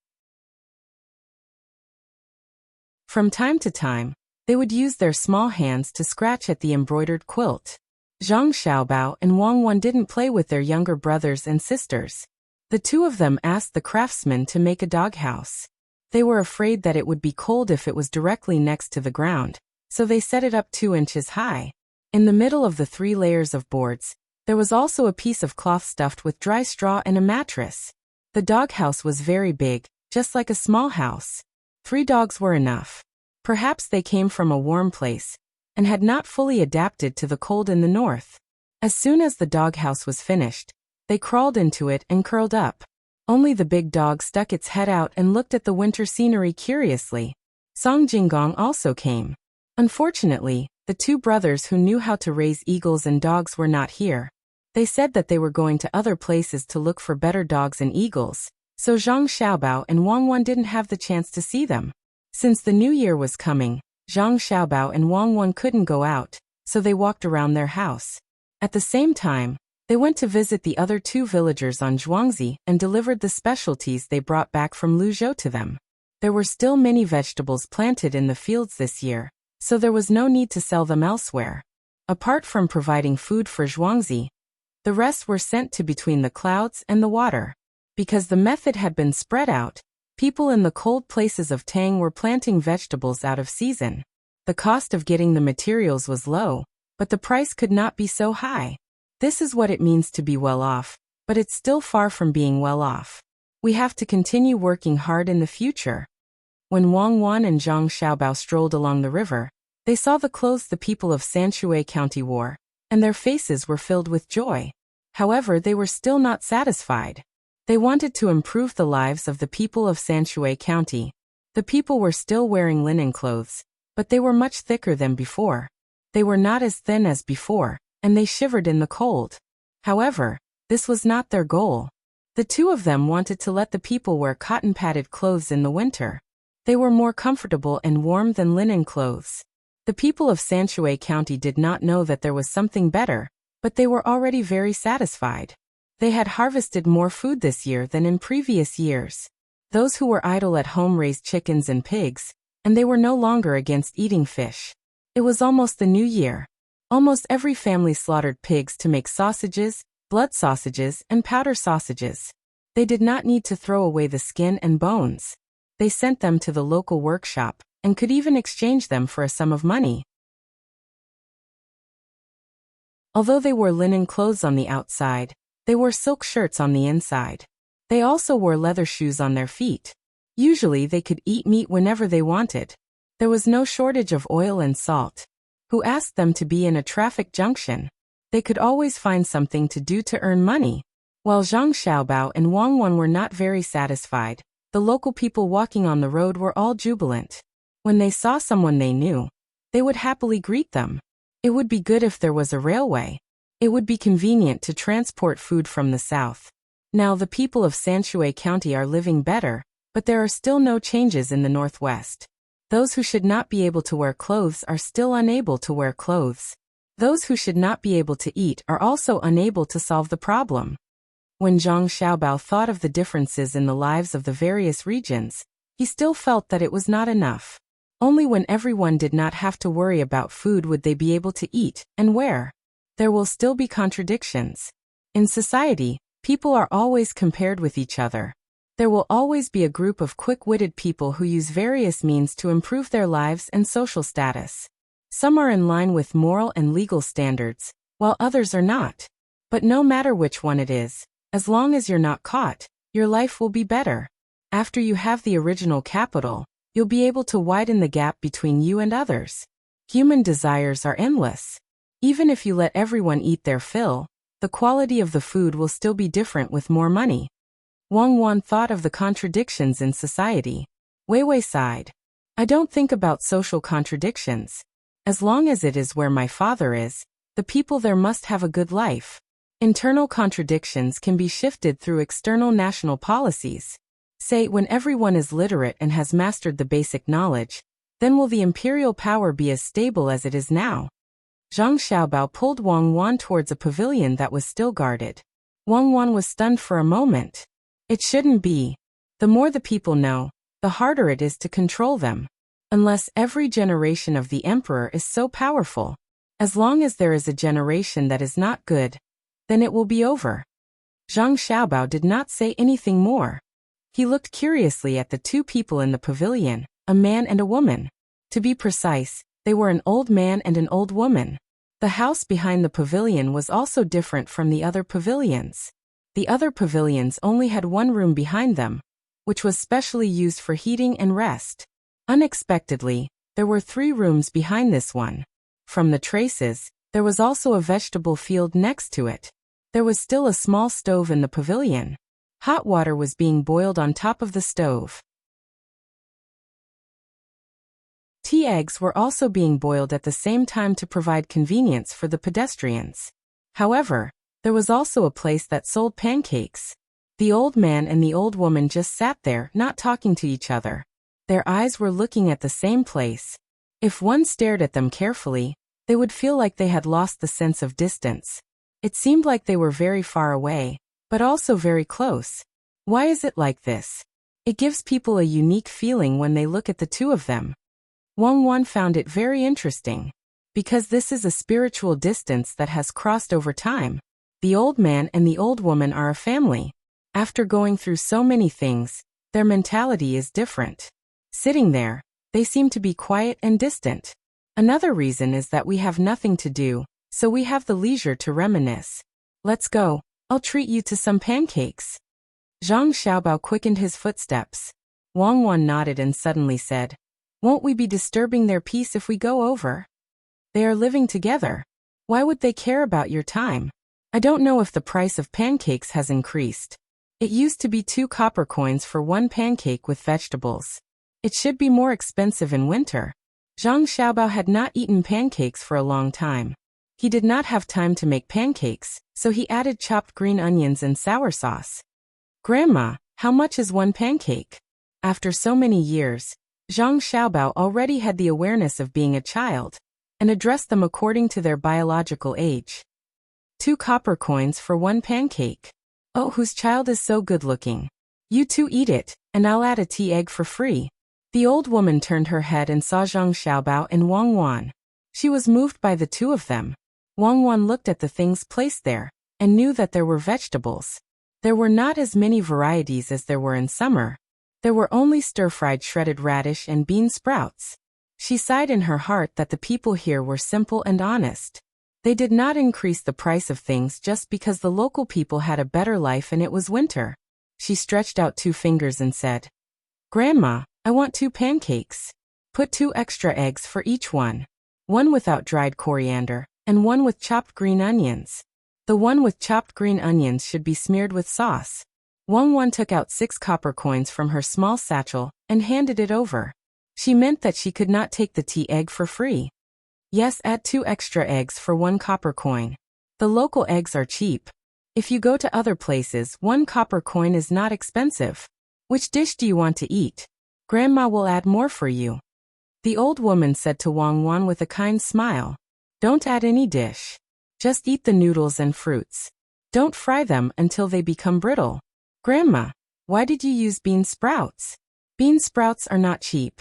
From time to time, they would use their small hands to scratch at the embroidered quilt. Zhang Xiaobao and Wang Wan didn't play with their younger brothers and sisters. The two of them asked the craftsman to make a doghouse. They were afraid that it would be cold if it was directly next to the ground, so they set it up 2 inches high. In the middle of the 3 layers of boards, there was also a piece of cloth stuffed with dry straw and a mattress. The doghouse was very big, just like a small house. 3 dogs were enough. Perhaps they came from a warm place and had not fully adapted to the cold in the north. As soon as the doghouse was finished, they crawled into it and curled up. Only the big dog stuck its head out and looked at the winter scenery curiously. Song Jinggong also came. Unfortunately, the two brothers who knew how to raise eagles and dogs were not here. They said that they were going to other places to look for better dogs and eagles, so Zhang Xiaobao and Wang Wan didn't have the chance to see them. Since the new year was coming, Zhang Xiaobao and Wang Wan couldn't go out, so they walked around their house. At the same time, they went to visit the other two villagers on Zhuangzi and delivered the specialties they brought back from Luzhou to them. There were still many vegetables planted in the fields this year, so there was no need to sell them elsewhere. Apart from providing food for Zhuangzi, the rest were sent to between the clouds and the water. Because the method had been spread out, people in the cold places of Tang were planting vegetables out of season. The cost of getting the materials was low, but the price could not be so high. This is what it means to be well off, but it's still far from being well off. We have to continue working hard in the future. When Wang Wan and Zhang Xiaobao strolled along the river, they saw the clothes the people of Sanshui County wore, and their faces were filled with joy. However, they were still not satisfied. They wanted to improve the lives of the people of Sanshui County. The people were still wearing linen clothes, but they were much thicker than before. They were not as thin as before, and they shivered in the cold. However, this was not their goal. The two of them wanted to let the people wear cotton-padded clothes in the winter. They were more comfortable and warm than linen clothes. The people of Sanshui County did not know that there was something better, but they were already very satisfied. They had harvested more food this year than in previous years. Those who were idle at home raised chickens and pigs, and they were no longer against eating fish. It was almost the new year. Almost every family slaughtered pigs to make sausages, blood sausages, and powder sausages. They did not need to throw away the skin and bones. They sent them to the local workshop, and could even exchange them for a sum of money. Although they wore linen clothes on the outside, they wore silk shirts on the inside. They also wore leather shoes on their feet. Usually they could eat meat whenever they wanted. There was no shortage of oil and salt. Who asked them to be in a traffic junction? They could always find something to do to earn money. While Zhang Xiaobao and Wang Wan were not very satisfied, the local people walking on the road were all jubilant. When they saw someone they knew, they would happily greet them. It would be good if there was a railway. It would be convenient to transport food from the south. Now the people of Sanshui County are living better, but there are still no changes in the northwest. Those who should not be able to wear clothes are still unable to wear clothes. Those who should not be able to eat are also unable to solve the problem. When Zhang Xiaobao thought of the differences in the lives of the various regions, he still felt that it was not enough. Only when everyone did not have to worry about food would they be able to eat and wear. There will still be contradictions. In society, people are always compared with each other. There will always be a group of quick-witted people who use various means to improve their lives and social status. Some are in line with moral and legal standards, while others are not. But no matter which one it is, as long as you're not caught, your life will be better. After you have the original capital, you'll be able to widen the gap between you and others. Human desires are endless. Even if you let everyone eat their fill, the quality of the food will still be different with more money. Wang Wan thought of the contradictions in society. Wei Wei sighed. I don't think about social contradictions. As long as it is where my father is, the people there must have a good life. Internal contradictions can be shifted through external national policies. Say, when everyone is literate and has mastered the basic knowledge, then will the imperial power be as stable as it is now? Zhang Xiaobao pulled Wang Wan towards a pavilion that was still guarded. Wang Wan was stunned for a moment. It shouldn't be. The more the people know, the harder it is to control them. Unless every generation of the emperor is so powerful. As long as there is a generation that is not good, then it will be over. Zhang Xiaobao did not say anything more. He looked curiously at the two people in the pavilion, a man and a woman. To be precise, they were an old man and an old woman. The house behind the pavilion was also different from the other pavilions. The other pavilions only had one room behind them, which was specially used for heating and rest. Unexpectedly, there were 3 rooms behind this one. From the traces, there was also a vegetable field next to it. There was still a small stove in the pavilion. Hot water was being boiled on top of the stove. Tea eggs were also being boiled at the same time to provide convenience for the pedestrians. However, there was also a place that sold pancakes. The old man and the old woman just sat there, not talking to each other. Their eyes were looking at the same place. If one stared at them carefully, they would feel like they had lost the sense of distance. It seemed like they were very far away, but also very close. Why is it like this? It gives people a unique feeling when they look at the two of them. Wang Wan found it very interesting. Because this is a spiritual distance that has crossed over time. The old man and the old woman are a family. After going through so many things, their mentality is different. Sitting there, they seem to be quiet and distant. Another reason is that we have nothing to do, so we have the leisure to reminisce. Let's go, I'll treat you to some pancakes. Zhang Xiaobao quickened his footsteps. Wang Wan nodded and suddenly said, "Won't we be disturbing their peace if we go over? They are living together. Why would they care about your time? I don't know if the price of pancakes has increased. It used to be 2 copper coins for 1 pancake with vegetables. It should be more expensive in winter." Zhang Xiaobao had not eaten pancakes for a long time. He did not have time to make pancakes, so he added chopped green onions and sour sauce. "Grandma, how much is 1 pancake?" After so many years, Zhang Xiaobao already had the awareness of being a child, and addressed them according to their biological age. 2 copper coins for 1 pancake. Oh, whose child is so good-looking? You two eat it, and I'll add a tea egg for free. The old woman turned her head and saw Zhang Xiaobao and Wang Wan. She was moved by the two of them. Wang Wan looked at the things placed there, and knew that there were vegetables. There were not as many varieties as there were in summer. There were only stir-fried shredded radish and bean sprouts. She sighed in her heart that the people here were simple and honest. They did not increase the price of things just because the local people had a better life and it was winter. She stretched out 2 fingers and said, "Grandma, I want 2 pancakes. Put 2 extra eggs for each one. 1 without dried coriander, and 1 with chopped green onions. The one with chopped green onions should be smeared with sauce." Wang Wan took out 6 copper coins from her small satchel and handed it over. She meant that she could not take the tea egg for free. Yes, add 2 extra eggs for 1 copper coin. The local eggs are cheap. If you go to other places, 1 copper coin is not expensive. Which dish do you want to eat? Grandma will add more for you. The old woman said to Wang Wan with a kind smile. Don't add any dish. Just eat the noodles and fruits. Don't fry them until they become brittle. Grandma, why did you use bean sprouts? Bean sprouts are not cheap.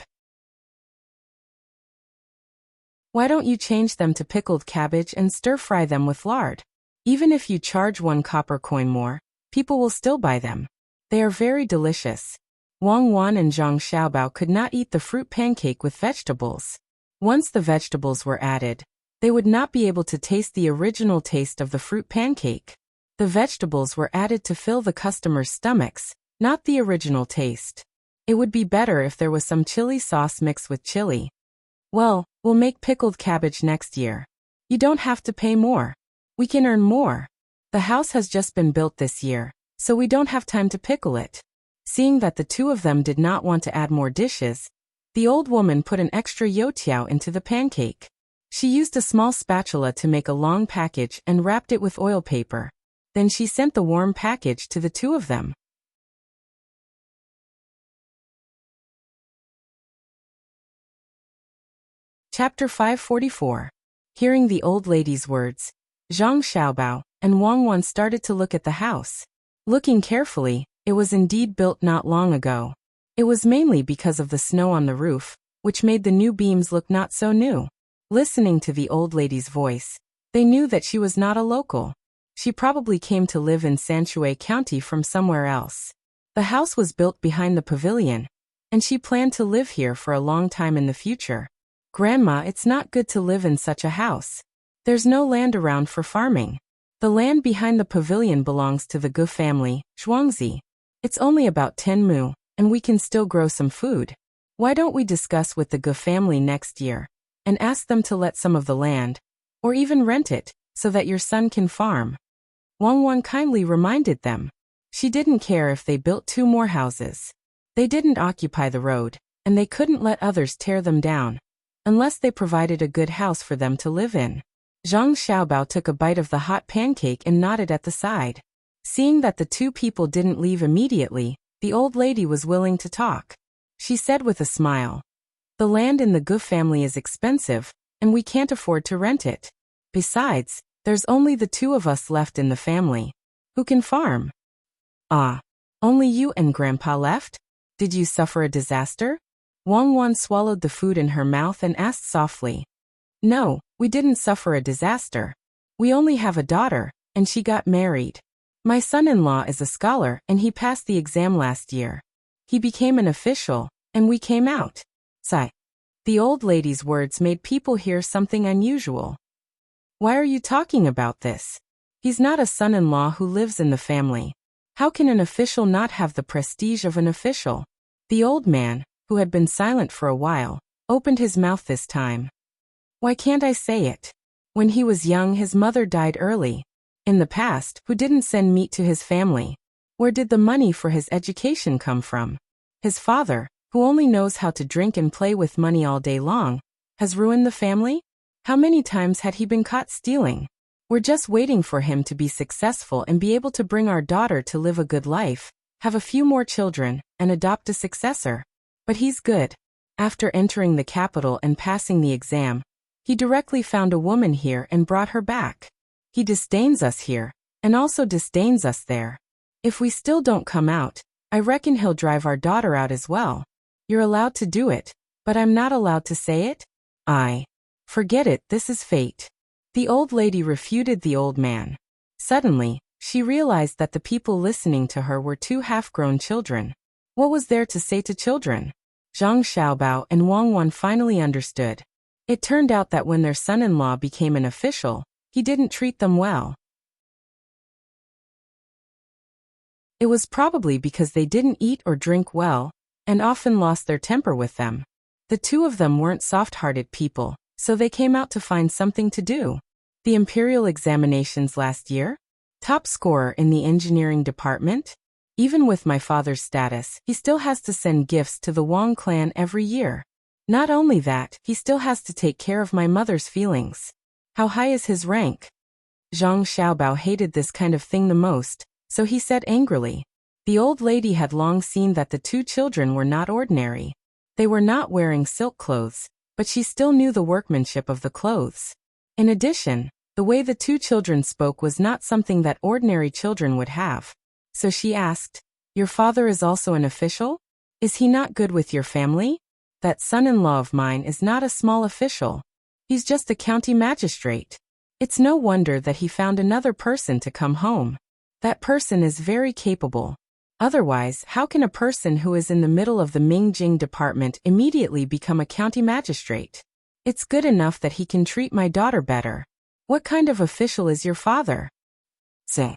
Why don't you change them to pickled cabbage and stir-fry them with lard? Even if you charge 1 copper coin more, people will still buy them. They are very delicious. Wang Wan and Zhang Xiaobao could not eat the fruit pancake with vegetables. Once the vegetables were added, they would not be able to taste the original taste of the fruit pancake. The vegetables were added to fill the customers' stomachs, not the original taste. It would be better if there was some chili sauce mixed with chili. Well, we'll make pickled cabbage next year. You don't have to pay more. We can earn more. The house has just been built this year, so we don't have time to pickle it. Seeing that the two of them did not want to add more dishes, the old woman put an extra youtiao into the pancake. She used a small spatula to make a long package and wrapped it with oil paper. Then she sent the warm package to the two of them. Chapter 544. Hearing the old lady's words, Zhang Xiaobao and Wang Wan started to look at the house. Looking carefully, it was indeed built not long ago. It was mainly because of the snow on the roof, which made the new beams look not so new. Listening to the old lady's voice, they knew that she was not a local. She probably came to live in Sanshui County from somewhere else. The house was built behind the pavilion, and she planned to live here for a long time in the future. Grandma, it's not good to live in such a house. There's no land around for farming. The land behind the pavilion belongs to the Gu family, Zhuangzi. It's only about 10 mu, and we can still grow some food. Why don't we discuss with the Gu family next year, and ask them to let some of the land, or even rent it, so that your son can farm? Wang Wan kindly reminded them. She didn't care if they built 2 more houses. They didn't occupy the road, and they couldn't let others tear them down, unless they provided a good house for them to live in. Zhang Xiaobao took a bite of the hot pancake and nodded at the side. Seeing that the 2 people didn't leave immediately, the old lady was willing to talk. She said with a smile, "The land in the Gu family is expensive, and we can't afford to rent it. Besides, there's only the 2 of us left in the family. Who can farm?" "Ah, only you and Grandpa left? Did you suffer a disaster?" Wang Wan swallowed the food in her mouth and asked softly. "No, we didn't suffer a disaster. We only have a daughter, and she got married. My son-in-law is a scholar and he passed the exam last year. He became an official, and we came out." Sigh. The old lady's words made people hear something unusual. "Why are you talking about this? He's not a son-in-law who lives in the family. How can an official not have the prestige of an official?" The old man, who had been silent for a while, opened his mouth this time. "Why can't I say it? When he was young, his mother died early. In the past, who didn't send meat to his family? Where did the money for his education come from? His father, who only knows how to drink and play with money all day long, has ruined the family? How many times had he been caught stealing? We're just waiting for him to be successful and be able to bring our daughter to live a good life, have a few more children, and adopt a successor. But he's good. After entering the capital and passing the exam, he directly found a woman here and brought her back. He disdains us here, and also disdains us there. If we still don't come out, I reckon he'll drive our daughter out as well. You're allowed to do it, but I'm not allowed to say it? Forget it, this is fate." The old lady refuted the old man. Suddenly, she realized that the people listening to her were 2 half-grown children. What was there to say to children? Zhang Xiaobao and Wang Wan finally understood. It turned out that when their son-in-law became an official, he didn't treat them well. It was probably because they didn't eat or drink well, and often lost their temper with them. The 2 of them weren't soft-hearted people, so they came out to find something to do. The imperial examinations last year? Top scorer in the engineering department? Even with my father's status, he still has to send gifts to the Wang clan every year. Not only that, he still has to take care of my mother's feelings. How high is his rank? Zhang Xiaobao hated this kind of thing the most, so he said angrily. The old lady had long seen that the 2 children were not ordinary. They were not wearing silk clothes, but she still knew the workmanship of the clothes. In addition, the way the 2 children spoke was not something that ordinary children would have. So she asked, "Your father is also an official? Is he not good with your family? That son-in-law of mine is not a small official. He's just a county magistrate. It's no wonder that he found another person to come home. That person is very capable. Otherwise, how can a person who is in the middle of the Mingjing department immediately become a county magistrate? It's good enough that he can treat my daughter better. What kind of official is your father?" Say.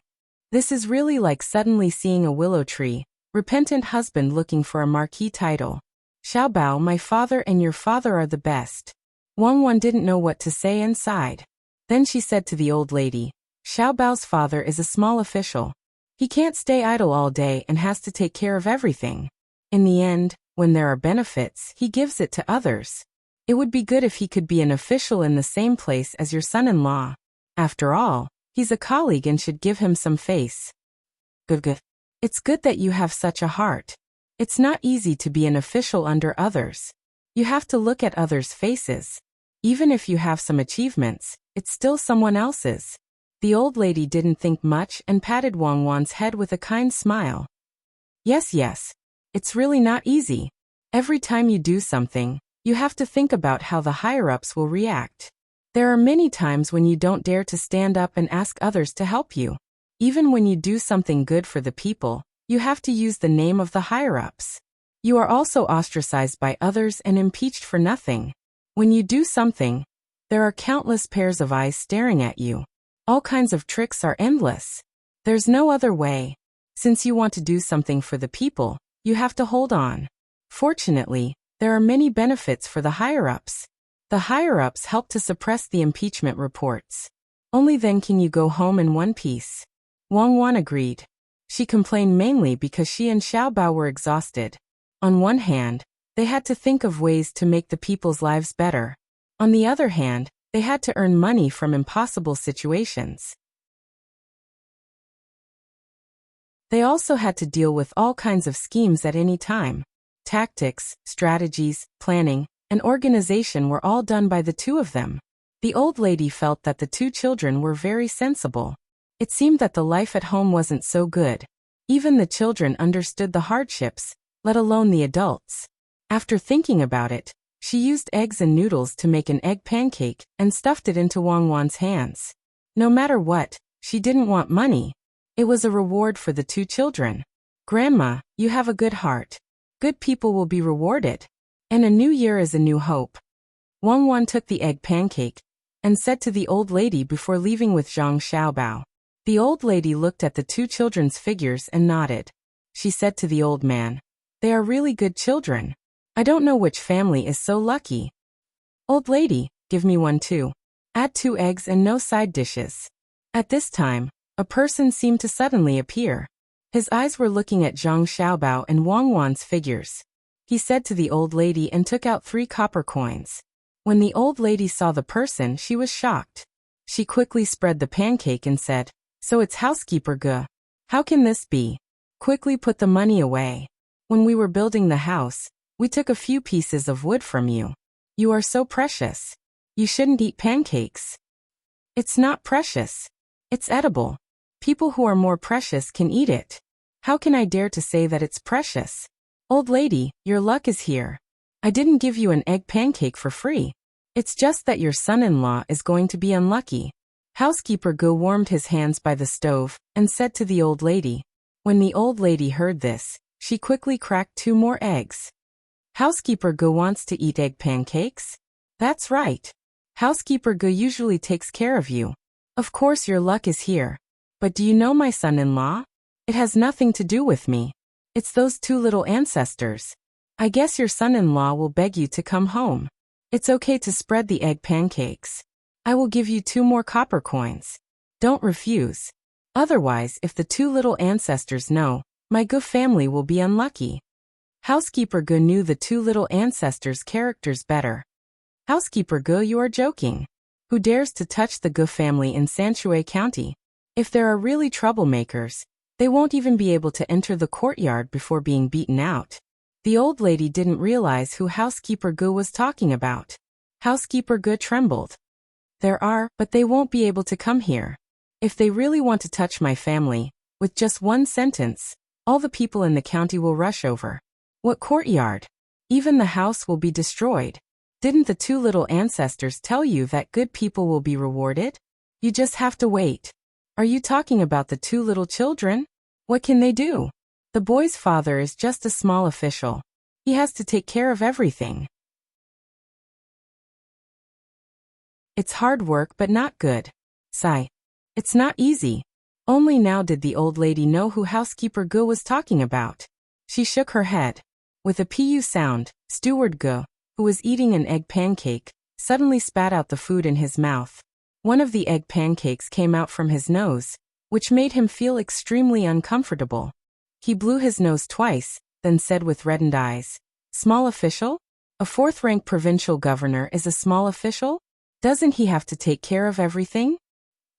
This is really like suddenly seeing a willow tree, repentant husband looking for a marquee title. "Xiaobao, my father and your father are the best." Wang Wan didn't know what to say and sighed. Then she said to the old lady, "Xiaobao's father is a small official. He can't stay idle all day and has to take care of everything. In the end, when there are benefits, he gives it to others. It would be good if he could be an official in the same place as your son-in-law. After all, he's a colleague and should give him some face." Good. It's good that you have such a heart. It's not easy to be an official under others. You have to look at others' faces. Even if you have some achievements, it's still someone else's. The old lady didn't think much and patted Wang Wan's head with a kind smile. Yes. It's really not easy. Every time you do something, you have to think about how the higher-ups will react. There are many times when you don't dare to stand up and ask others to help you. Even when you do something good for the people, you have to use the name of the higher-ups. You are also ostracized by others and impeached for nothing. When you do something, there are countless pairs of eyes staring at you. All kinds of tricks are endless. There's no other way. Since you want to do something for the people, you have to hold on. Fortunately, there are many benefits for the higher-ups. The higher-ups help to suppress the impeachment reports. Only then can you go home in one piece. Wang Wan agreed. She complained mainly because she and Xiaobao were exhausted. On one hand, they had to think of ways to make the people's lives better. On the other hand, they had to earn money from impossible situations. They also had to deal with all kinds of schemes at any time. Tactics, strategies, planning, and organization were all done by the two of them. The old lady felt that the two children were very sensible. It seemed that the life at home wasn't so good. Even the children understood the hardships, let alone the adults. After thinking about it, she used eggs and noodles to make an egg pancake and stuffed it into Wang Wan's hands. No matter what, she didn't want money. It was a reward for the two children. Grandma, you have a good heart. Good people will be rewarded. And a new year is a new hope. Wang Wan took the egg pancake and said to the old lady before leaving with Zhang Xiaobao. The old lady looked at the two children's figures and nodded. She said to the old man, "They are really good children. I don't know which family is so lucky. Old lady, give me one too. Add 2 eggs and no side dishes." At this time, a person seemed to suddenly appear. His eyes were looking at Zhang Xiaobao and Wang Wan's figures. He said to the old lady and took out 3 copper coins. When the old lady saw the person, she was shocked. She quickly spread the pancake and said, "So it's housekeeper Ge. How can this be? Quickly put the money away. When we were building the house, we took a few pieces of wood from you. You are so precious. You shouldn't eat pancakes." "It's not precious. It's edible. People who are more precious can eat it. How can I dare to say that it's precious? Old lady, your luck is here. I didn't give you an egg pancake for free. It's just that your son-in-law is going to be unlucky." Housekeeper Ge warmed his hands by the stove and said to the old lady. When the old lady heard this, she quickly cracked 2 more eggs. "Housekeeper Ge wants to eat egg pancakes? That's right. Housekeeper Ge usually takes care of you. Of course your luck is here. But do you know my son-in-law? It has nothing to do with me. It's those 2 little ancestors. I guess your son-in-law will beg you to come home. It's okay to spread the egg pancakes. I will give you 2 more copper coins. Don't refuse. Otherwise, if the 2 little ancestors know, my Ge family will be unlucky." Housekeeper Ge knew the 2 little ancestors' characters better. "Housekeeper Ge, you are joking. Who dares to touch the Ge family in Sanshui County? If there are really troublemakers, they won't even be able to enter the courtyard before being beaten out." The old lady didn't realize who Housekeeper Ge was talking about. Housekeeper Ge trembled. "There are, but they won't be able to come here. If they really want to touch my family, with just one sentence, all the people in the county will rush over. What courtyard? Even the house will be destroyed. Didn't the 2 little ancestors tell you that good people will be rewarded? You just have to wait. Are you talking about the 2 little children? What can they do? The boy's father is just a small official. He has to take care of everything. It's hard work but not good. Sigh. It's not easy." Only now did the old lady know who Housekeeper Ge was talking about. She shook her head. With a pu sound, Steward Ge, who was eating an egg pancake, suddenly spat out the food in his mouth. One of the egg pancakes came out from his nose, which made him feel extremely uncomfortable. He blew his nose twice, then said with reddened eyes, "Small official? A 4th-rank provincial governor is a small official? Doesn't he have to take care of everything?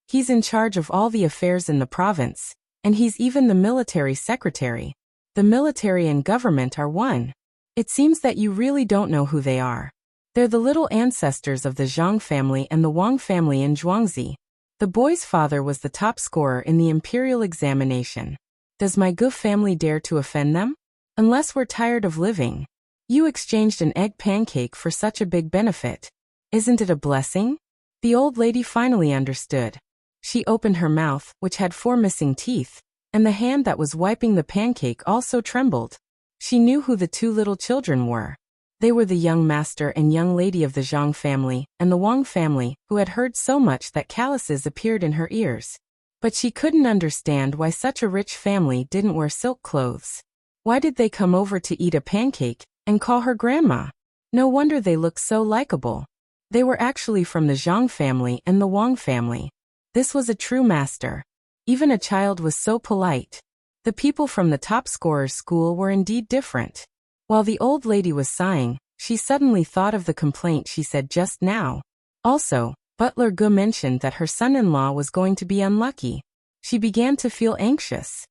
He's in charge of all the affairs in the province, and he's even the military secretary. The military and government are one. It seems that you really don't know who they are. They're the little ancestors of the Zhang family and the Wang family in Zhuangzi. The boy's father was the top scorer in the imperial examination. Does my Ge family dare to offend them? Unless we're tired of living. You exchanged an egg pancake for such a big benefit. Isn't it a blessing?" The old lady finally understood. She opened her mouth, which had 4 missing teeth, and the hand that was wiping the pancake also trembled. She knew who the 2 little children were. They were the young master and young lady of the Zhang family and the Wang family, who had heard so much that calluses appeared in her ears. But she couldn't understand why such a rich family didn't wear silk clothes. Why did they come over to eat a pancake and call her grandma? No wonder they looked so likable. They were actually from the Zhang family and the Wang family. This was a true master. Even a child was so polite. The people from the top scorers school were indeed different. While the old lady was sighing, she suddenly thought of the complaint she said just now. Also, Butler Gu mentioned that her son-in-law was going to be unlucky. She began to feel anxious.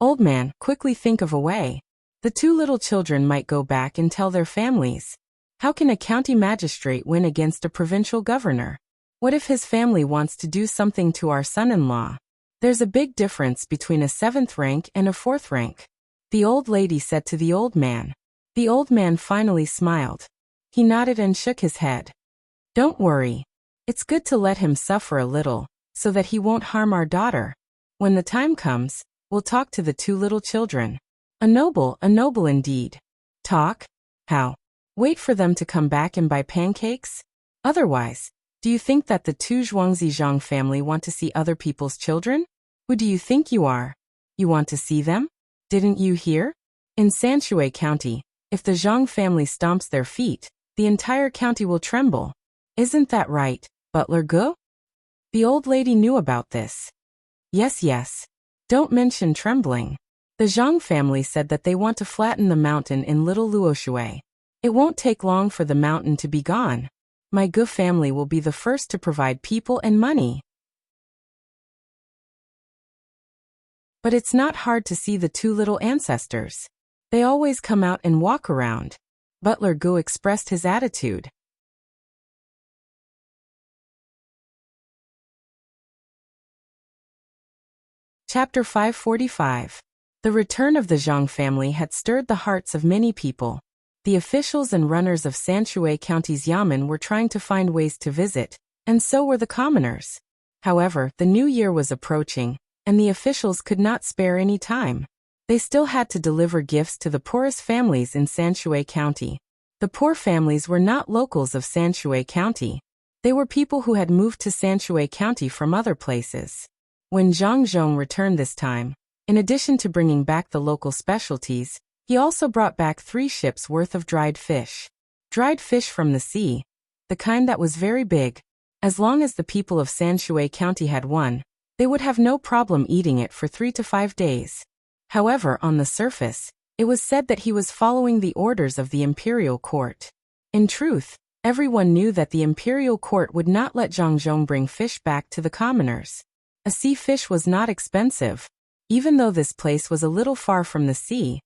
Old man, quickly think of a way. The two little children might go back and tell their families. How can a county magistrate win against a provincial governor? What if his family wants to do something to our son-in-law? There's a big difference between a 7th rank and a 4th rank. The old lady said to the old man. The old man finally smiled. He nodded and shook his head. Don't worry. It's good to let him suffer a little, so that he won't harm our daughter. When the time comes, we'll talk to the two little children. A noble indeed. Talk? How? Wait for them to come back and buy pancakes? Otherwise, do you think that the two Zhuangzi family want to see other people's children? Who do you think you are? You want to see them? Didn't you hear? In Sanshui County, if the Zhang family stomps their feet, the entire county will tremble. Isn't that right, Butler Gu? The old lady knew about this. Yes. Don't mention trembling. The Zhang family said that they want to flatten the mountain in Little Luoshui. It won't take long for the mountain to be gone. My Gu family will be the first to provide people and money. But it's not hard to see the two little ancestors. They always come out and walk around. Butler Gu expressed his attitude. Chapter 545. The return of the Zhang family had stirred the hearts of many people. The officials and runners of Sanshui County's Yamen were trying to find ways to visit, and so were the commoners. However, the new year was approaching, and the officials could not spare any time. They still had to deliver gifts to the poorest families in Sanshui County. The poor families were not locals of Sanshui County. They were people who had moved to Sanshui County from other places. When Zhang Zhong returned this time, in addition to bringing back the local specialties, he also brought back 3 ships worth of dried fish. Dried fish from the sea, the kind that was very big. As long as the people of Sanshui County had one, they would have no problem eating it for 3 to 5 days. However, on the surface, it was said that he was following the orders of the imperial court. In truth, everyone knew that the imperial court would not let Zhang Zhong bring fish back to the commoners. A sea fish was not expensive. Even though this place was a little far from the sea,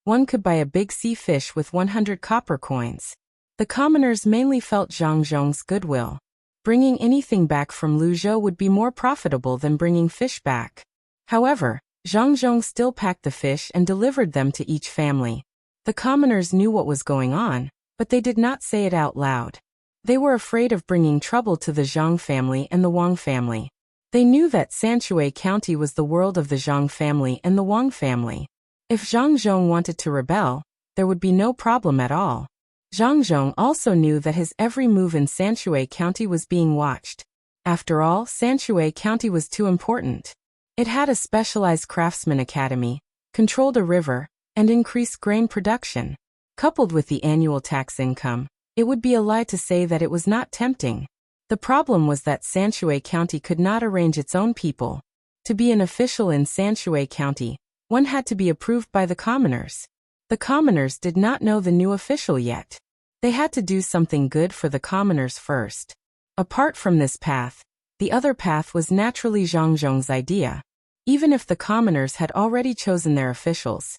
one could buy a big sea fish with 100 copper coins. The commoners mainly felt Zhang Zhong's goodwill. Bringing anything back from Luzhou would be more profitable than bringing fish back. However, Zhang Zhong still packed the fish and delivered them to each family. The commoners knew what was going on, but they did not say it out loud. They were afraid of bringing trouble to the Zhang family and the Wang family. They knew that Sanshui County was the world of the Zhang family and the Wang family. If Zhang Zhong wanted to rebel, there would be no problem at all. Zhang Zhong also knew that his every move in Sanshui County was being watched. After all, Sanshui County was too important. It had a specialized craftsman academy, controlled a river, and increased grain production. Coupled with the annual tax income, it would be a lie to say that it was not tempting. The problem was that Sanshui County could not arrange its own people. To be an official in Sanshui County, one had to be approved by the commoners. The commoners did not know the new official yet. They had to do something good for the commoners first. Apart from this path, the other path was naturally Zhang Zhong's idea. Even if the commoners had already chosen their officials,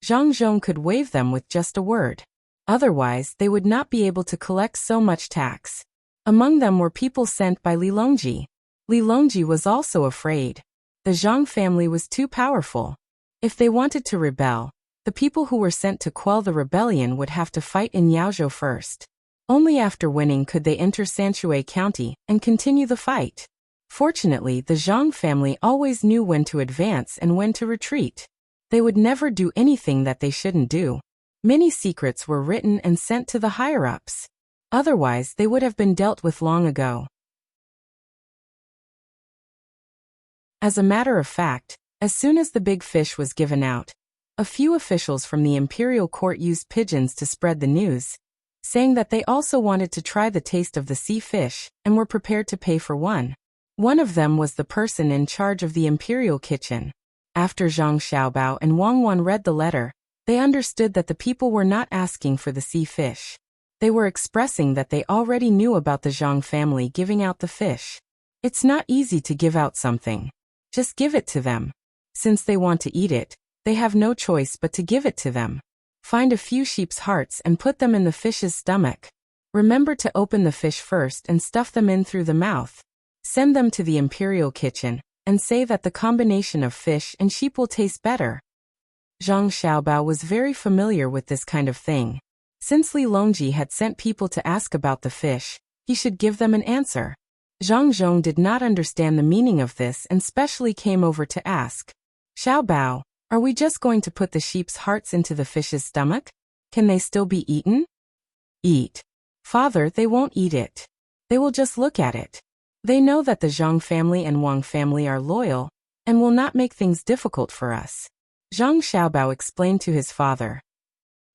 Zhang Zhong could waive them with just a word. Otherwise, they would not be able to collect so much tax. Among them were people sent by Li Longji. Li Longji was also afraid. The Zhang family was too powerful. If they wanted to rebel, the people who were sent to quell the rebellion would have to fight in Yaozhou first. Only after winning could they enter Sanshui County and continue the fight. Fortunately, the Zhang family always knew when to advance and when to retreat. They would never do anything that they shouldn't do. Many secrets were written and sent to the higher-ups. Otherwise, they would have been dealt with long ago. As a matter of fact, as soon as the big fish was given out, a few officials from the imperial court used pigeons to spread the news, saying that they also wanted to try the taste of the sea fish and were prepared to pay for one. One of them was the person in charge of the imperial kitchen. After Zhang Xiaobao and Wang Wan read the letter, they understood that the people were not asking for the sea fish. They were expressing that they already knew about the Zhang family giving out the fish. It's not easy to give out something. Just give it to them. Since they want to eat it, they have no choice but to give it to them. Find a few sheep's hearts and put them in the fish's stomach. Remember to open the fish first and stuff them in through the mouth. Send them to the imperial kitchen, and say that the combination of fish and sheep will taste better. Zhang Xiaobao was very familiar with this kind of thing. Since Li Longji had sent people to ask about the fish, he should give them an answer. Zhang Zhong did not understand the meaning of this and specially came over to ask. Xiaobao, are we just going to put the sheep's hearts into the fish's stomach? Can they still be eaten? Eat. Father, they won't eat it. They will just look at it. They know that the Zhang family and Wang family are loyal, and will not make things difficult for us. Zhang Xiaobao explained to his father.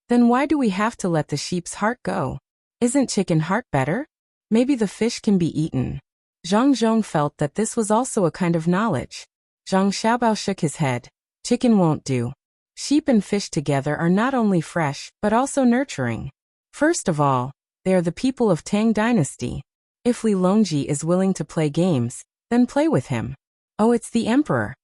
Then why do we have to let the sheep's heart go? Isn't chicken heart better? Maybe the fish can be eaten. Zhang Zhong felt that this was also a kind of knowledge. Zhang Xiaobao shook his head. Chicken won't do. Sheep and fish together are not only fresh, but also nurturing. First of all, they are the people of Tang Dynasty. If Li Longji is willing to play games, then play with him. Oh, it's the emperor.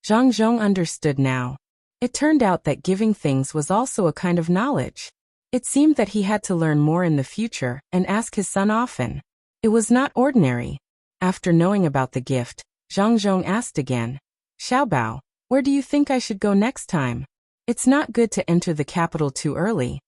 Zhang Zhong understood now. It turned out that giving things was also a kind of knowledge. It seemed that he had to learn more in the future and ask his son often. It was not ordinary. After knowing about the gift, Zhang Zhong asked again. Xiaobao, where do you think I should go next time? It's not good to enter the capital too early.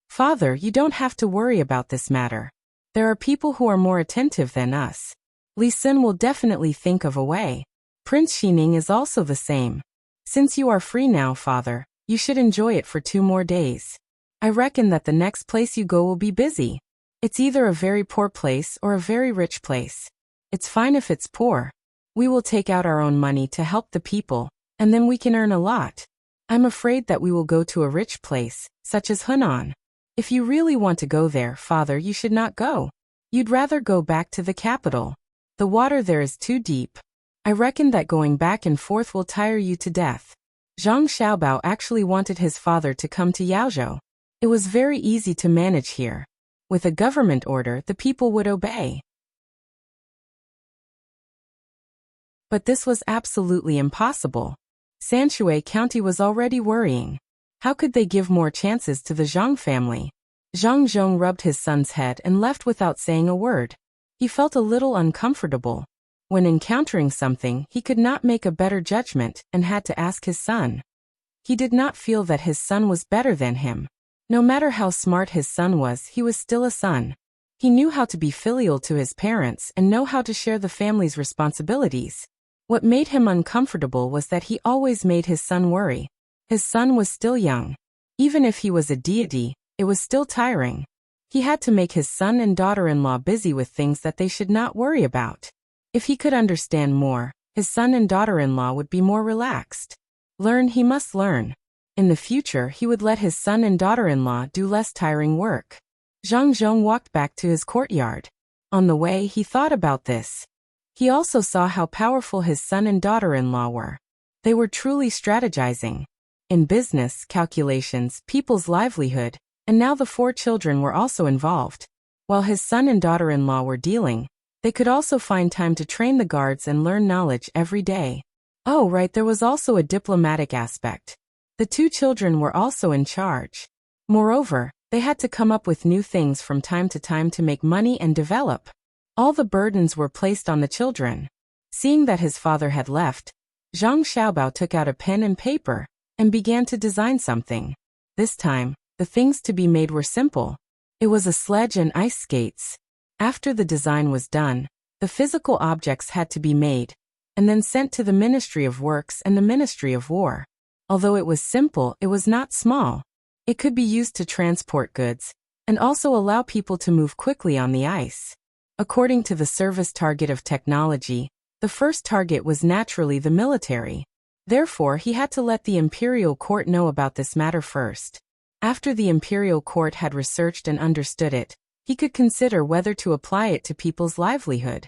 Father, you don't have to worry about this matter. There are people who are more attentive than us. Li Sun will definitely think of a way. Prince Xining is also the same. Since you are free now, father, you should enjoy it for 2 more days. I reckon that the next place you go will be busy. It's either a very poor place or a very rich place. It's fine if it's poor. We will take out our own money to help the people, and then we can earn a lot. I'm afraid that we will go to a rich place, such as Hunan. If you really want to go there, father, you should not go. You'd rather go back to the capital. The water there is too deep. I reckon that going back and forth will tire you to death. Zhang Xiaobao actually wanted his father to come to Yaozhou. It was very easy to manage here. With a government order, the people would obey. But this was absolutely impossible. Sanshui County was already worrying. How could they give more chances to the Zhang family? Zhang Zhong rubbed his son's head and left without saying a word. He felt a little uncomfortable. When encountering something, he could not make a better judgment and had to ask his son. He did not feel that his son was better than him. No matter how smart his son was, he was still a son. He knew how to be filial to his parents and know how to share the family's responsibilities. What made him uncomfortable was that he always made his son worry. His son was still young. Even if he was a deity, it was still tiring. He had to make his son and daughter-in-law busy with things that they should not worry about. If he could understand more, his son and daughter-in-law would be more relaxed. Learn, he must learn. In the future, he would let his son and daughter-in-law do less tiring work. Zhang Zhong walked back to his courtyard. On the way, he thought about this. He also saw how powerful his son and daughter-in-law were. They were truly strategizing. In business, calculations, people's livelihood, and now the 4 children were also involved. While his son and daughter-in-law were dealing, they could also find time to train the guards and learn knowledge every day. Oh, right, there was also a diplomatic aspect. The 2 children were also in charge. Moreover, they had to come up with new things from time to time to make money and develop. All the burdens were placed on the children. Seeing that his father had left, Zhang Xiaobao took out a pen and paper and began to design something. This time, the things to be made were simple. It was a sledge and ice skates. After the design was done, the physical objects had to be made, and then sent to the Ministry of Works and the Ministry of War. Although it was simple, it was not small. It could be used to transport goods, and also allow people to move quickly on the ice. According to the service target of technology, the first target was naturally the military. Therefore, he had to let the imperial court know about this matter first. After the imperial court had researched and understood it, he could consider whether to apply it to people's livelihood.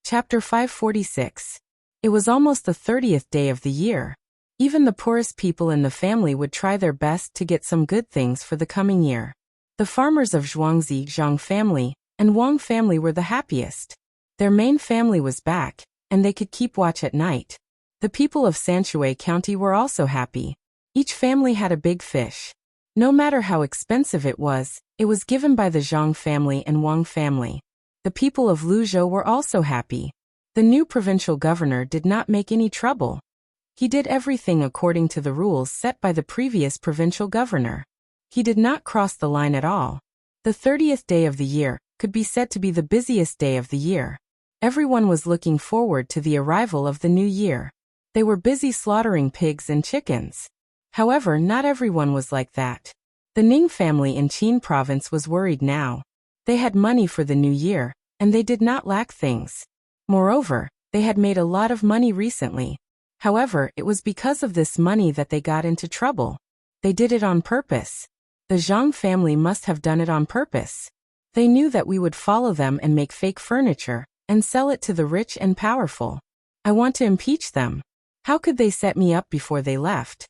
Chapter 546. It was almost the 30th day of the year. Even the poorest people in the family would try their best to get some good things for the coming year. The farmers of Zhuangzi Zhang family and Wang family were the happiest. Their main family was back, and they could keep watch at night. The people of Sanshui County were also happy. Each family had a big fish. No matter how expensive it was given by the Zhang family and Wang family. The people of Luzhou were also happy. The new provincial governor did not make any trouble. He did everything according to the rules set by the previous provincial governor. He did not cross the line at all. The 30th day of the year could be said to be the busiest day of the year. Everyone was looking forward to the arrival of the new year. They were busy slaughtering pigs and chickens. However, not everyone was like that. The Ning family in Qin province was worried now. They had money for the new year, and they did not lack things. Moreover, they had made a lot of money recently. However, it was because of this money that they got into trouble. They did it on purpose. The Zhang family must have done it on purpose. They knew that we would follow them and make fake furniture, and sell it to the rich and powerful. I want to impeach them. How could they set me up before they left?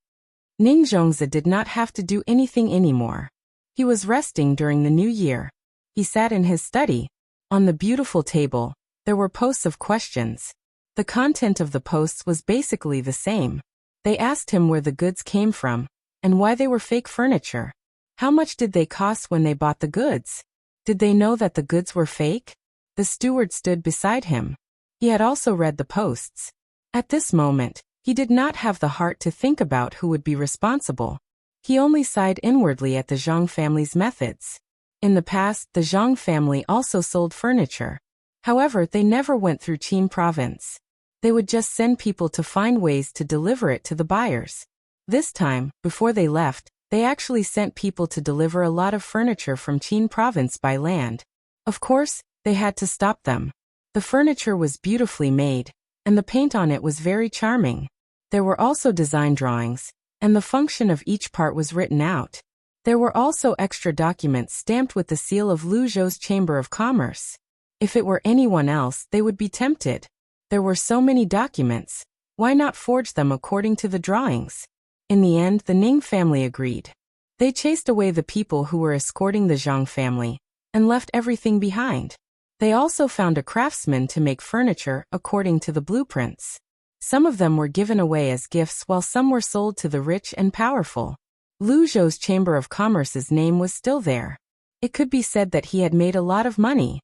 Ning Zhongzi did not have to do anything anymore. He was resting during the new year. He sat in his study. On the beautiful table, there were posts of questions. The content of the posts was basically the same. They asked him where the goods came from, and why they were fake furniture. How much did they cost when they bought the goods? Did they know that the goods were fake? The steward stood beside him. He had also read the posts. At this moment, he did not have the heart to think about who would be responsible. He only sighed inwardly at the Zhang family's methods. In the past, the Zhang family also sold furniture. However, they never went through Qin province. They would just send people to find ways to deliver it to the buyers. This time, before they left, they actually sent people to deliver a lot of furniture from Qin province by land. Of course, they had to stop them. The furniture was beautifully made, and the paint on it was very charming. There were also design drawings, and the function of each part was written out. There were also extra documents stamped with the seal of Luzhou's Chamber of Commerce. If it were anyone else, they would be tempted. There were so many documents, why not forge them according to the drawings? In the end, the Ning family agreed. They chased away the people who were escorting the Zhang family, and left everything behind. They also found a craftsman to make furniture according to the blueprints. Some of them were given away as gifts while some were sold to the rich and powerful. Luzhou's Chamber of Commerce's name was still there. It could be said that he had made a lot of money.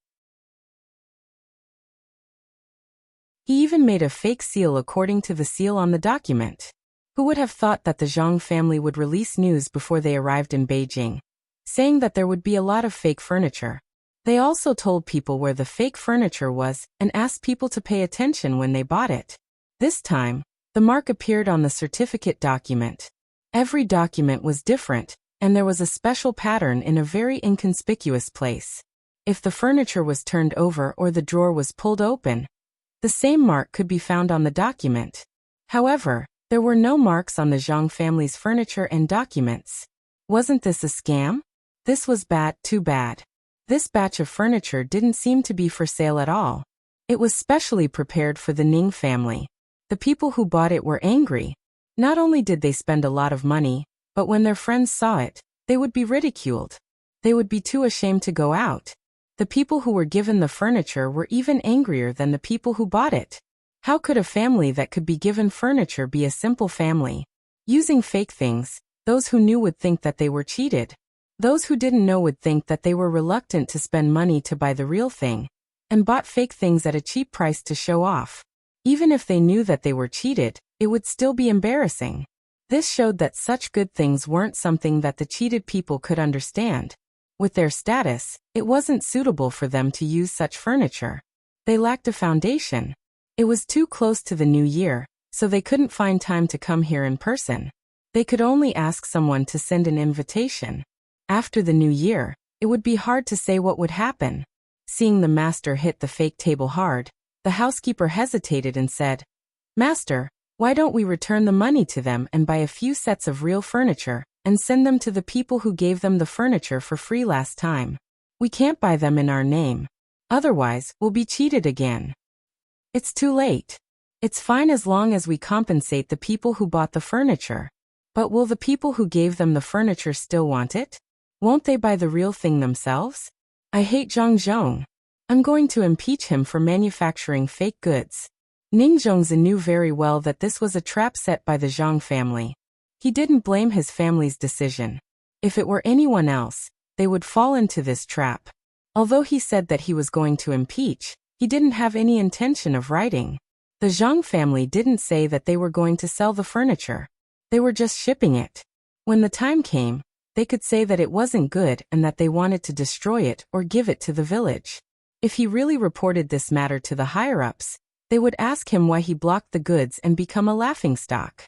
He even made a fake seal according to the seal on the document. Who would have thought that the Zhang family would release news before they arrived in Beijing, saying that there would be a lot of fake furniture? They also told people where the fake furniture was and asked people to pay attention when they bought it. This time, the mark appeared on the certificate document. Every document was different, and there was a special pattern in a very inconspicuous place. If the furniture was turned over or the drawer was pulled open, the same mark could be found on the document. However, there were no marks on the Zhang family's furniture and documents. Wasn't this a scam? This was bad, too bad. This batch of furniture didn't seem to be for sale at all. It was specially prepared for the Ning family. The people who bought it were angry. Not only did they spend a lot of money, but when their friends saw it, they would be ridiculed. They would be too ashamed to go out. The people who were given the furniture were even angrier than the people who bought it. How could a family that could be given furniture be a simple family? Using fake things, those who knew would think that they were cheated. Those who didn't know would think that they were reluctant to spend money to buy the real thing, and bought fake things at a cheap price to show off. Even if they knew that they were cheated, it would still be embarrassing. This showed that such good things weren't something that the cheated people could understand. With their status, it wasn't suitable for them to use such furniture. They lacked a foundation. It was too close to the new year, so they couldn't find time to come here in person. They could only ask someone to send an invitation. After the new year, it would be hard to say what would happen. Seeing the master hit the fake table hard, the housekeeper hesitated and said, "Master, why don't we return the money to them and buy a few sets of real furniture, and send them to the people who gave them the furniture for free last time? We can't buy them in our name. Otherwise, we'll be cheated again." It's too late. It's fine as long as we compensate the people who bought the furniture. But will the people who gave them the furniture still want it? Won't they buy the real thing themselves? I hate Zhang Zhong. I'm going to impeach him for manufacturing fake goods. Ning Zhongzi knew very well that this was a trap set by the Zhang family. He didn't blame his family's decision. If it were anyone else, they would fall into this trap. Although he said that he was going to impeach, he didn't have any intention of writing. The Zhang family didn't say that they were going to sell the furniture. They were just shipping it. When the time came, they could say that it wasn't good and that they wanted to destroy it or give it to the village. If he really reported this matter to the higher-ups, they would ask him why he blocked the goods and become a laughingstock.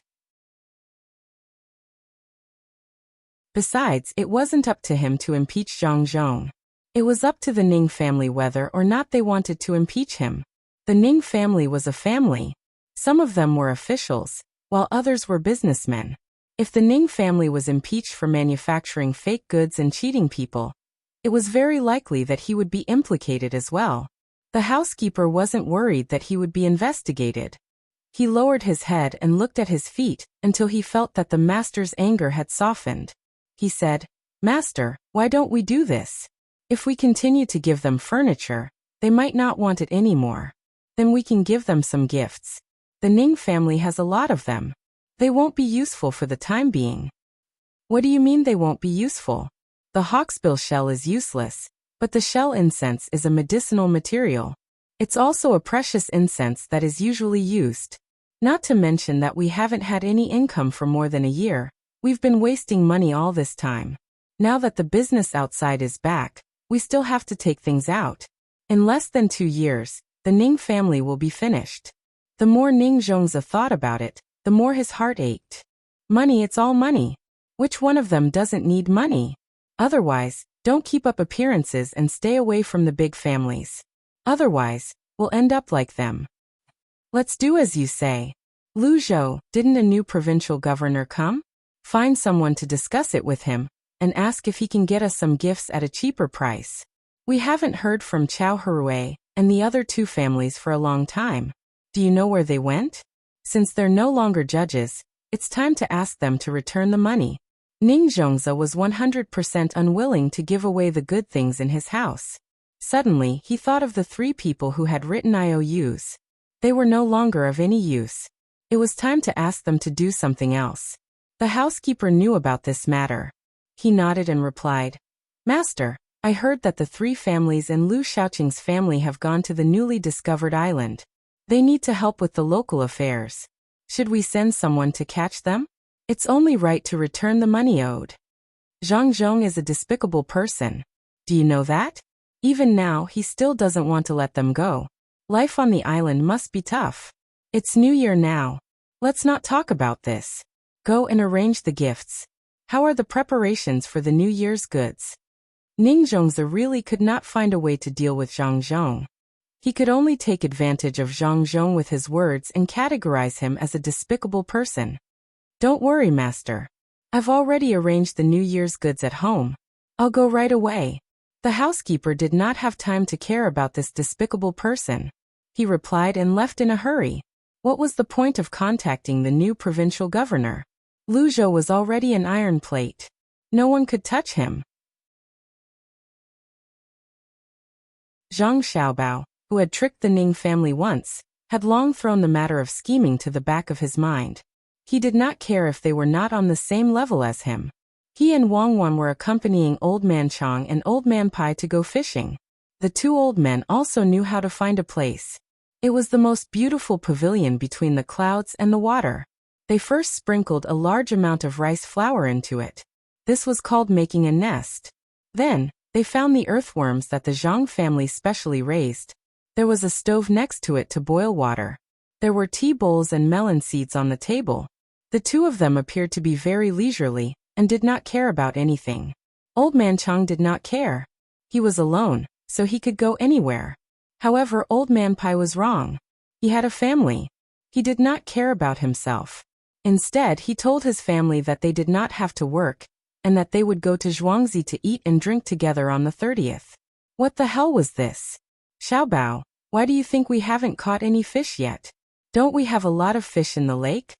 Besides, it wasn't up to him to impeach Zhang Zhong. It was up to the Ning family whether or not they wanted to impeach him. The Ning family was a family. Some of them were officials, while others were businessmen. If the Ning family was impeached for manufacturing fake goods and cheating people, it was very likely that he would be implicated as well. The housekeeper wasn't worried that he would be investigated. He lowered his head and looked at his feet until he felt that the master's anger had softened. He said, "Master, why don't we do this? If we continue to give them furniture, they might not want it anymore. Then we can give them some gifts. The Ning family has a lot of them. They won't be useful for the time being." "What do you mean they won't be useful? The hawksbill shell is useless, but the shell incense is a medicinal material. It's also a precious incense that is usually used. Not to mention that we haven't had any income for more than a year. We've been wasting money all this time. Now that the business outside is back, we still have to take things out. In less than 2 years, the Ning family will be finished." The more Ning Zhongzi thought about it, the more his heart ached. Money, it's all money. Which one of them doesn't need money? Otherwise, don't keep up appearances and stay away from the big families. Otherwise, we'll end up like them. Let's do as you say. Lu Zhou, didn't a new provincial governor come? Find someone to discuss it with him, and ask if he can get us some gifts at a cheaper price. We haven't heard from Chao Hui and the other 2 families for a long time. Do you know where they went? Since they're no longer judges, it's time to ask them to return the money. Ning Zhongzi was 100% unwilling to give away the good things in his house. Suddenly, he thought of the 3 people who had written IOUs. They were no longer of any use. It was time to ask them to do something else. The housekeeper knew about this matter. He nodded and replied, "Master, I heard that the 3 families in Lu Shaoqing's family have gone to the newly discovered island. They need to help with the local affairs. Should we send someone to catch them? It's only right to return the money owed." Zhang Zhong is a despicable person. Do you know that? Even now, he still doesn't want to let them go. Life on the island must be tough. It's New Year now. Let's not talk about this. Go and arrange the gifts. How are the preparations for the New Year's goods? Ning Zhongzi really could not find a way to deal with Zhang Zhong. He could only take advantage of Zhang Zhong with his words and categorize him as a despicable person. "Don't worry, master. I've already arranged the New Year's goods at home. I'll go right away." The housekeeper did not have time to care about this despicable person. He replied and left in a hurry. What was the point of contacting the new provincial governor? Lu Zhou was already an iron plate. No one could touch him. Zhang Xiaobao, who had tricked the Ning family once, had long thrown the matter of scheming to the back of his mind. He did not care if they were not on the same level as him. He and Wang Wan were accompanying Old Man Chang and Old Man Pai to go fishing. The 2 old men also knew how to find a place. It was the most beautiful pavilion between the clouds and the water. They first sprinkled a large amount of rice flour into it. This was called making a nest. Then, they found the earthworms that the Zhang family specially raised. There was a stove next to it to boil water. There were tea bowls and melon seeds on the table. The 2 of them appeared to be very leisurely and did not care about anything. Old Man Chang did not care. He was alone, so he could go anywhere. However, Old Man Pai was wrong. He had a family. He did not care about himself. Instead, he told his family that they did not have to work, and that they would go to Zhuangzi to eat and drink together on the 30th. What the hell was this? Xiaobao, Why do you think we haven't caught any fish yet? Don't we have a lot of fish in the lake?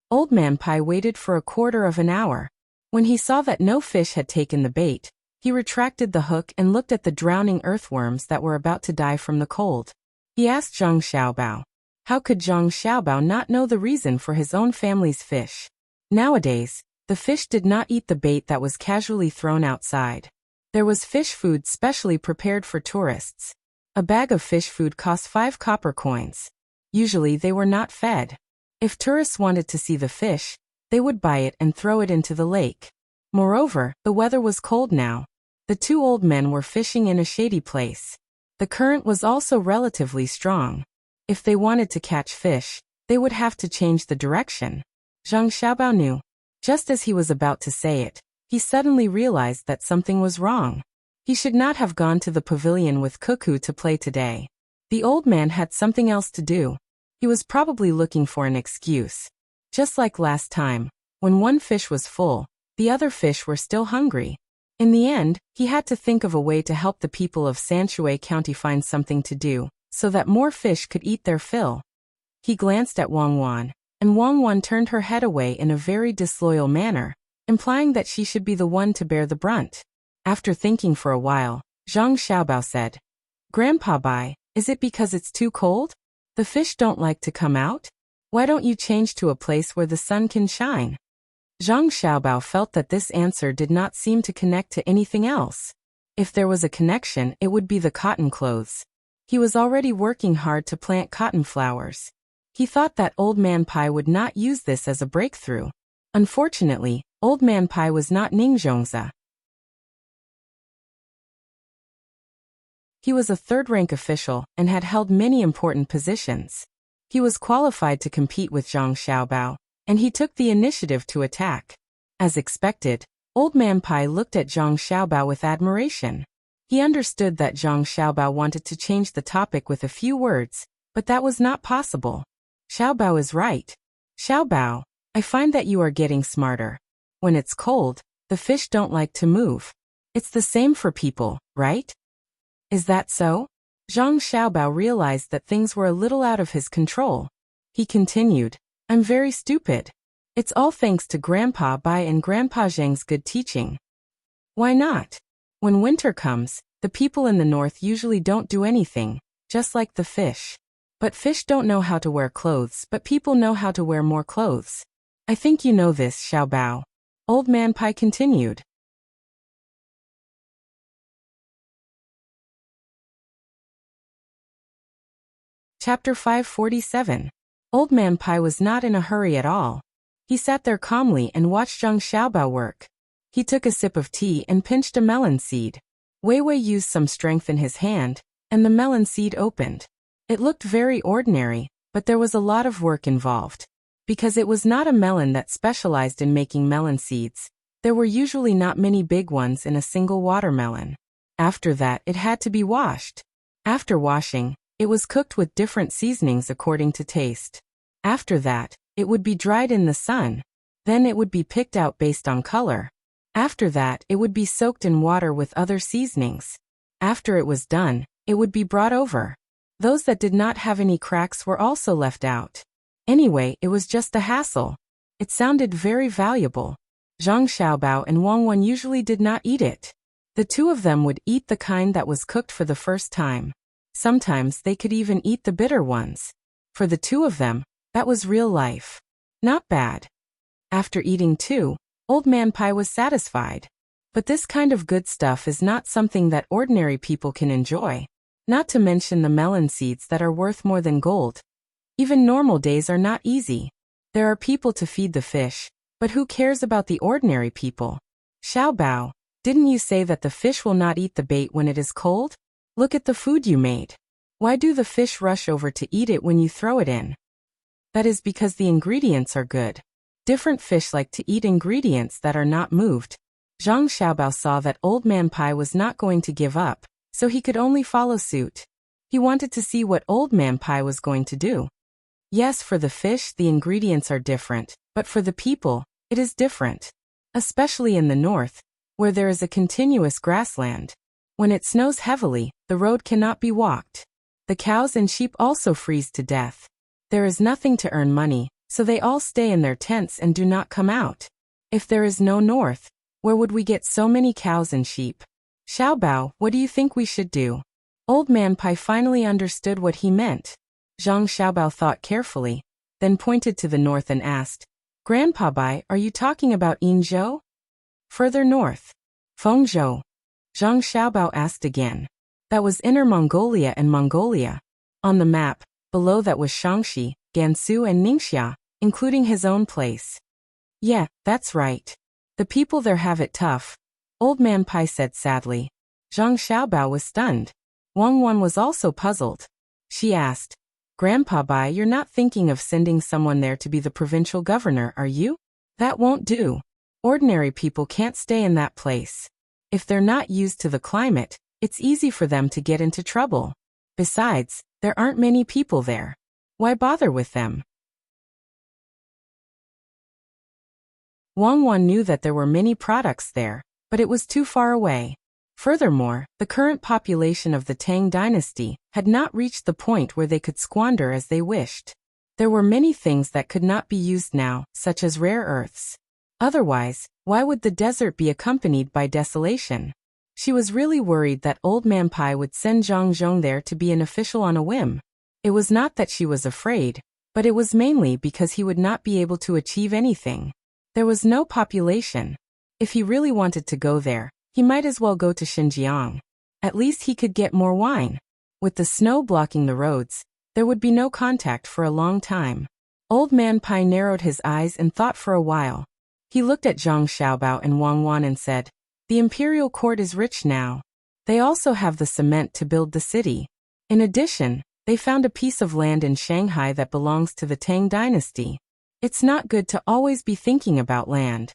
Old Man Pai waited for a quarter of an hour. When he saw that no fish had taken the bait, he retracted the hook and looked at the drowning earthworms that were about to die from the cold. He asked Zhang Xiaobao. How could Zhang Xiaobao not know the reason for his own family's fish? Nowadays, the fish did not eat the bait that was casually thrown outside. There was fish food specially prepared for tourists. A bag of fish food cost 5 copper coins. Usually they were not fed. If tourists wanted to see the fish, they would buy it and throw it into the lake. Moreover, the weather was cold now. The two old men were fishing in a shady place. The current was also relatively strong. If they wanted to catch fish, they would have to change the direction. Zhang Xiaobao knew. Just as he was about to say it, he suddenly realized that something was wrong. He should not have gone to the pavilion with Cuckoo to play today. The old man had something else to do. He was probably looking for an excuse. Just like last time, when one fish was full, the other fish were still hungry. In the end, he had to think of a way to help the people of Sanshui County find something to do, so that more fish could eat their fill. He glanced at Wang Wan, and Wang Wan turned her head away in a very disloyal manner, implying that she should be the one to bear the brunt. After thinking for a while, Zhang Xiaobao said, "Grandpa Bai, is it because it's too cold? The fish don't like to come out? Why don't you change to a place where the sun can shine?" Zhang Xiaobao felt that this answer did not seem to connect to anything else. If there was a connection, it would be the cotton clothes. He was already working hard to plant cotton flowers. He thought that Old Man Pai would not use this as a breakthrough. Unfortunately, Old Man Pai was not Ningzhongzi. He was a third-rank official and had held many important positions. He was qualified to compete with Zhang Xiaobao, and he took the initiative to attack. As expected, Old Man Pai looked at Zhang Xiaobao with admiration. He understood that Zhang Xiaobao wanted to change the topic with a few words, but that was not possible. Xiaobao is right. Xiaobao, I find that you are getting smarter. When it's cold, the fish don't like to move. It's the same for people, right? Is that so? Zhang Xiaobao realized that things were a little out of his control. He continued, I'm very stupid. It's all thanks to Grandpa Bai and Grandpa Zheng's good teaching. Why not? When winter comes, the people in the north usually don't do anything, just like the fish. But fish don't know how to wear clothes, but people know how to wear more clothes. I think you know this, Xiaobao. Old Man Pai continued. Chapter 547. Old Man Pai was not in a hurry at all. He sat there calmly and watched Zhang Xiaobao work. He took a sip of tea and pinched a melon seed. Wei Wei used some strength in his hand, and the melon seed opened. It looked very ordinary, but there was a lot of work involved. Because it was not a melon that specialized in making melon seeds, there were usually not many big ones in a single watermelon. After that, it had to be washed. After washing, it was cooked with different seasonings according to taste. After that, it would be dried in the sun. Then it would be picked out based on color. After that, it would be soaked in water with other seasonings. After it was done, it would be brought over. Those that did not have any cracks were also left out. Anyway, it was just a hassle. It sounded very valuable. Zhang Xiaobao and Wang Wan usually did not eat it. The two of them would eat the kind that was cooked for the first time. Sometimes they could even eat the bitter ones. For the two of them, that was real life. Not bad. After eating two, Old Man Pai was satisfied. But this kind of good stuff is not something that ordinary people can enjoy. Not to mention the melon seeds that are worth more than gold. Even normal days are not easy. There are people to feed the fish, but who cares about the ordinary people? Xiaobao, didn't you say that the fish will not eat the bait when it is cold? Look at the food you made. Why do the fish rush over to eat it when you throw it in? That is because the ingredients are good. Different fish like to eat ingredients that are not moved. Zhang Xiaobao saw that Old Man Pai was not going to give up, so he could only follow suit. He wanted to see what Old Man Pai was going to do. Yes, for the fish the ingredients are different, but for the people, it is different. Especially in the north, where there is a continuous grassland. When it snows heavily, the road cannot be walked. The cows and sheep also freeze to death. There is nothing to earn money, so they all stay in their tents and do not come out. If there is no north, where would we get so many cows and sheep? Xiaobao, what do you think we should do? Old Man Pai finally understood what he meant. Zhang Xiaobao thought carefully, then pointed to the north and asked, Grandpa Bai, are you talking about Yinzhou? Further north. Fengzhou. Zhang Xiaobao asked again. That was Inner Mongolia and Mongolia. On the map, below that was Shaanxi, Gansu and Ningxia, including his own place. Yeah, that's right. The people there have it tough. Old Man Pai said sadly. Zhang Xiaobao was stunned. Wang Wan was also puzzled. She asked, Grandpa Bai, you're not thinking of sending someone there to be the provincial governor, are you? That won't do. Ordinary people can't stay in that place. If they're not used to the climate, it's easy for them to get into trouble. Besides, there aren't many people there. Why bother with them? Wang Wan knew that there were many products there, but it was too far away. Furthermore, the current population of the Tang Dynasty had not reached the point where they could squander as they wished. There were many things that could not be used now, such as rare earths. Otherwise, why would the desert be accompanied by desolation? She was really worried that Old Man Pai would send Zhang Zhong there to be an official on a whim. It was not that she was afraid, but it was mainly because he would not be able to achieve anything. There was no population. If he really wanted to go there, he might as well go to Xinjiang. At least he could get more wine. With the snow blocking the roads, there would be no contact for a long time. Old Man Pai narrowed his eyes and thought for a while. He looked at Zhang Xiaobao and Wang Wan and said, The imperial court is rich now. They also have the cement to build the city. In addition, they found a piece of land in Shanghai that belongs to the Tang Dynasty. It's not good to always be thinking about land.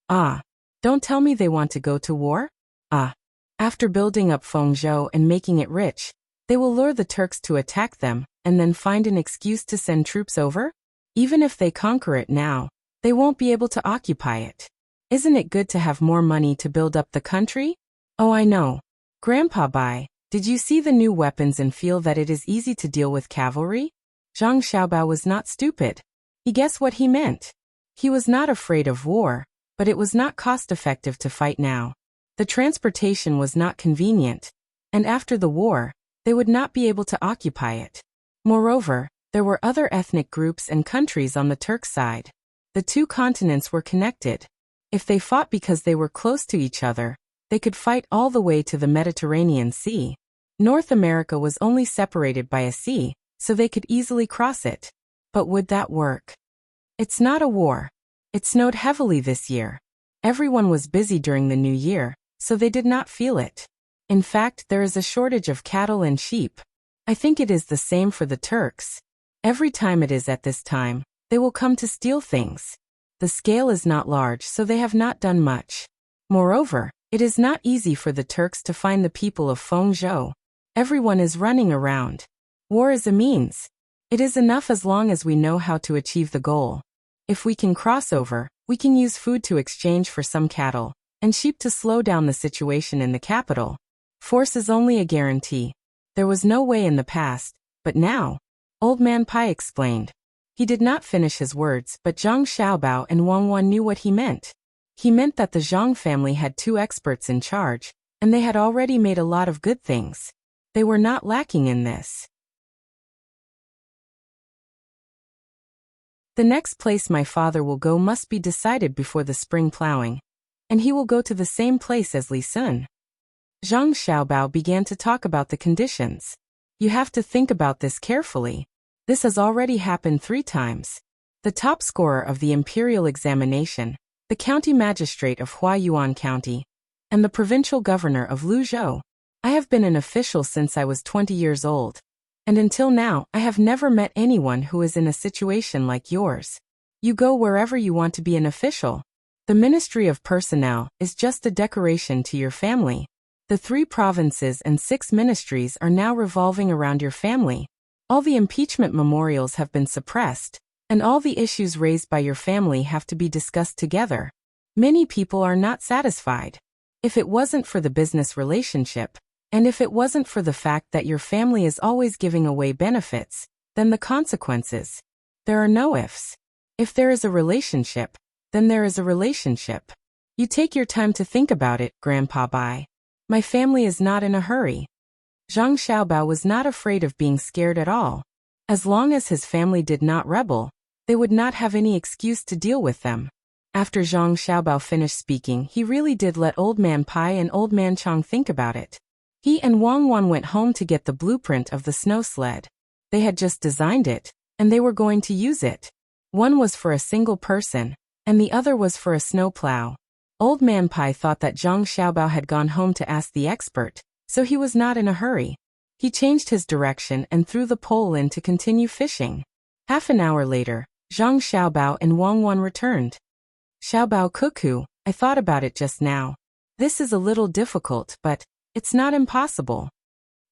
Ah. Don't tell me they want to go to war? Ah. After building up Fengzhou and making it rich, they will lure the Turks to attack them, and then find an excuse to send troops over? Even if they conquer it now, they won't be able to occupy it. Isn't it good to have more money to build up the country? Oh, I know. Grandpa Bai, did you see the new weapons and feel that it is easy to deal with cavalry? Zhang Xiaobao was not stupid. He guessed what he meant. He was not afraid of war, but it was not cost-effective to fight now. The transportation was not convenient, and after the war, they would not be able to occupy it. Moreover, there were other ethnic groups and countries on the Turk side. The two continents were connected. If they fought because they were close to each other, they could fight all the way to the Mediterranean Sea. North America was only separated by a sea, so they could easily cross it. But would that work? It's not a war. It snowed heavily this year. Everyone was busy during the new year, so they did not feel it. In fact, there is a shortage of cattle and sheep. I think it is the same for the Turks. Every time it is at this time, they will come to steal things. The scale is not large, so they have not done much. Moreover, it is not easy for the Turks to find the people of Fengzhou. Everyone is running around. War is a means. It is enough as long as we know how to achieve the goal. If we can cross over, we can use food to exchange for some cattle, and sheep to slow down the situation in the capital. Force is only a guarantee. There was no way in the past, but now, Old Man Pai explained. He did not finish his words, but Zhang Xiaobao and Wang Wan knew what he meant. He meant that the Zhang family had two experts in charge, and they had already made a lot of good things. They were not lacking in this. The next place my father will go must be decided before the spring plowing, and he will go to the same place as Li Sun. Zhang Xiaobao began to talk about the conditions. You have to think about this carefully. This has already happened 3 times. The top scorer of the imperial examination, the county magistrate of Huayuan County, and the provincial governor of Luzhou. I have been an official since I was 20 years old. And until now, I have never met anyone who is in a situation like yours. You go wherever you want to be an official. The Ministry of Personnel is just a decoration to your family. The 3 provinces and 6 ministries are now revolving around your family. All the impeachment memorials have been suppressed, and all the issues raised by your family have to be discussed together. Many people are not satisfied. If it wasn't for the business relationship, And if it wasn't for the fact that your family is always giving away benefits, then the consequences. There are no ifs. If there is a relationship, then there is a relationship. You take your time to think about it, Grandpa Bai. My family is not in a hurry. Zhang Xiaobao was not afraid of being scared at all. As long as his family did not rebel, they would not have any excuse to deal with them. After Zhang Xiaobao finished speaking, he really did let Old Man Pai and Old Man Chang think about it. He and Wang Wan went home to get the blueprint of the snow sled. They had just designed it, and they were going to use it. One was for a single person, and the other was for a snow plow. Old Man Pai thought that Zhang Xiaobao had gone home to ask the expert, so he was not in a hurry. He changed his direction and threw the pole in to continue fishing. Half an hour later, Zhang Xiaobao and Wang Wan returned. Xiaobao cuckoo, I thought about it just now. This is a little difficult, but it's not impossible.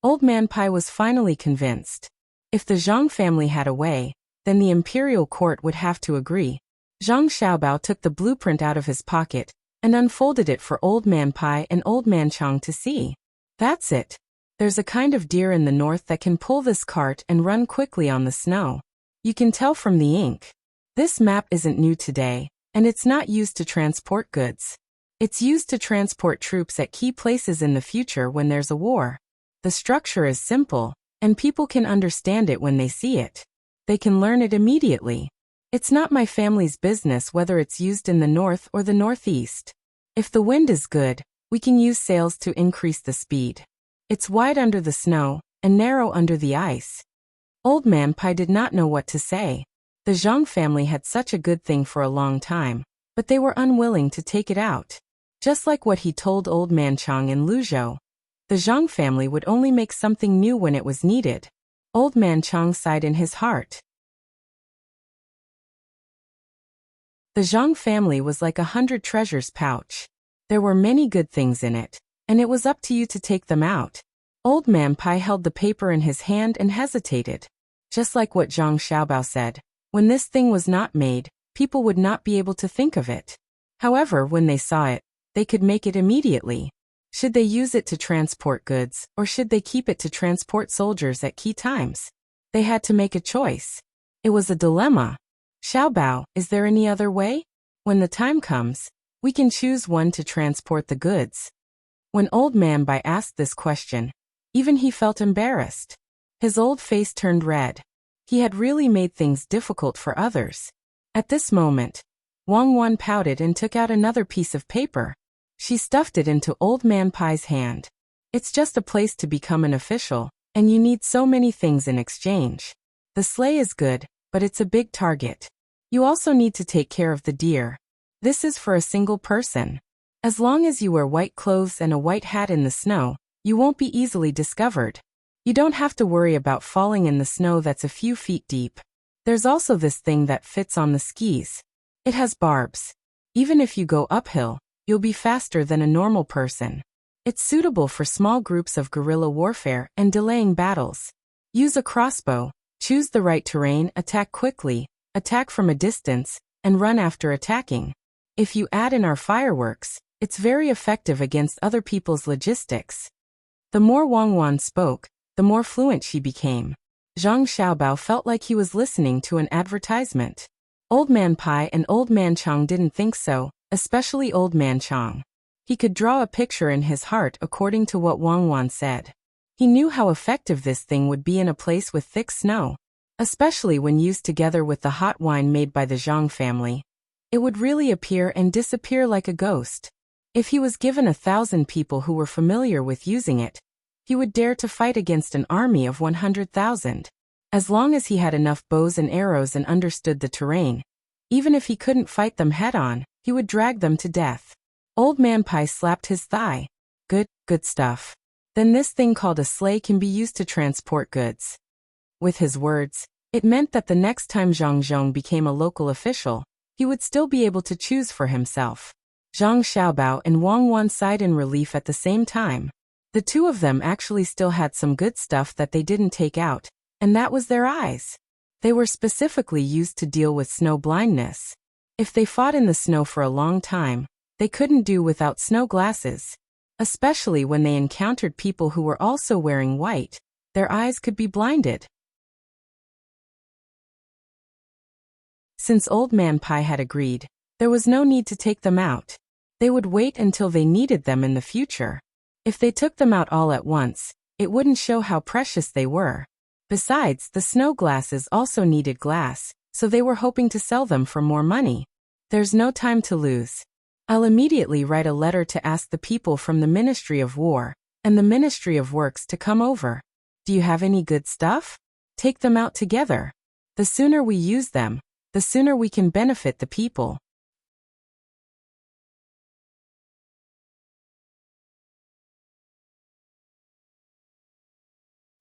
Old Man Pai was finally convinced. If the Zhang family had a way, then the imperial court would have to agree. Zhang Xiaobao took the blueprint out of his pocket and unfolded it for Old Man Pai and Old Man Chang to see. That's it. There's a kind of deer in the north that can pull this cart and run quickly on the snow. You can tell from the ink. This map isn't new today, and it's not used to transport goods. It's used to transport troops at key places in the future when there's a war. The structure is simple, and people can understand it when they see it. They can learn it immediately. It's not my family's business whether it's used in the north or the northeast. If the wind is good, we can use sails to increase the speed. It's wide under the snow and narrow under the ice. Old Man Pai did not know what to say. The Zhang family had such a good thing for a long time, but they were unwilling to take it out. Just like what he told Old Man Chang in Luzhou. The Zhang family would only make something new when it was needed. Old Man Chang sighed in his heart. The Zhang family was like 100 treasures pouch. There were many good things in it, and it was up to you to take them out. Old Man Pai held the paper in his hand and hesitated. Just like what Zhang Xiaobao said, when this thing was not made, people would not be able to think of it. However, when they saw it, they could make it immediately. Should they use it to transport goods, or should they keep it to transport soldiers at key times? They had to make a choice. It was a dilemma. Xiaobao, is there any other way? When the time comes, we can choose one to transport the goods. When Old Man Bai asked this question, even he felt embarrassed. His old face turned red. He had really made things difficult for others. At this moment, Wang Wan pouted and took out another piece of paper. She stuffed it into Old Man Pai's hand. It's just a place to become an official, and you need so many things in exchange. The sleigh is good, but it's a big target. You also need to take care of the deer. This is for a single person. As long as you wear white clothes and a white hat in the snow, you won't be easily discovered. You don't have to worry about falling in the snow that's a few feet deep. There's also this thing that fits on the skis. It has barbs. Even if you go uphill, you'll be faster than a normal person. It's suitable for small groups of guerrilla warfare and delaying battles. Use a crossbow, choose the right terrain, attack quickly, attack from a distance, and run after attacking. If you add in our fireworks, it's very effective against other people's logistics. The more Wang Wan spoke, the more fluent she became. Zhang Xiaobao felt like he was listening to an advertisement. Old Man Pai and Old Man Chang didn't think so, especially Old Man Chang. He could draw a picture in his heart according to what Wang Wan said. He knew how effective this thing would be in a place with thick snow, especially when used together with the hot wine made by the Zhang family. It would really appear and disappear like a ghost. If he was given 1,000 people who were familiar with using it, he would dare to fight against an army of 100,000. As long as he had enough bows and arrows and understood the terrain, even if he couldn't fight them head-on, he would drag them to death. Old Man Pai slapped his thigh. Good stuff. Then this thing called a sleigh can be used to transport goods. With his words, it meant that the next time Zhang Zhong became a local official, he would still be able to choose for himself. Zhang Xiaobao and Wang Wan sighed in relief at the same time. The two of them actually still had some good stuff that they didn't take out, and that was their eyes. They were specifically used to deal with snow blindness. If they fought in the snow for a long time, they couldn't do without snow glasses. Especially when they encountered people who were also wearing white, their eyes could be blinded. Since Old Man Pai had agreed, there was no need to take them out. They would wait until they needed them in the future. If they took them out all at once, it wouldn't show how precious they were. Besides, the snow glasses also needed glass, so they were hoping to sell them for more money. There's no time to lose. I'll immediately write a letter to ask the people from the Ministry of War and the Ministry of Works to come over. Do you have any good stuff? Take them out together. The sooner we use them, the sooner we can benefit the people.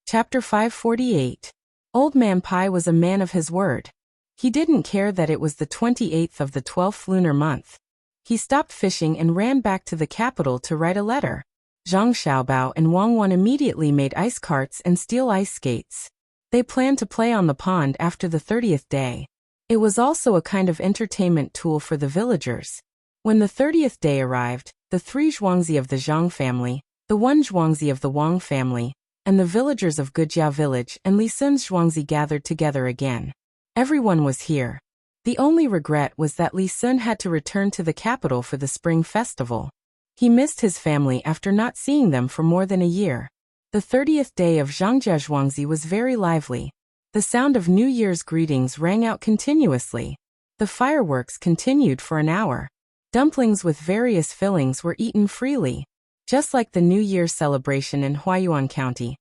Chapter 548. Old Man Pai was a man of his word. He didn't care that it was the 28th of the 12th lunar month. He stopped fishing and ran back to the capital to write a letter. Zhang Xiaobao and Wang Wan immediately made ice carts and steel ice skates. They planned to play on the pond after the 30th day. It was also a kind of entertainment tool for the villagers. When the 30th day arrived, the 3 Zhuangzi of the Zhang family, the 1 Zhuangzi of the Wang family, and the villagers of Gujiao village and Li Sun's Zhuangzi gathered together again. Everyone was here. The only regret was that Li Sun had to return to the capital for the spring festival. He missed his family after not seeing them for more than a year. The 30th day of Zhangjia Zhuangzi was very lively. The sound of New Year's greetings rang out continuously. The fireworks continued for an hour. Dumplings with various fillings were eaten freely. Just like the New Year celebration in Huayuan County,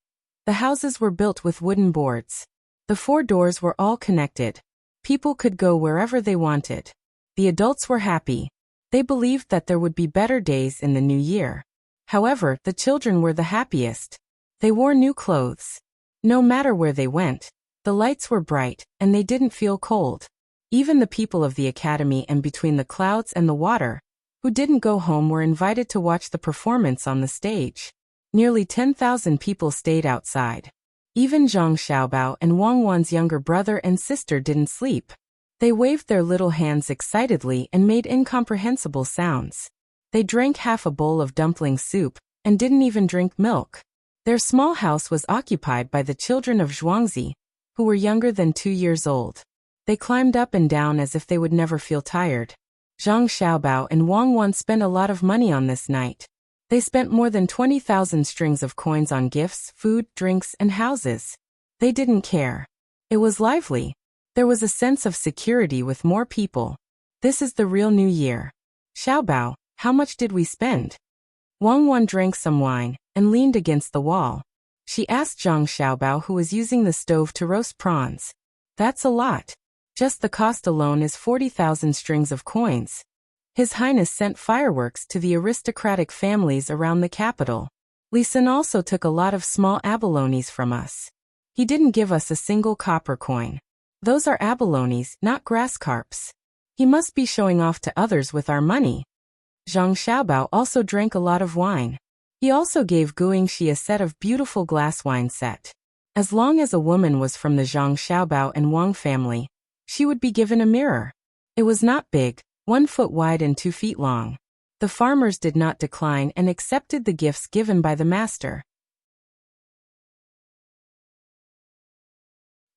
the houses were built with wooden boards. The 4 doors were all connected. People could go wherever they wanted. The adults were happy. They believed that there would be better days in the new year. However, the children were the happiest. They wore new clothes. No matter where they went, the lights were bright, and they didn't feel cold. Even the people of the academy and between the clouds and the water, who didn't go home, were invited to watch the performance on the stage. Nearly 10,000 people stayed outside. Even Zhang Xiaobao and Wang Wan's younger brother and sister didn't sleep. They waved their little hands excitedly and made incomprehensible sounds. They drank half a bowl of dumpling soup and didn't even drink milk. Their small house was occupied by the children of Zhuangzi, who were younger than 2 years old. They climbed up and down as if they would never feel tired. Zhang Xiaobao and Wang Wan spent a lot of money on this night. They spent more than 20,000 strings of coins on gifts, food, drinks, and houses. They didn't care. It was lively. There was a sense of security with more people. This is the real New Year. Xiaobao, how much did we spend? Wang Wan drank some wine and leaned against the wall. She asked Zhang Xiaobao, who was using the stove to roast prawns. That's a lot. Just the cost alone is 40,000 strings of coins. His Highness sent fireworks to the aristocratic families around the capital. Li Sun also took a lot of small abalones from us. He didn't give us a single copper coin. Those are abalones, not grass carps. He must be showing off to others with our money. Zhang Xiaobao also drank a lot of wine. He also gave Guingxi a set of beautiful glass wine set. As long as a woman was from the Zhang Xiaobao and Wang family, she would be given a mirror. It was not big, 1 foot wide and 2 feet long. The farmers did not decline and accepted the gifts given by the master.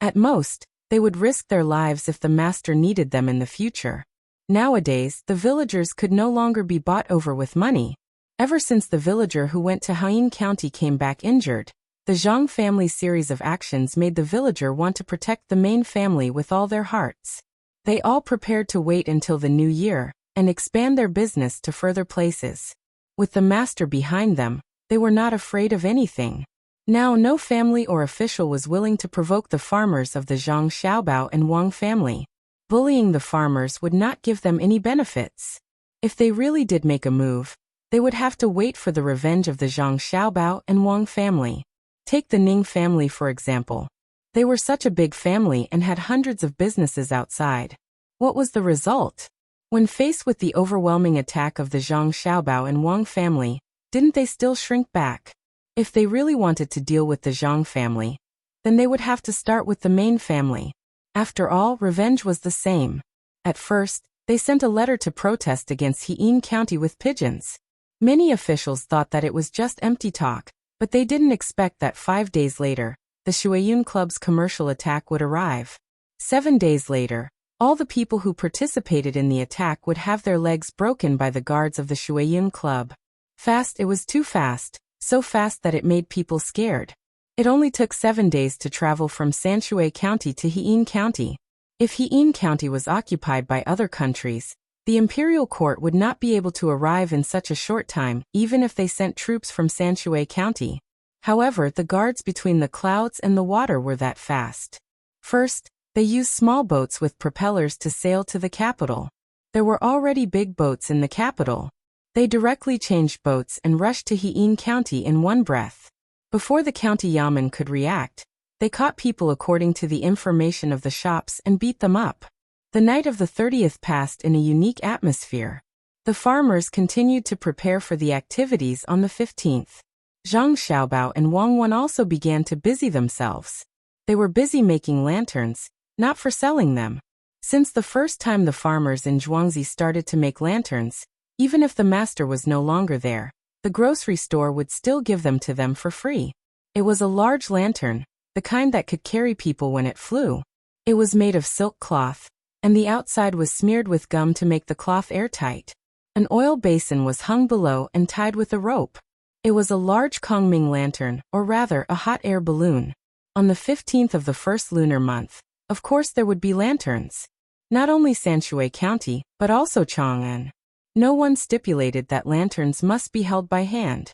At most, they would risk their lives if the master needed them in the future. Nowadays, the villagers could no longer be bought over with money. Ever since the villager who went to Haiyan County came back injured, the Zhang family's series of actions made the villager want to protect the main family with all their hearts. They all prepared to wait until the new year and expand their business to further places. With the master behind them, they were not afraid of anything. Now no family or official was willing to provoke the farmers of the Zhang Xiaobao and Wang family. Bullying the farmers would not give them any benefits. If they really did make a move, they would have to wait for the revenge of the Zhang Xiaobao and Wang family. Take the Ning family for example. They were such a big family and had hundreds of businesses outside. What was the result? When faced with the overwhelming attack of the Zhang Xiaobao and Wang family, didn't they still shrink back? If they really wanted to deal with the Zhang family, then they would have to start with the main family. After all, revenge was the same. At first, they sent a letter to protest against Haiyan County with pigeons. Many officials thought that it was just empty talk, but they didn't expect that 5 days later, the Shuiyun Club's commercial attack would arrive. 7 days later, all the people who participated in the attack would have their legs broken by the guards of the Shuiyun Club. Fast, it was too fast, so fast that it made people scared. It only took 7 days to travel from Sanshui County to Heian County. If Heian County was occupied by other countries, the imperial court would not be able to arrive in such a short time, even if they sent troops from Sanshui County. However, the guards between the clouds and the water were that fast. First, they used small boats with propellers to sail to the capital. There were already big boats in the capital. They directly changed boats and rushed to Heian County in one breath. Before the county yamen could react, they caught people according to the information of the shops and beat them up. The night of the 30th passed in a unique atmosphere. The farmers continued to prepare for the activities on the 15th. Zhang Xiaobao and Wang Wan also began to busy themselves. They were busy making lanterns, not for selling them. Since the first time the farmers in Zhuangzi started to make lanterns, even if the master was no longer there, the grocery store would still give them to them for free. It was a large lantern, the kind that could carry people when it flew. It was made of silk cloth, and the outside was smeared with gum to make the cloth airtight. An oil basin was hung below and tied with a rope. It was a large Kongming lantern, or rather a hot air balloon. On the 15th of the first lunar month, of course there would be lanterns. Not only Sanshui County, but also Chang'an. No one stipulated that lanterns must be held by hand.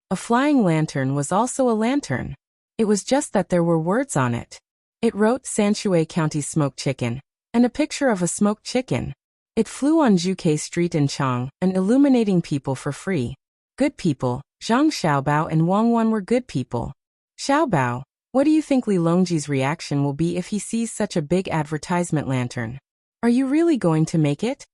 A flying lantern was also a lantern. It was just that there were words on it. It wrote Sanshui County Smoked Chicken, and a picture of a smoked chicken. It flew on Zhuke Street in Chang, and illuminating people for free. Good people, Zhang Xiaobao and Wang Wan were good people. Xiaobao, what do you think Li Longji's reaction will be if he sees such a big advertisement lantern? Are you really going to make it?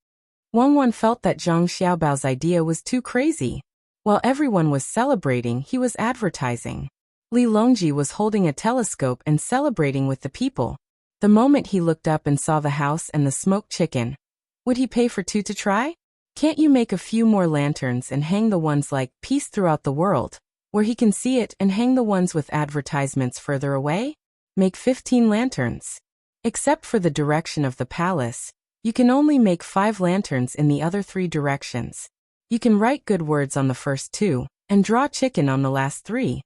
Wang Wan felt that Zhang Xiaobao's idea was too crazy. While everyone was celebrating, he was advertising. Li Longji was holding a telescope and celebrating with the people. The moment he looked up and saw the house and the smoked chicken, would he pay for 2 to try? Can't you make a few more lanterns and hang the ones like peace throughout the world, where he can see it, and hang the ones with advertisements further away? Make 15 lanterns. Except for the direction of the palace, you can only make 5 lanterns in the other 3 directions. You can write good words on the first 2, and draw chicken on the last 3.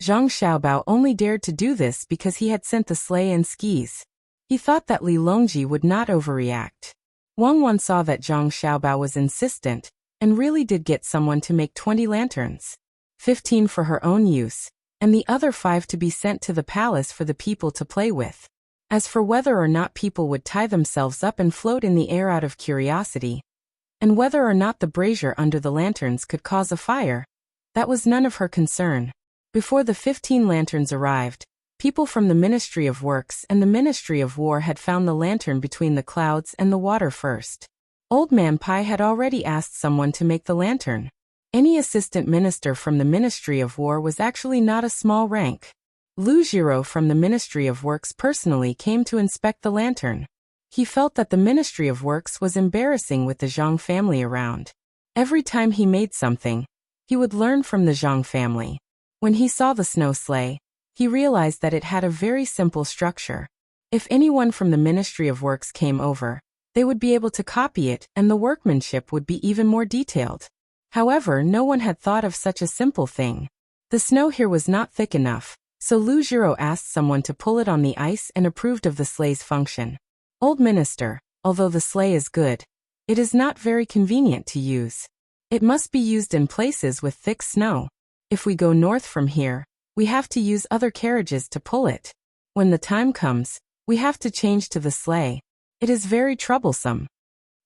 Zhang Xiaobao only dared to do this because he had sent the sleigh and skis. He thought that Li Longji would not overreact. Wang Wan saw that Zhang Xiaobao was insistent, and really did get someone to make 20 lanterns. 15 for her own use, and the other 5 to be sent to the palace for the people to play with. As for whether or not people would tie themselves up and float in the air out of curiosity, and whether or not the brazier under the lanterns could cause a fire, that was none of her concern. Before the 15 lanterns arrived, people from the Ministry of Works and the Ministry of War had found the lantern between the clouds and the water first. Old Man Pai had already asked someone to make the lantern. Any assistant minister from the Ministry of War was actually not a small rank. Lu Jiro from the Ministry of Works personally came to inspect the lantern. He felt that the Ministry of Works was embarrassing with the Zhang family around. Every time he made something, he would learn from the Zhang family. When he saw the snow sleigh, he realized that it had a very simple structure. If anyone from the Ministry of Works came over, they would be able to copy it, and the workmanship would be even more detailed. However, no one had thought of such a simple thing. The snow here was not thick enough, so Lu Jiro asked someone to pull it on the ice and approved of the sleigh's function. Old Minister, although the sleigh is good, it is not very convenient to use. It must be used in places with thick snow. If we go north from here, we have to use other carriages to pull it. When the time comes, we have to change to the sleigh. It is very troublesome.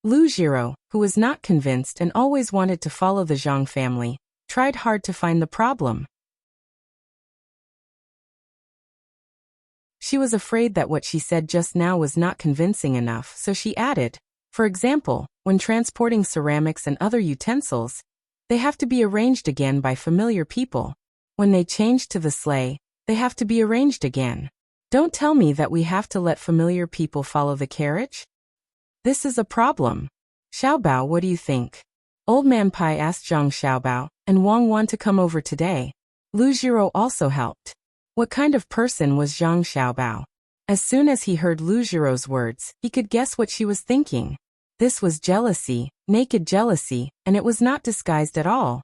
Lu Jiro, who was not convinced and always wanted to follow the Zhang family, tried hard to find the problem. She was afraid that what she said just now was not convincing enough, so she added, for example, when transporting ceramics and other utensils, they have to be arranged again by familiar people. When they change to the sleigh, they have to be arranged again. Don't tell me that we have to let familiar people follow the carriage? This is a problem. Xiaobao, what do you think? Old Man Pai asked Zhang Xiaobao, and Wang Wan to come over today. Lu Jiro also helped. What kind of person was Zhang Xiaobao? As soon as he heard Lu Jiro's words, he could guess what she was thinking. This was jealousy, naked jealousy, and it was not disguised at all.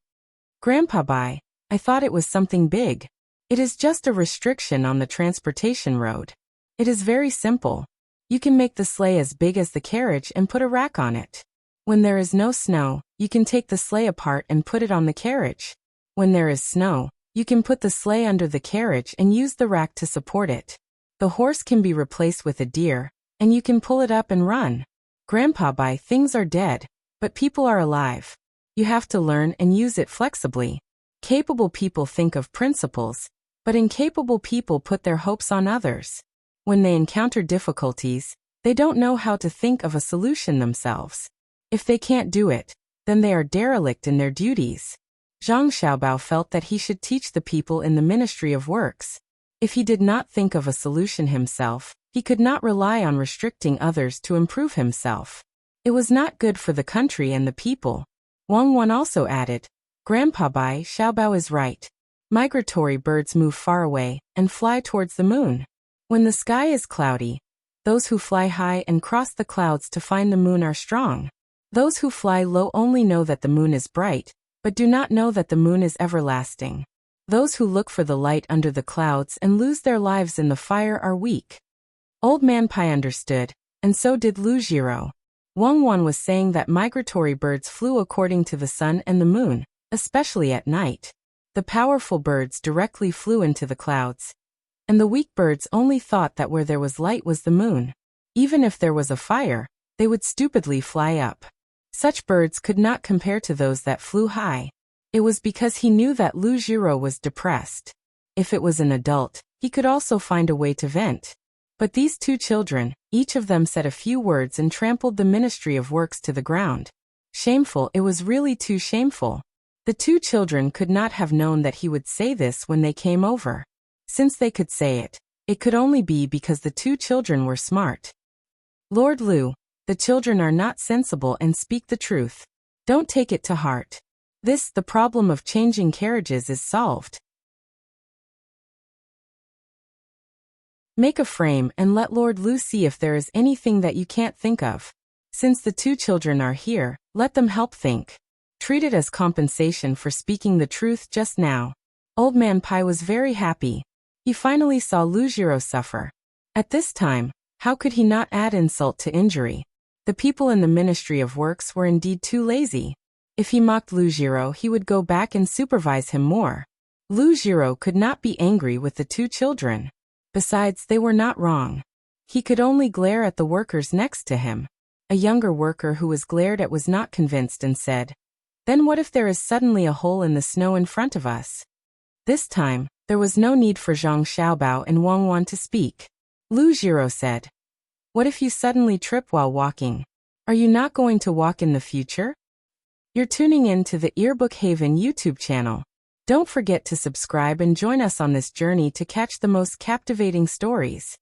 Grandpa Bai, I thought it was something big. It is just a restriction on the transportation road. It is very simple. You can make the sleigh as big as the carriage and put a rack on it. When there is no snow, you can take the sleigh apart and put it on the carriage. When there is snow, you can put the sleigh under the carriage and use the rack to support it. The horse can be replaced with a deer, and you can pull it up and run. Grandpa Bai, things are dead, but people are alive. You have to learn and use it flexibly. Capable people think of principles, but incapable people put their hopes on others. When they encounter difficulties, they don't know how to think of a solution themselves. If they can't do it, then they are derelict in their duties. Zhang Xiaobao felt that he should teach the people in the Ministry of Works. If he did not think of a solution himself, he could not rely on restricting others to improve himself. It was not good for the country and the people. Wang Wan also added, Grandpa Bai, Xiaobao is right. Migratory birds move far away and fly towards the moon. When the sky is cloudy, those who fly high and cross the clouds to find the moon are strong. Those who fly low only know that the moon is bright, but do not know that the moon is everlasting. Those who look for the light under the clouds and lose their lives in the fire are weak. Old Man Pai understood, and so did Lu Jiro. Wang Wan was saying that migratory birds flew according to the sun and the moon, especially at night. The powerful birds directly flew into the clouds, and the weak birds only thought that where there was light was the moon. Even if there was a fire, they would stupidly fly up. Such birds could not compare to those that flew high. It was because he knew that Lu Jiro was depressed. If it was an adult, he could also find a way to vent. But these two children, each of them said a few words and trampled the Ministry of Works to the ground. Shameful, it was really too shameful. The two children could not have known that he would say this when they came over. Since they could say it, it could only be because the two children were smart. Lord Lu, the children are not sensible and speak the truth. Don't take it to heart. The problem of changing carriages is solved. Make a frame and let Lord Lu see if there is anything that you can't think of. Since the two children are here, let them help think. Treat it as compensation for speaking the truth just now. Old Man Pai was very happy. He finally saw Lu Jiro suffer. At this time, how could he not add insult to injury? The people in the Ministry of Works were indeed too lazy. If he mocked Lu Jiro, he would go back and supervise him more. Lu Jiro could not be angry with the two children. Besides, they were not wrong. He could only glare at the workers next to him. A younger worker who was glared at was not convinced and said, Then what if there is suddenly a hole in the snow in front of us? This time, there was no need for Zhang Xiaobao and Wang Wan to speak. Lu Jiro said, What if you suddenly trip while walking? Are you not going to walk in the future? You're tuning in to the Earbook Haven YouTube channel. Don't forget to subscribe and join us on this journey to catch the most captivating stories.